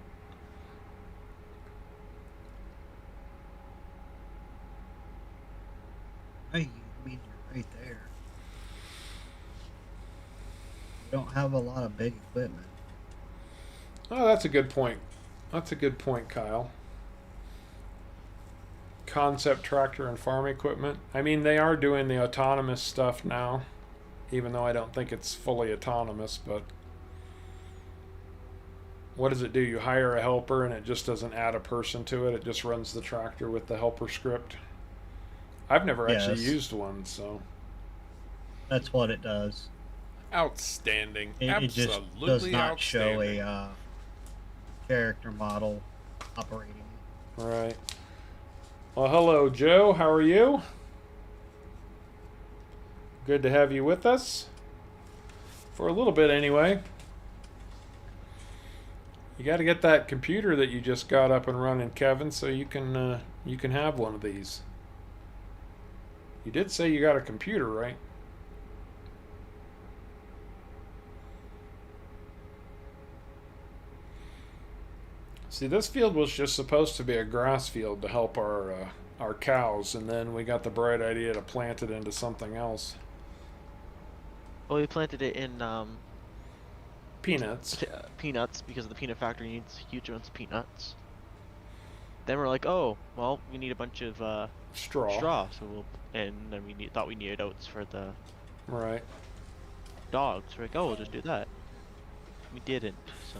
[SPEAKER 3] Hey, I mean, you're right there. We don't have a lot of big equipment.
[SPEAKER 1] Oh, that's a good point. That's a good point, Kyle. Concept tractor and farm equipment. I mean, they are doing the autonomous stuff now, even though I don't think it's fully autonomous, but what does it do? You hire a helper and it just doesn't add a person to it. It just runs the tractor with the helper script. I've never actually used one, so.
[SPEAKER 3] That's what it does.
[SPEAKER 4] Outstanding.
[SPEAKER 3] It
[SPEAKER 4] Absolutely
[SPEAKER 3] just does not show
[SPEAKER 4] outstanding.
[SPEAKER 3] a character model operating.
[SPEAKER 1] Right. Well, hello, Joe. How are you? Good to have you with us. For a little bit, anyway. You got to get that computer that you just got up and running, Kevin, so you can have one of these. You did say you got a computer, right? See, this field was just supposed to be a grass field to help our cows, and then we got the bright idea to plant it into something else.
[SPEAKER 2] Well, we planted it in
[SPEAKER 1] Peanuts.
[SPEAKER 2] peanuts because the peanut factory needs huge amounts of peanuts. Then we're like, oh, well, we need a bunch of
[SPEAKER 1] Straw.
[SPEAKER 2] so and then thought we needed oats for the
[SPEAKER 1] Right.
[SPEAKER 2] dogs. We're like, oh, we'll just do that. We didn't, so.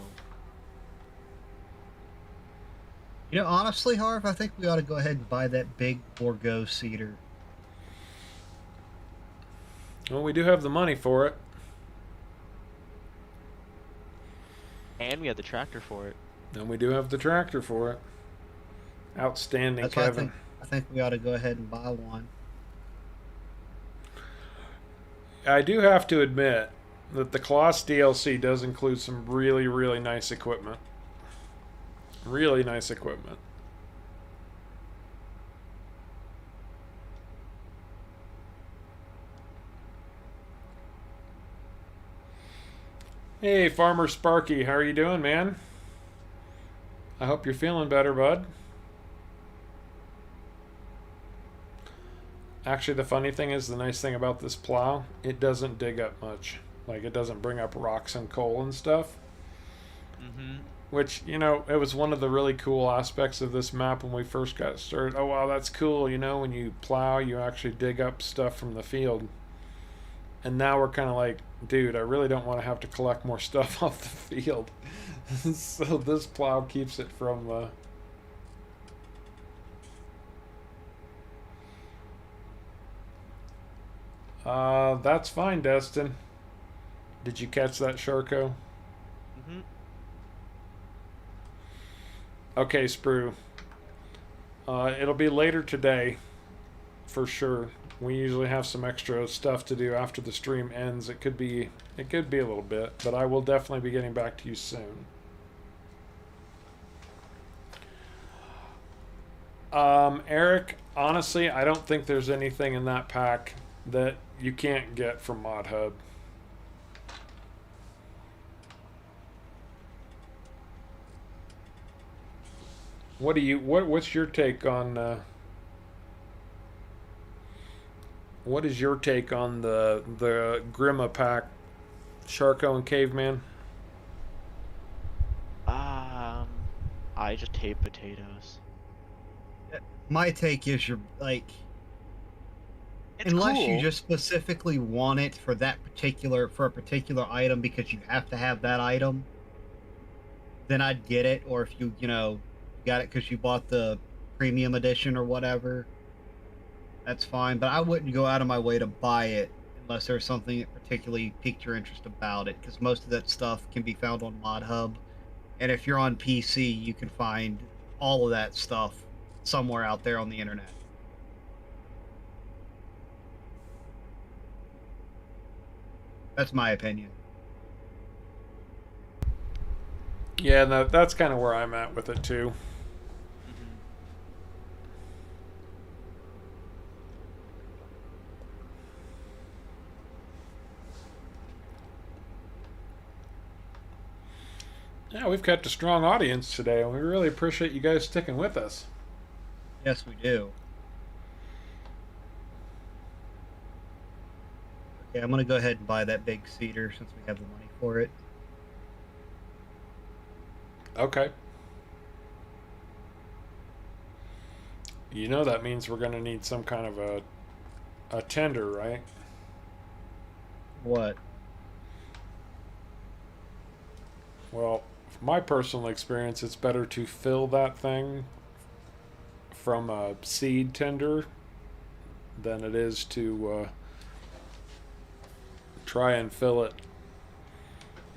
[SPEAKER 3] You know, honestly, Harv, I think we ought to go ahead and buy that big Bordeaux cedar.
[SPEAKER 1] Well, we do have the money for it.
[SPEAKER 2] And we have the tractor for it.
[SPEAKER 1] And we do have the tractor for it. Outstanding,
[SPEAKER 3] That's
[SPEAKER 1] Kevin.
[SPEAKER 3] I think we ought to go ahead and buy one.
[SPEAKER 1] I do have to admit that the Colossus DLC does include some really, really nice equipment. Really nice equipment. Hey, Farmer Sparky, how are you doing, man? I hope you're feeling better, bud. Actually, the funny thing is, the nice thing about this plow, it doesn't dig up much. Like, it doesn't bring up rocks and coal and stuff.
[SPEAKER 2] Mm-hmm.
[SPEAKER 1] Which, you know, it was one of the really cool aspects of this map when we first got started. Oh, wow, that's cool. You know, when you plow, you actually dig up stuff from the field. And now we're kind of like, dude, I really don't want to have to collect more stuff off the field. So this plow keeps it from the... That's fine, Destin. Did you catch that, Sharko?
[SPEAKER 2] Mm-hmm.
[SPEAKER 1] Okay, Sprue. It'll be later today, for sure. We usually have some extra stuff to do after the stream ends. It could be a little bit, but I will definitely be getting back to you soon. Eric, honestly, I don't think there's anything in that pack that you can't get from Mod Hub. What's your take on what is your take on the Grima pack, Sharko and Caveman?
[SPEAKER 2] I just hate potatoes.
[SPEAKER 3] My take is you're like,
[SPEAKER 2] It's
[SPEAKER 3] unless
[SPEAKER 2] cool.
[SPEAKER 3] you just specifically want it for a particular item because you have to have that item, then I'd get it. Or if you got it because you bought the premium edition or whatever, that's fine. But I wouldn't go out of my way to buy it unless there's something that particularly piqued your interest about it, because most of that stuff can be found on Mod Hub, and if you're on PC, you can find all of that stuff somewhere out there on the internet. That's my opinion.
[SPEAKER 1] Yeah, that's kind of where I'm at with it too. Yeah, we've kept a strong audience today, and we really appreciate you guys sticking with us.
[SPEAKER 3] Yes, we do. Okay, I'm going to go ahead and buy that big cedar since we have the money for it.
[SPEAKER 1] Okay. You know that means we're going to need some kind of a tender, right?
[SPEAKER 3] What?
[SPEAKER 1] Well, from my personal experience, it's better to fill that thing from a seed tender than it is to try and fill it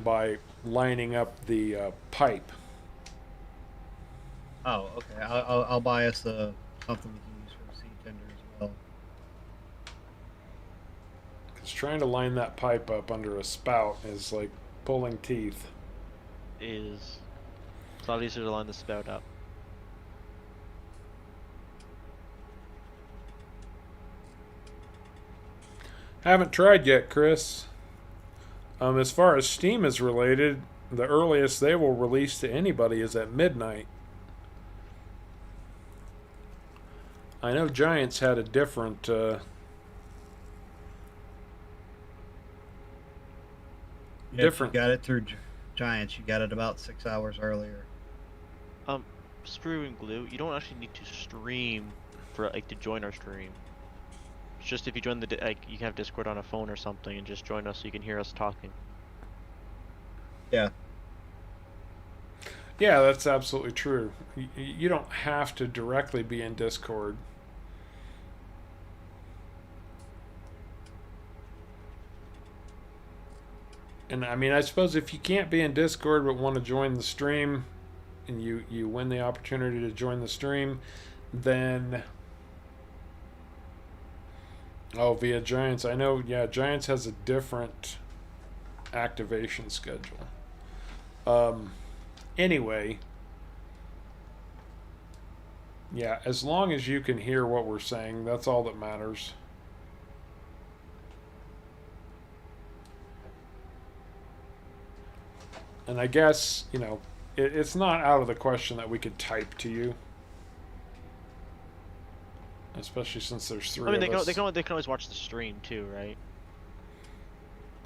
[SPEAKER 1] by lining up the pipe.
[SPEAKER 3] Oh, okay. I'll buy us something we can use for a seed tender as well.
[SPEAKER 1] Because trying to line that pipe up under a spout is like pulling teeth.
[SPEAKER 2] It's a lot easier to line the spout up.
[SPEAKER 1] Haven't tried yet, Chris. As far as Steam is related, the earliest they will release to anybody is at midnight. I know Giants had a different.
[SPEAKER 3] Different. You got it through Giants. You got it about 6 hours earlier.
[SPEAKER 2] Sprue and Glue, you don't actually need to stream for to join our stream. It's just if you join you have Discord on a phone or something and just join us so you can hear us talking.
[SPEAKER 3] Yeah.
[SPEAKER 1] Yeah, that's absolutely true. You don't have to directly be in Discord. And I mean, I suppose if you can't be in Discord but want to join the stream, and you win the opportunity to join the stream, then via Giants. I know, yeah, Giants has a different activation schedule. Anyway, yeah, as long as you can hear what we're saying, that's all that matters. And I guess, it's not out of the question that we could type to you. Especially since there's three of us.
[SPEAKER 2] They can always watch the stream too, right?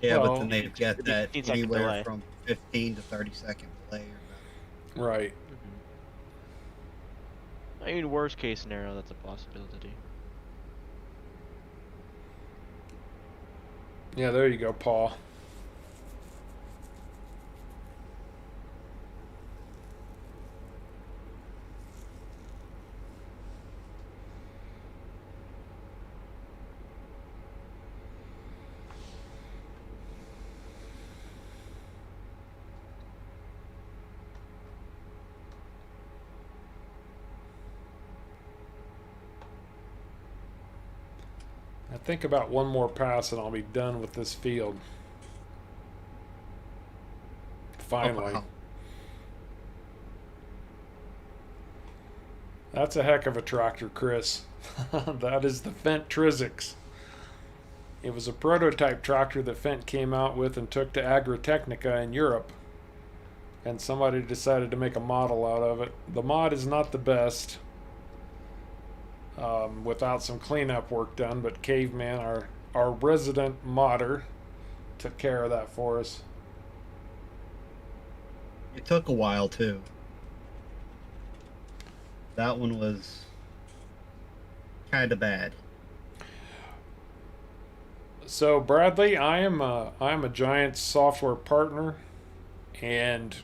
[SPEAKER 3] Yeah,
[SPEAKER 1] Well,
[SPEAKER 3] but then they've got that
[SPEAKER 2] 15 second
[SPEAKER 3] anywhere
[SPEAKER 2] delay.
[SPEAKER 3] from 15 to 30-second delay.
[SPEAKER 1] Right.
[SPEAKER 2] I mean, worst case scenario, that's a possibility.
[SPEAKER 1] Yeah, there you go, Paul. I think about one more pass and I'll be done with this field. Finally.
[SPEAKER 3] Oh, wow.
[SPEAKER 1] That's a heck of a tractor, Chris. That is the Fendt Trizix. It was a prototype tractor that Fendt came out with and took to Agritechnica in Europe. And somebody decided to make a model out of it. The mod is not the best. Without some cleanup work done, but Caveman, our resident modder, took care of that for us.
[SPEAKER 3] It took a while too. That one was kind of bad.
[SPEAKER 1] So Bradley, I am a Giants software partner, and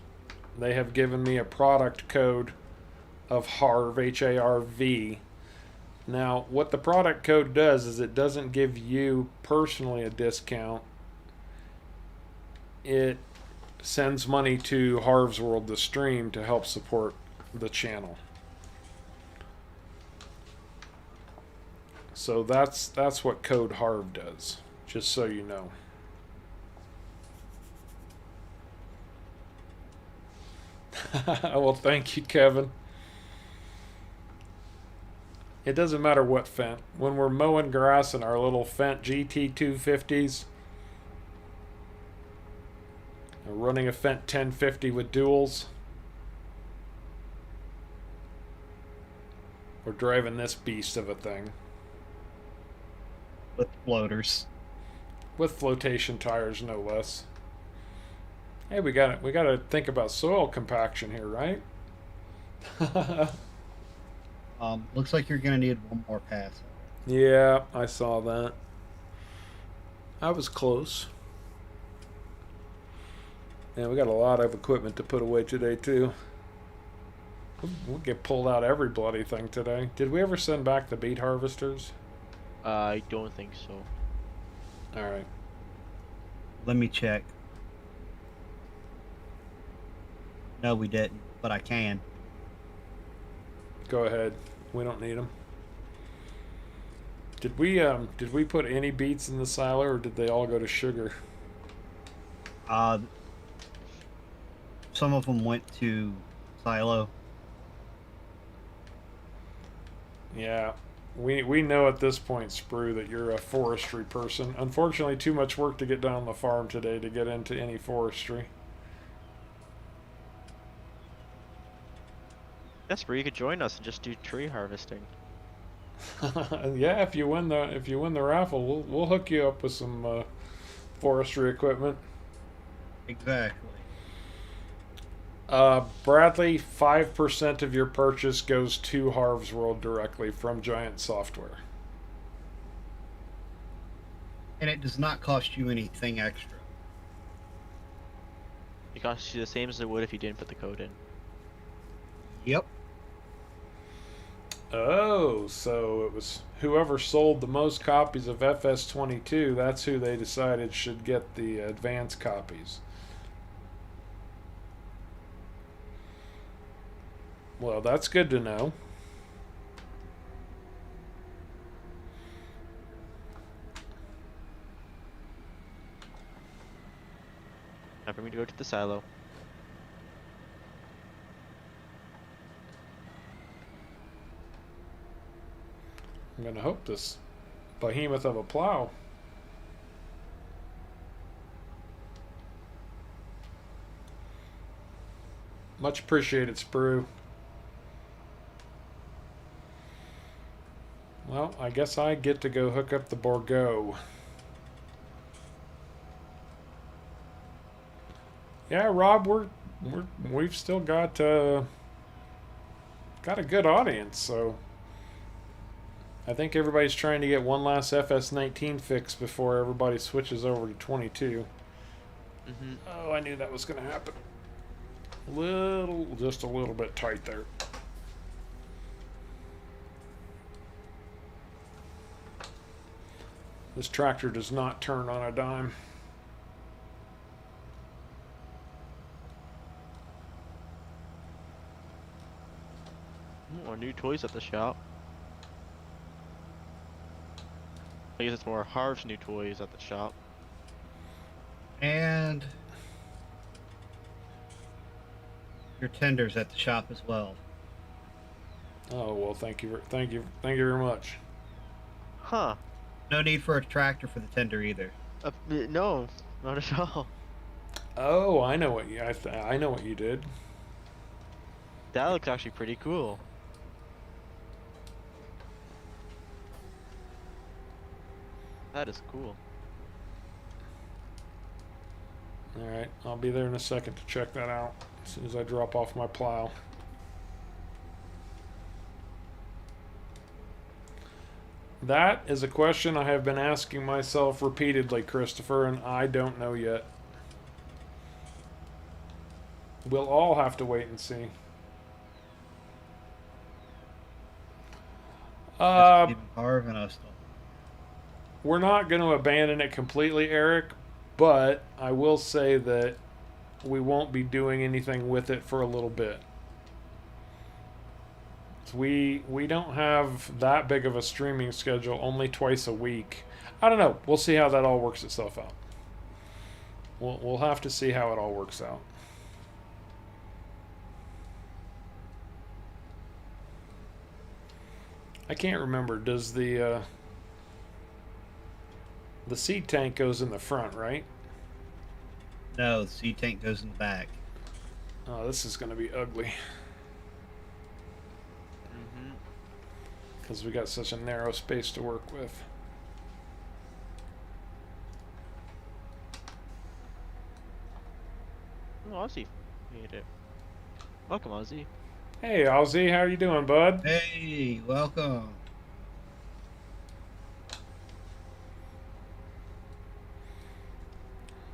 [SPEAKER 1] they have given me a product code of HARV, HARV. Now, what the product code does is it doesn't give you personally a discount. It sends money to Harv's World, the stream, to help support the channel. So that's what code HARV does, just so you know. Well, thank you, Kevin. It doesn't matter what Fendt. When we're mowing grass in our little Fendt GT250s, running a Fendt 1050 with duals, we're driving this beast of a thing.
[SPEAKER 3] With floaters.
[SPEAKER 1] With flotation tires, no less. Hey, we gotta think about soil compaction here, right?
[SPEAKER 3] Looks like you're gonna need one more pass.
[SPEAKER 1] Yeah, I saw that. I was close. Yeah, we got a lot of equipment to put away today too. We'll get pulled out every bloody thing today. Did we ever send back the beet harvesters?
[SPEAKER 2] I don't think so.
[SPEAKER 1] All right.
[SPEAKER 3] Let me check. No, we didn't, but I can.
[SPEAKER 1] Go ahead. We don't need them. Did we put any beets in the silo, or did they all go to sugar?
[SPEAKER 3] Some of them went to silo.
[SPEAKER 1] Yeah. We know at this point, Sprue, that you're a forestry person. Unfortunately, too much work to get done on the farm today to get into any forestry.
[SPEAKER 2] That's where you could join us and just do tree harvesting.
[SPEAKER 1] Yeah, if you win the raffle, we'll hook you up with some forestry equipment.
[SPEAKER 3] Exactly.
[SPEAKER 1] Bradley, 5% of your purchase goes to Harv's World directly from Giant Software.
[SPEAKER 3] And it does not cost you anything extra.
[SPEAKER 2] It costs you the same as it would if you didn't put the code in.
[SPEAKER 3] Yep.
[SPEAKER 1] Oh, so it was whoever sold the most copies of FS22, that's who they decided should get the advanced copies. Well, that's good to know.
[SPEAKER 2] Time for me to go to the silo.
[SPEAKER 1] I'm gonna hope this behemoth of a plow. Much appreciated, Sprue. Well, I guess I get to go hook up the Bordeaux. Yeah, Rob, we've still got a good audience, so I think everybody's trying to get one last FS19 fix before everybody switches over to 22. Oh, I knew that was going to happen. Just a little bit tight there. This tractor does not turn on a dime.
[SPEAKER 2] More new toys at the shop. I guess it's more Harv's new toys at the shop.
[SPEAKER 3] And your tenders at the shop as well.
[SPEAKER 1] Oh well, thank you very much.
[SPEAKER 2] Huh.
[SPEAKER 3] No need for a tractor for the tender either.
[SPEAKER 2] No, not at all.
[SPEAKER 1] Oh, I know what I know what you did.
[SPEAKER 2] That looks actually pretty cool. That is cool.
[SPEAKER 1] All right, I'll be there in a second to check that out as soon as I drop off my plow. That is a question I have been asking myself repeatedly, Christopher, and I don't know yet. We'll all have to wait and see.
[SPEAKER 3] Even Harv and us don't.
[SPEAKER 1] We're not going to abandon it completely, Eric, but I will say that we won't be doing anything with it for a little bit. We don't have that big of a streaming schedule, only twice a week. I don't know. We'll see how that all works itself out. We'll have to see how it all works out. I can't remember. Does the seed tank goes in the front, right?
[SPEAKER 3] No, the seed tank goes in the back.
[SPEAKER 1] Oh, this is going to be ugly. Because we got such a narrow space to work with.
[SPEAKER 2] Oh, Ozzy made it. Welcome, Ozzy.
[SPEAKER 1] Hey, Ozzy, how you doing, bud?
[SPEAKER 3] Hey, welcome.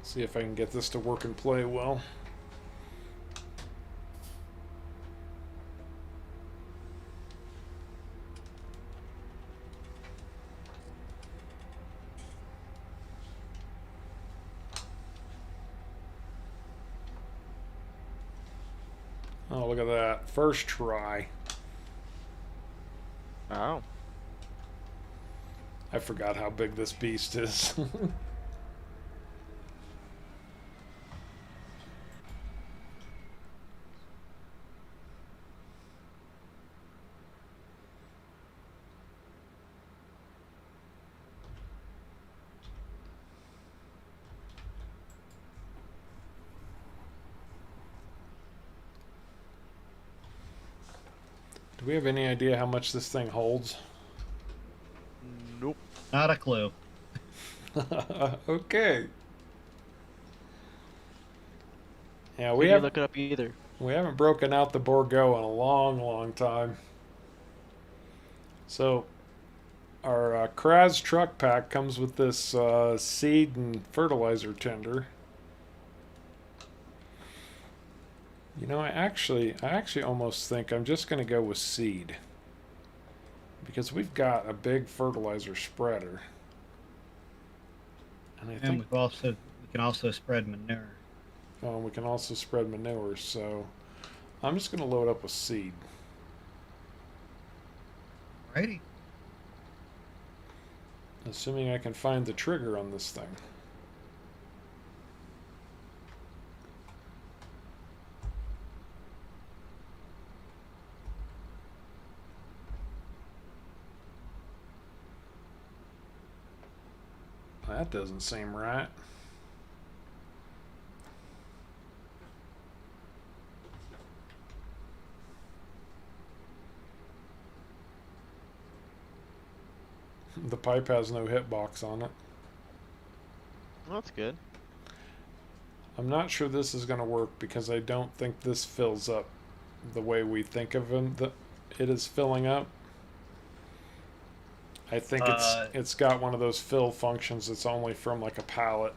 [SPEAKER 1] See if I can get this to work and play well. Oh, look at that. First try.
[SPEAKER 2] Wow.
[SPEAKER 1] I forgot how big this beast is. Do we have any idea how much this thing holds?
[SPEAKER 2] Nope.
[SPEAKER 3] Not a clue.
[SPEAKER 1] Okay. Yeah,
[SPEAKER 2] We didn't look it up either.
[SPEAKER 1] we haven't broken out the Bordeaux in a long, long time. So our Kraz truck pack comes with this seed and fertilizer tender. You know, I actually almost think I'm just going to go with seed because we've got a big fertilizer spreader, and I
[SPEAKER 3] And
[SPEAKER 1] think
[SPEAKER 3] we can also spread manure.
[SPEAKER 1] we can also spread manure. So I'm just going to load up with seed.
[SPEAKER 3] Righty.
[SPEAKER 1] Assuming I can find the trigger on this thing. That doesn't seem right. The pipe has no hitbox on it.
[SPEAKER 2] Well, that's good.
[SPEAKER 1] I'm not sure this is going to work because I don't think this fills up the way we think of it is filling up. I think it's got one of those fill functions that's only from like a pallet.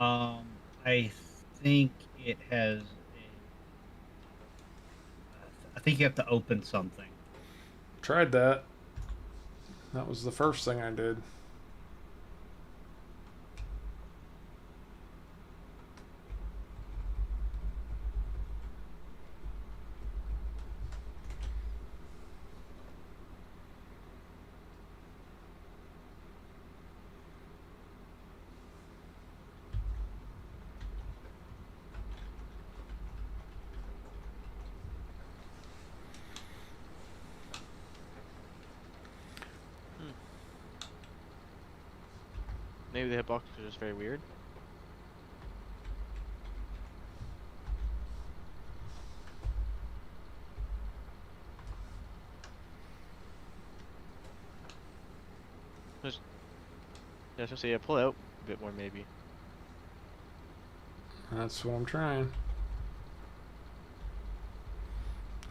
[SPEAKER 3] I think it has. I think you have to open something.
[SPEAKER 1] Tried that. That was the first thing I did.
[SPEAKER 2] Maybe the hitbox is just very weird. Just, yeah, I was gonna say, yeah, pull out a bit more maybe.
[SPEAKER 1] That's what I'm trying.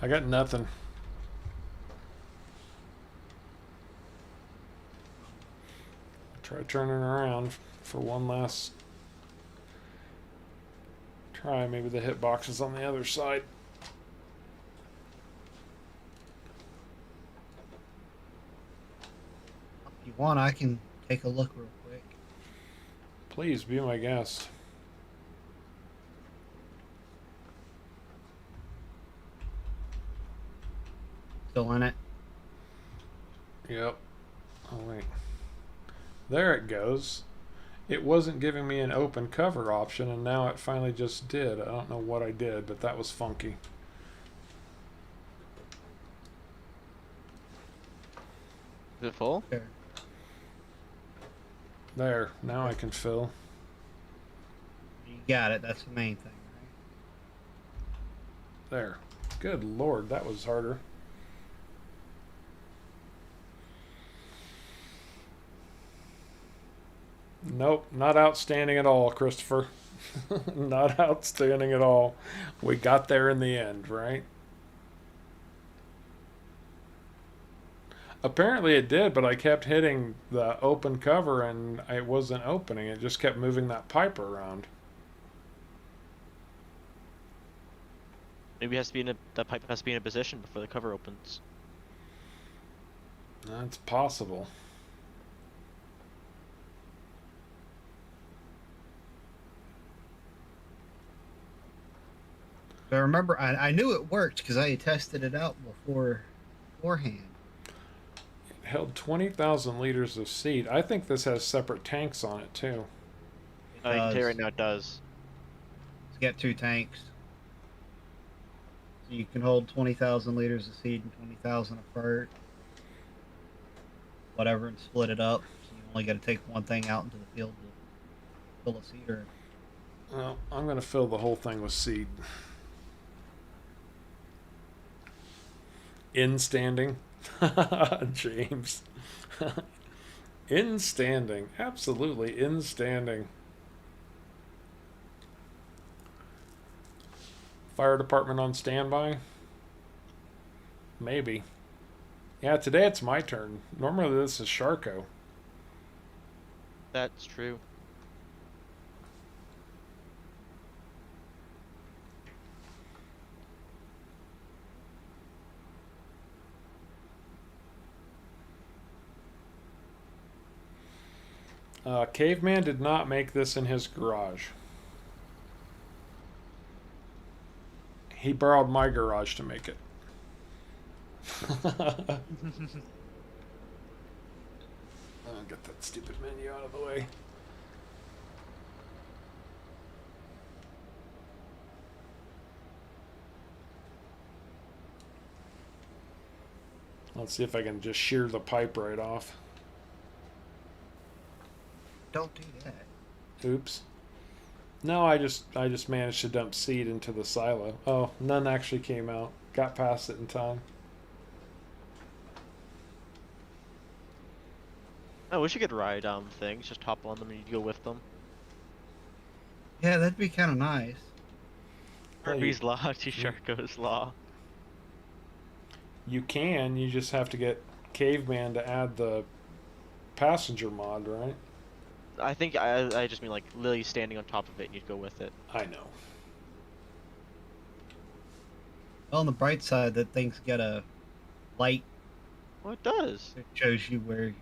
[SPEAKER 1] I got nothing. Try turning around for one last try. Maybe the hitbox is on the other side.
[SPEAKER 3] If you want, I can take a look real quick.
[SPEAKER 1] Please be my guest.
[SPEAKER 3] Still in it?
[SPEAKER 1] Yep. Oh, wait. There it goes. It wasn't giving me an open cover option, and now it finally just did. I don't know what I did, but that was funky.
[SPEAKER 2] Is it full?
[SPEAKER 3] Sure.
[SPEAKER 1] There. Now I can fill.
[SPEAKER 3] You got it. That's the main thing, right?
[SPEAKER 1] There. Good Lord, that was harder. Nope, not outstanding at all, Christopher. Not outstanding at all. We got there in the end, right? Apparently it did, but I kept hitting the open cover and it wasn't opening. It just kept moving that pipe around.
[SPEAKER 2] Maybe it has to be the pipe has to be in a position before the cover opens.
[SPEAKER 1] That's possible.
[SPEAKER 3] So I remember I knew it worked because I had tested it out beforehand.
[SPEAKER 1] It held 20,000 liters of seed. I think this has separate tanks on it too.
[SPEAKER 2] I can tell you right now it does.
[SPEAKER 3] It's got 2 tanks. So you can hold 20,000 liters of seed and 20,000 of fert. Whatever, and split it up. So you only got to take one thing out into the field to fill a seeder.
[SPEAKER 1] Well, I'm going to fill the whole thing with seed. In standing. James. In standing. Absolutely in standing. Fire department on standby? Maybe. Yeah, today it's my turn. Normally this is Sharko.
[SPEAKER 2] That's true.
[SPEAKER 1] Caveman did not make this in his garage. He borrowed my garage to make it. I'll get that stupid menu out of the way. Let's see if I can just shear the pipe right off.
[SPEAKER 3] Don't do that.
[SPEAKER 1] Oops. No, I just managed to dump seed into the silo. Oh, none actually came out. Got past it in time.
[SPEAKER 2] Oh, we should get ride things. Just hop on them and you go with them.
[SPEAKER 3] Yeah, that'd be kind of nice.
[SPEAKER 1] Well,
[SPEAKER 2] Murphy's Law to Sharko's Law.
[SPEAKER 1] You can. You just have to get Caveman to add the passenger mod, right?
[SPEAKER 2] I think I just mean like Lily standing on top of it and you'd go with it.
[SPEAKER 1] I know.
[SPEAKER 3] Well, on the bright side, that thing's got a light
[SPEAKER 2] Well, it does.
[SPEAKER 3] that shows you where you're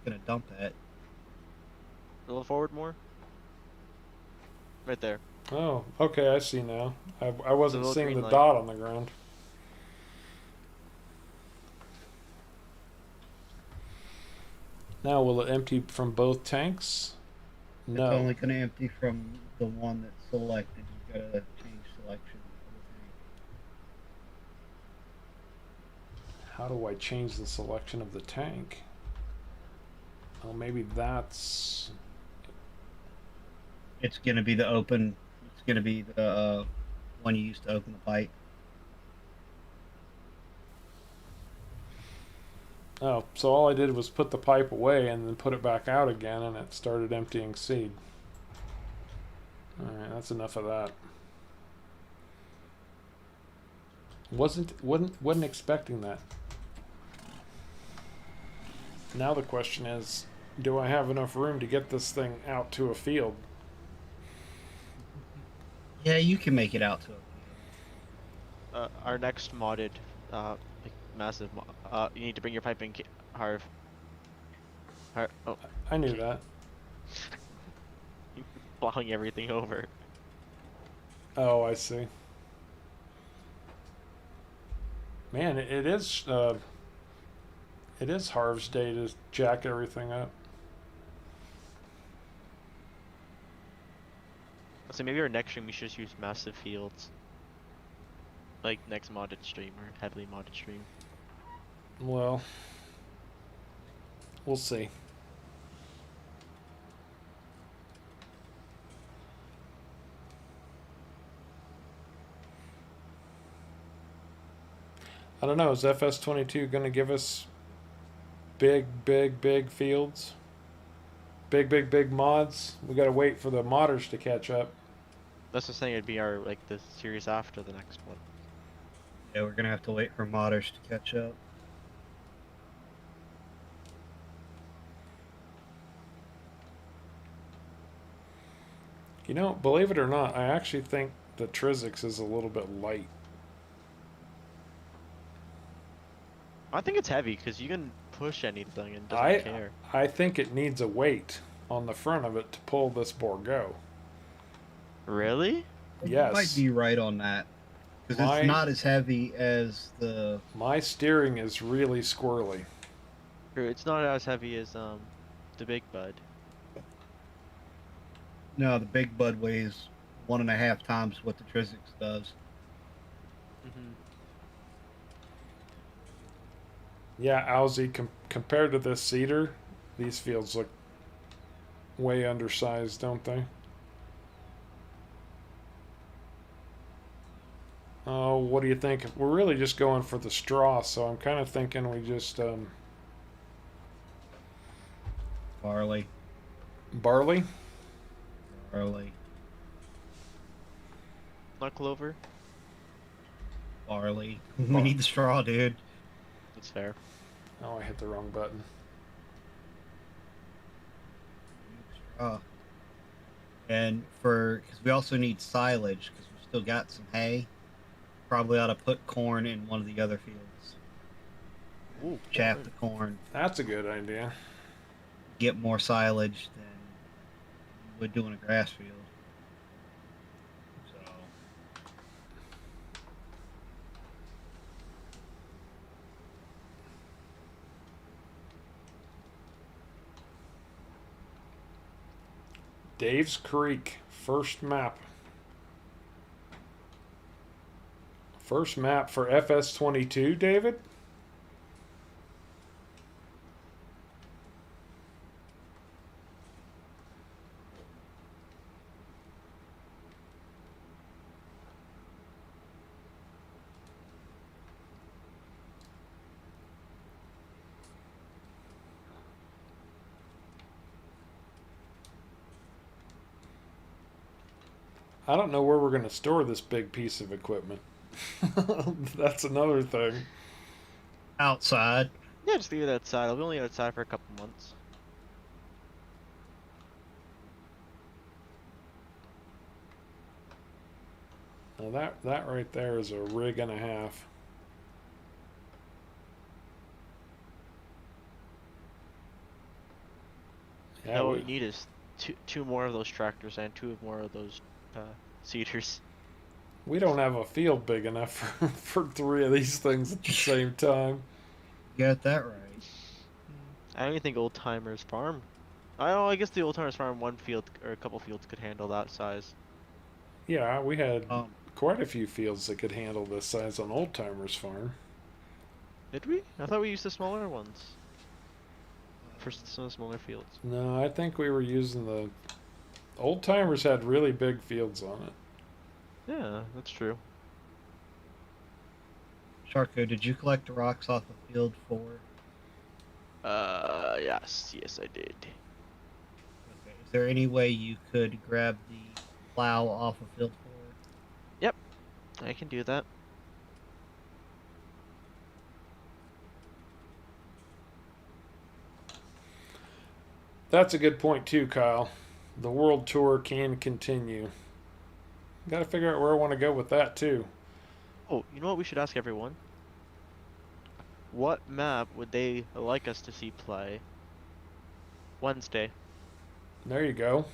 [SPEAKER 3] gonna dump at.
[SPEAKER 2] A little forward more. Right there.
[SPEAKER 1] Oh, okay, I see now. I wasn't
[SPEAKER 2] little
[SPEAKER 1] seeing
[SPEAKER 2] green
[SPEAKER 1] the
[SPEAKER 2] light.
[SPEAKER 1] dot on the ground. Now, will it empty from both tanks? No.
[SPEAKER 3] It's only gonna empty from the one that's selected. You gotta change selection of the tank.
[SPEAKER 1] How do I change the selection of the tank? Oh, maybe that's...
[SPEAKER 3] It's gonna be the open. It's gonna be the one you used to open the pipe.
[SPEAKER 1] Oh, so all I did was put the pipe away and then put it back out again, and it started emptying seed. Alright, that's enough of that. Wasn't expecting that. Now the question is, do I have enough room to get this thing out to a field?
[SPEAKER 3] Yeah, you can make it out to it.
[SPEAKER 2] Our next modded, like massive. You need to bring your pipe in, Harv. Oh,
[SPEAKER 1] I knew that.
[SPEAKER 2] plowing everything over.
[SPEAKER 1] Oh, I see. Man, it is Harv's day to jack everything up.
[SPEAKER 2] So maybe our next stream we should just use massive fields. Like next modded stream or heavily modded stream.
[SPEAKER 1] Well, we'll see. I don't know, is FS22 going to give us big fields? Big mods? We got to wait for the modders to catch up.
[SPEAKER 2] That's just saying it'd be our like the series after the next one.
[SPEAKER 3] Yeah, we're gonna have to wait for modders to catch up.
[SPEAKER 1] You know, believe it or not, I actually think the Trizix is a little bit light.
[SPEAKER 2] I think it's heavy because you can push anything and it doesn't care.
[SPEAKER 1] I think it needs a weight on the front of it to pull this Borgo.
[SPEAKER 2] Really?
[SPEAKER 1] Yes.
[SPEAKER 3] You might be right on that. Because it's not as heavy as the...
[SPEAKER 1] My steering is really squirrely.
[SPEAKER 2] True, it's not as heavy as the Big Bud.
[SPEAKER 3] No, the Big Bud weighs 1.5 times what the Trizix does.
[SPEAKER 2] Mm-hmm.
[SPEAKER 1] Yeah, Owzy, compared to this cedar, these fields look way undersized, don't they? Oh, what do you think? We're really just going for the straw, so I'm kind of thinking we just
[SPEAKER 3] Barley.
[SPEAKER 1] barley.
[SPEAKER 3] Barley.
[SPEAKER 2] Not clover.
[SPEAKER 3] Barley. We need the straw, dude.
[SPEAKER 2] That's fair.
[SPEAKER 1] Oh, I hit the wrong button.
[SPEAKER 3] Straw. And because we also need silage, because we've still got some hay. Probably ought to put corn in one of the other fields.
[SPEAKER 2] Ooh,
[SPEAKER 3] Chaff
[SPEAKER 2] corn.
[SPEAKER 3] the corn.
[SPEAKER 1] That's a good idea.
[SPEAKER 3] Get more silage than you would do in a grass field. So,
[SPEAKER 1] Dave's Creek, first map. First map for FS22, David? I don't know where we're going to store this big piece of equipment. That's another thing.
[SPEAKER 3] outside.
[SPEAKER 2] Yeah, just leave it outside. I'll be only outside for a couple months.
[SPEAKER 1] Now that right there is a rig and a half. Yeah,
[SPEAKER 2] Now what we need is two more of those tractors and two more of those seeders.
[SPEAKER 1] we don't have a field big enough for three of these things at the same time.
[SPEAKER 3] You got that right.
[SPEAKER 2] I don't even think Old Timers Farm. I guess the Old Timers Farm one field or a couple fields could handle that size.
[SPEAKER 1] Yeah, we had
[SPEAKER 3] Um,
[SPEAKER 1] quite a few fields that could handle this size on Old Timers Farm.
[SPEAKER 2] Did we? I thought we used the smaller ones for some smaller fields.
[SPEAKER 1] No, I think we were using the Old Timers had really big fields on it.
[SPEAKER 2] Yeah, that's true.
[SPEAKER 3] Sharko, did you collect the rocks off of field 4?
[SPEAKER 2] Yes, I did.
[SPEAKER 3] Okay. Is there any way you could grab the plow off of field 4?
[SPEAKER 2] Yep, I can do that.
[SPEAKER 1] That's a good point too, Kyle. The world tour can continue. Got to figure out where I want to go with that too.
[SPEAKER 2] Oh, you know what we should ask everyone? What map would they like us to see play Wednesday?
[SPEAKER 1] There you go.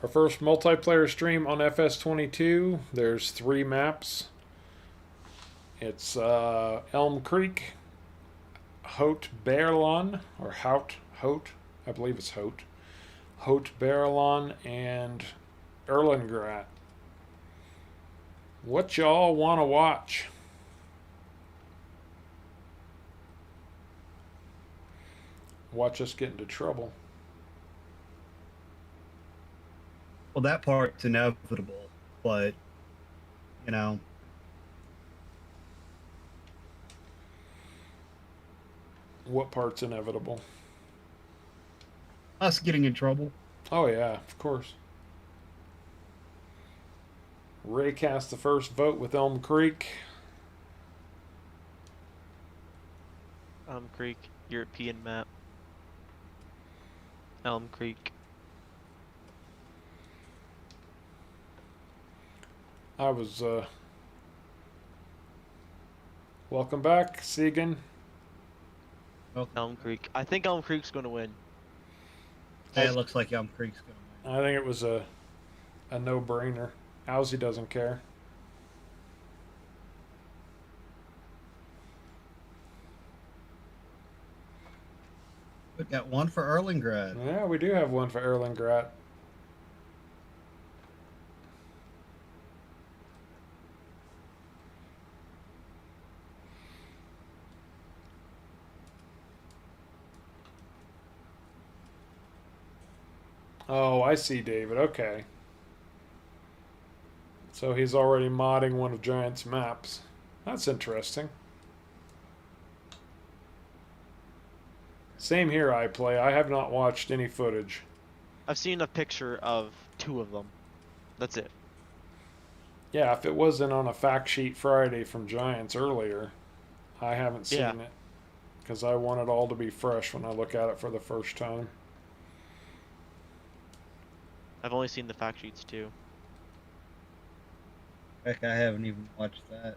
[SPEAKER 1] Our first multiplayer stream on FS22. There's 3 maps. It's Elm Creek, Haute Berlin, or Haute, I believe it's Haute. Haute Berlin and Erlengrat. What y'all want to watch? Watch us get into trouble.
[SPEAKER 3] Well, that part's inevitable, but, you know.
[SPEAKER 1] What part's inevitable?
[SPEAKER 3] Us getting in trouble.
[SPEAKER 1] Oh, yeah, of course. Ray cast the first vote with Elm Creek.
[SPEAKER 2] Elm Creek, European map. Elm Creek.
[SPEAKER 1] I was, welcome back, Segan.
[SPEAKER 2] Elm Creek. I think Elm Creek's gonna win.
[SPEAKER 3] Hey, it looks like Elm Creek's going to win.
[SPEAKER 1] I think it was a no-brainer. Owsy doesn't care.
[SPEAKER 3] We got one for Erlengrad.
[SPEAKER 1] Yeah, we do have one for Erlengrat. Oh, I see, David. Okay. So he's already modding one of Giant's maps. That's interesting. Same here, I play. I have not watched any footage.
[SPEAKER 2] I've seen a picture of 2 of them. That's it.
[SPEAKER 1] Yeah, if it wasn't on a fact sheet Friday from Giants earlier, I haven't seen
[SPEAKER 2] Yeah.
[SPEAKER 1] it. Because I want it all to be fresh when I look at it for the first time.
[SPEAKER 2] I've only seen the fact sheets too.
[SPEAKER 3] Heck, I haven't even watched that.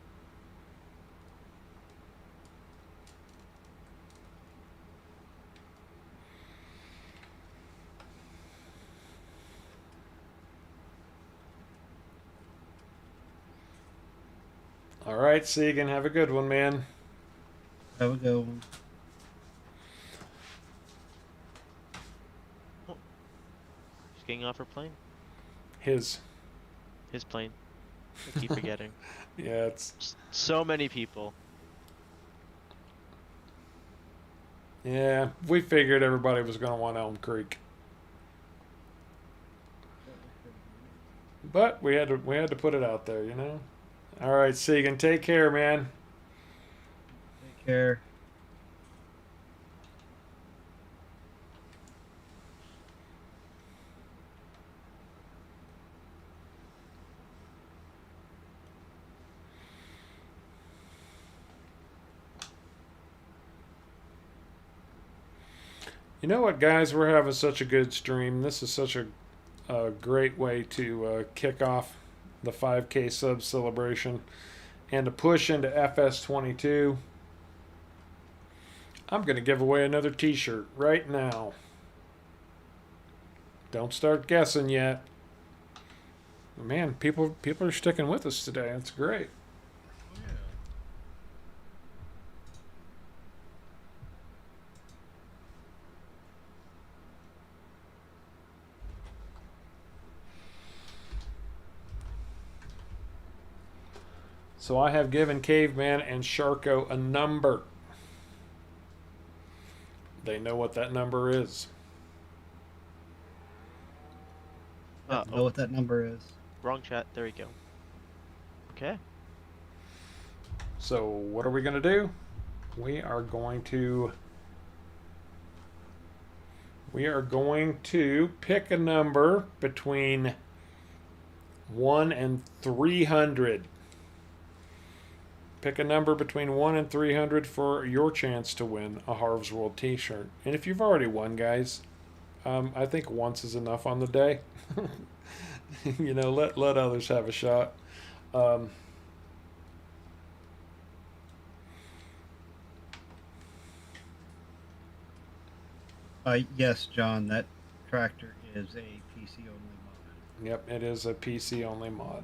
[SPEAKER 1] All right, Segan, have a good one, man.
[SPEAKER 3] Have a good one.
[SPEAKER 2] Just getting off her plane.
[SPEAKER 1] His
[SPEAKER 2] Plane. I keep forgetting.
[SPEAKER 1] Yeah, it's
[SPEAKER 2] Just so many people.
[SPEAKER 1] yeah. We figured everybody was going to want Elm Creek, but we had to put it out there, you know. All right, Segan, take care, man.
[SPEAKER 3] Take care.
[SPEAKER 1] You know what, guys? We're having such a good stream. This is such a great way to kick off the 5K sub celebration and to push into FS22. I'm going to give away another t-shirt right now. Don't start guessing yet. Man, people are sticking with us today. That's great. So I have given Caveman and Sharko a number. They know what that number is.
[SPEAKER 3] I know what that number is.
[SPEAKER 2] Wrong chat. There we go. Okay.
[SPEAKER 1] So what are we going to do? We are going to pick a number between 1 and 300. Pick a number between 1 and 300 for your chance to win a Harv's World t-shirt. And if you've already won, guys, I think once is enough on the day. You know, let others have a shot.
[SPEAKER 3] Yes, John, that tractor is a PC only mod.
[SPEAKER 1] Yep, it is a PC only mod.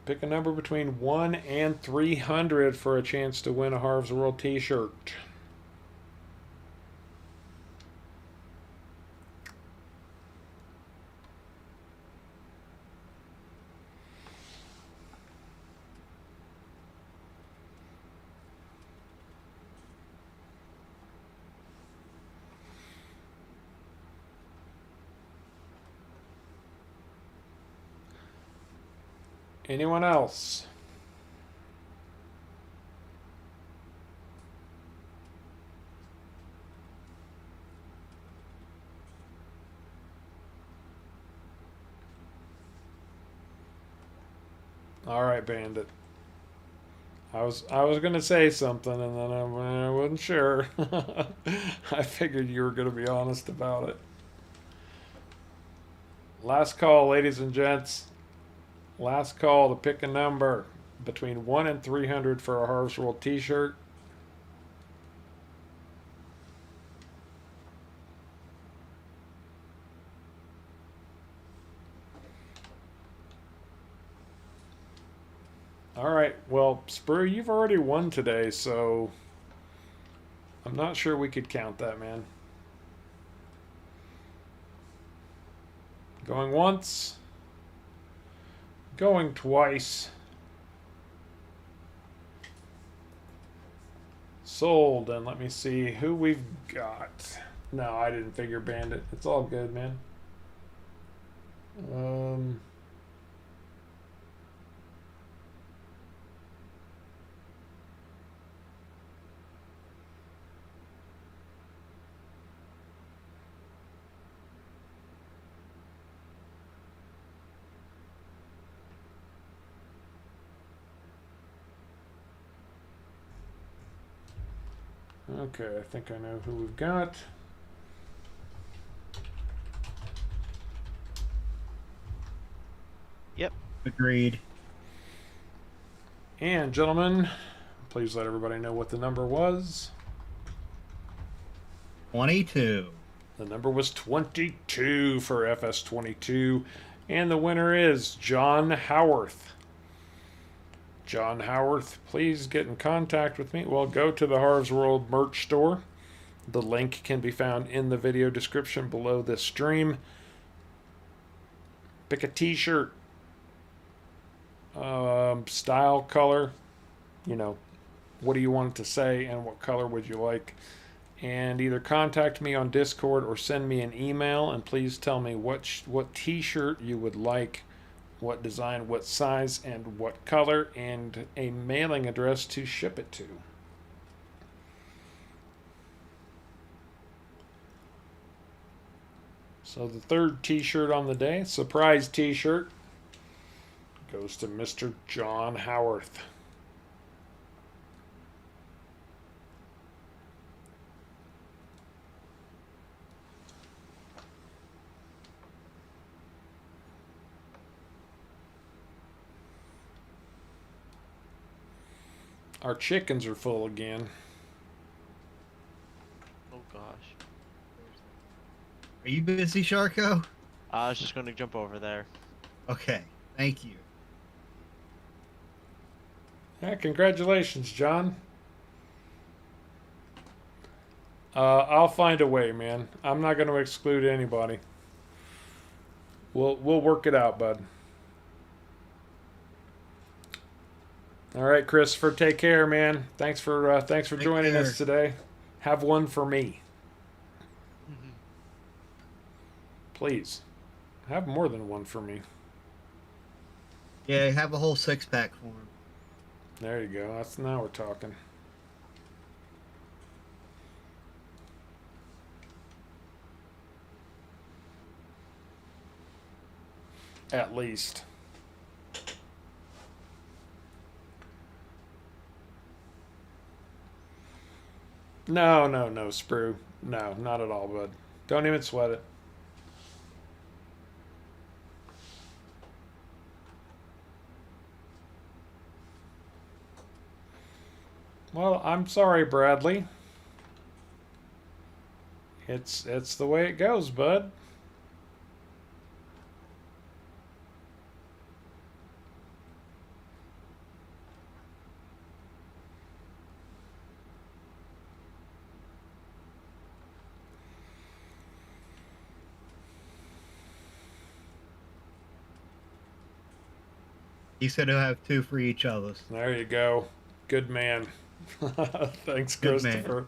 [SPEAKER 1] Pick a number between 1 and 300 for a chance to win a Harv's World t-shirt. Anyone else? All right, Bandit. I was gonna say something and then I wasn't sure. I figured you were gonna be honest about it. Last call, ladies and gents. Last call to pick a number between 1 and 300 for a Harvest World t-shirt. Alright, well, Sprue, you've already won today, so I'm not sure we could count that, man. Going once. Going twice. Sold, and let me see who we've got. No, I didn't figure Bandit. It's all good, man. Um, okay, I think I know who we've got.
[SPEAKER 2] Yep.
[SPEAKER 3] Agreed.
[SPEAKER 1] And gentlemen, please let everybody know what the number was.
[SPEAKER 3] 22.
[SPEAKER 1] The number was 22 for FS22, and the winner is John Howarth. John Howarth, please get in contact with me. Well, go to the Harv's World merch store. The link can be found in the video description below this stream. Pick a t-shirt, style, color, you know, what do you want it to say and what color would you like, and either contact me on Discord or send me an email, and please tell me what t-shirt you would like, what design, what size, and what color, and a mailing address to ship it to. So the third t-shirt on the day, surprise t-shirt, goes to Mr. John Howarth. Our chickens are full again.
[SPEAKER 2] Oh gosh.
[SPEAKER 3] Are you busy, Sharko?
[SPEAKER 2] I was just going to jump over there.
[SPEAKER 3] Okay, thank you.
[SPEAKER 1] Yeah, congratulations, John. I'll find a way, man. I'm not going to exclude anybody. We'll work it out, bud. All right, Christopher, take care, man. Thanks for joining us today. Have one for me. Please. Have more than one for me.
[SPEAKER 3] Yeah, have a whole 6-pack for him.
[SPEAKER 1] There you go. Now we're talking. At least. No, Sprue. No, not at all, bud. Don't even sweat it. Well, I'm sorry, Bradley. It's the way it goes, bud.
[SPEAKER 3] He said he'll have 2 for each of us.
[SPEAKER 1] There you go. Good man. Thanks,
[SPEAKER 3] Good
[SPEAKER 1] Christopher.
[SPEAKER 3] man.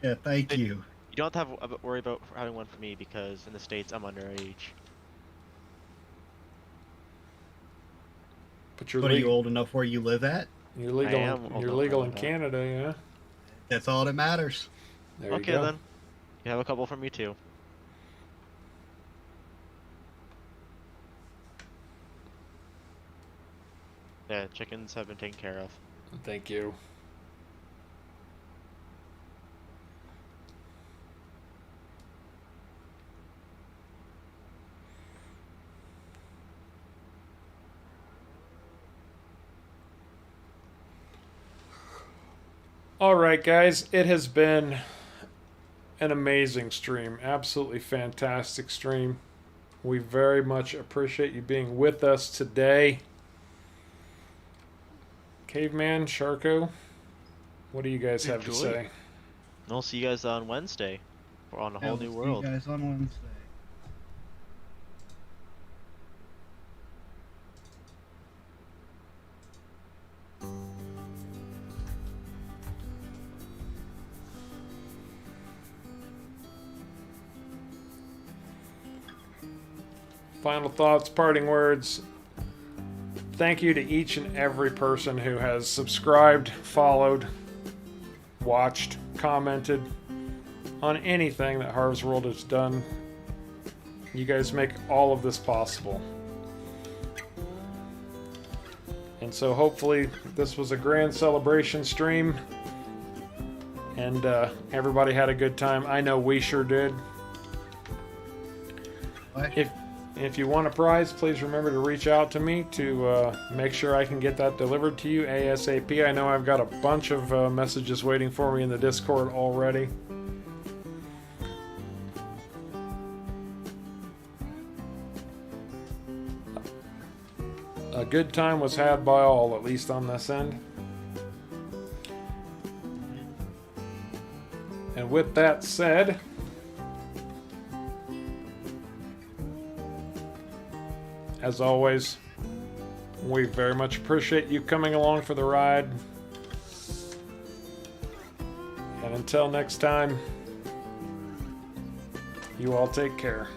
[SPEAKER 3] Yeah, thank you.
[SPEAKER 2] You don't have to worry about having one for me because in the States I'm underage.
[SPEAKER 1] But you're
[SPEAKER 3] What, are you old enough where you live at?
[SPEAKER 1] You're legal.
[SPEAKER 2] I am old
[SPEAKER 1] You're
[SPEAKER 2] enough
[SPEAKER 1] legal
[SPEAKER 2] where I
[SPEAKER 1] in
[SPEAKER 2] live at.
[SPEAKER 1] Canada, yeah.
[SPEAKER 3] That's all that matters.
[SPEAKER 1] There
[SPEAKER 2] Okay
[SPEAKER 1] you go.
[SPEAKER 2] then. You have a couple for me too. Yeah, chickens have been taken care of.
[SPEAKER 1] Thank you. All right, guys. It has been an amazing stream. Absolutely fantastic stream. We very much appreciate you being with us today. Caveman, Sharko, what do you guys have to
[SPEAKER 2] Enjoy.
[SPEAKER 1] say?
[SPEAKER 2] And I'll see you guys on Wednesday. We're on a
[SPEAKER 3] Yeah,
[SPEAKER 2] whole
[SPEAKER 3] we'll
[SPEAKER 2] new
[SPEAKER 3] see
[SPEAKER 2] world.
[SPEAKER 3] you guys on Wednesday.
[SPEAKER 1] Final thoughts, parting words. Thank you to each and every person who has subscribed, followed, watched, commented on anything that Harv's World has done. You guys make all of this possible. And so hopefully this was a grand celebration stream and everybody had a good time. I know we sure did. If you want a prize, please remember to reach out to me to make sure I can get that delivered to you ASAP. I know I've got a bunch of messages waiting for me in the Discord already. A good time was had by all, at least on this end. And with that said, as always, we very much appreciate you coming along for the ride. And until next time, you all take care.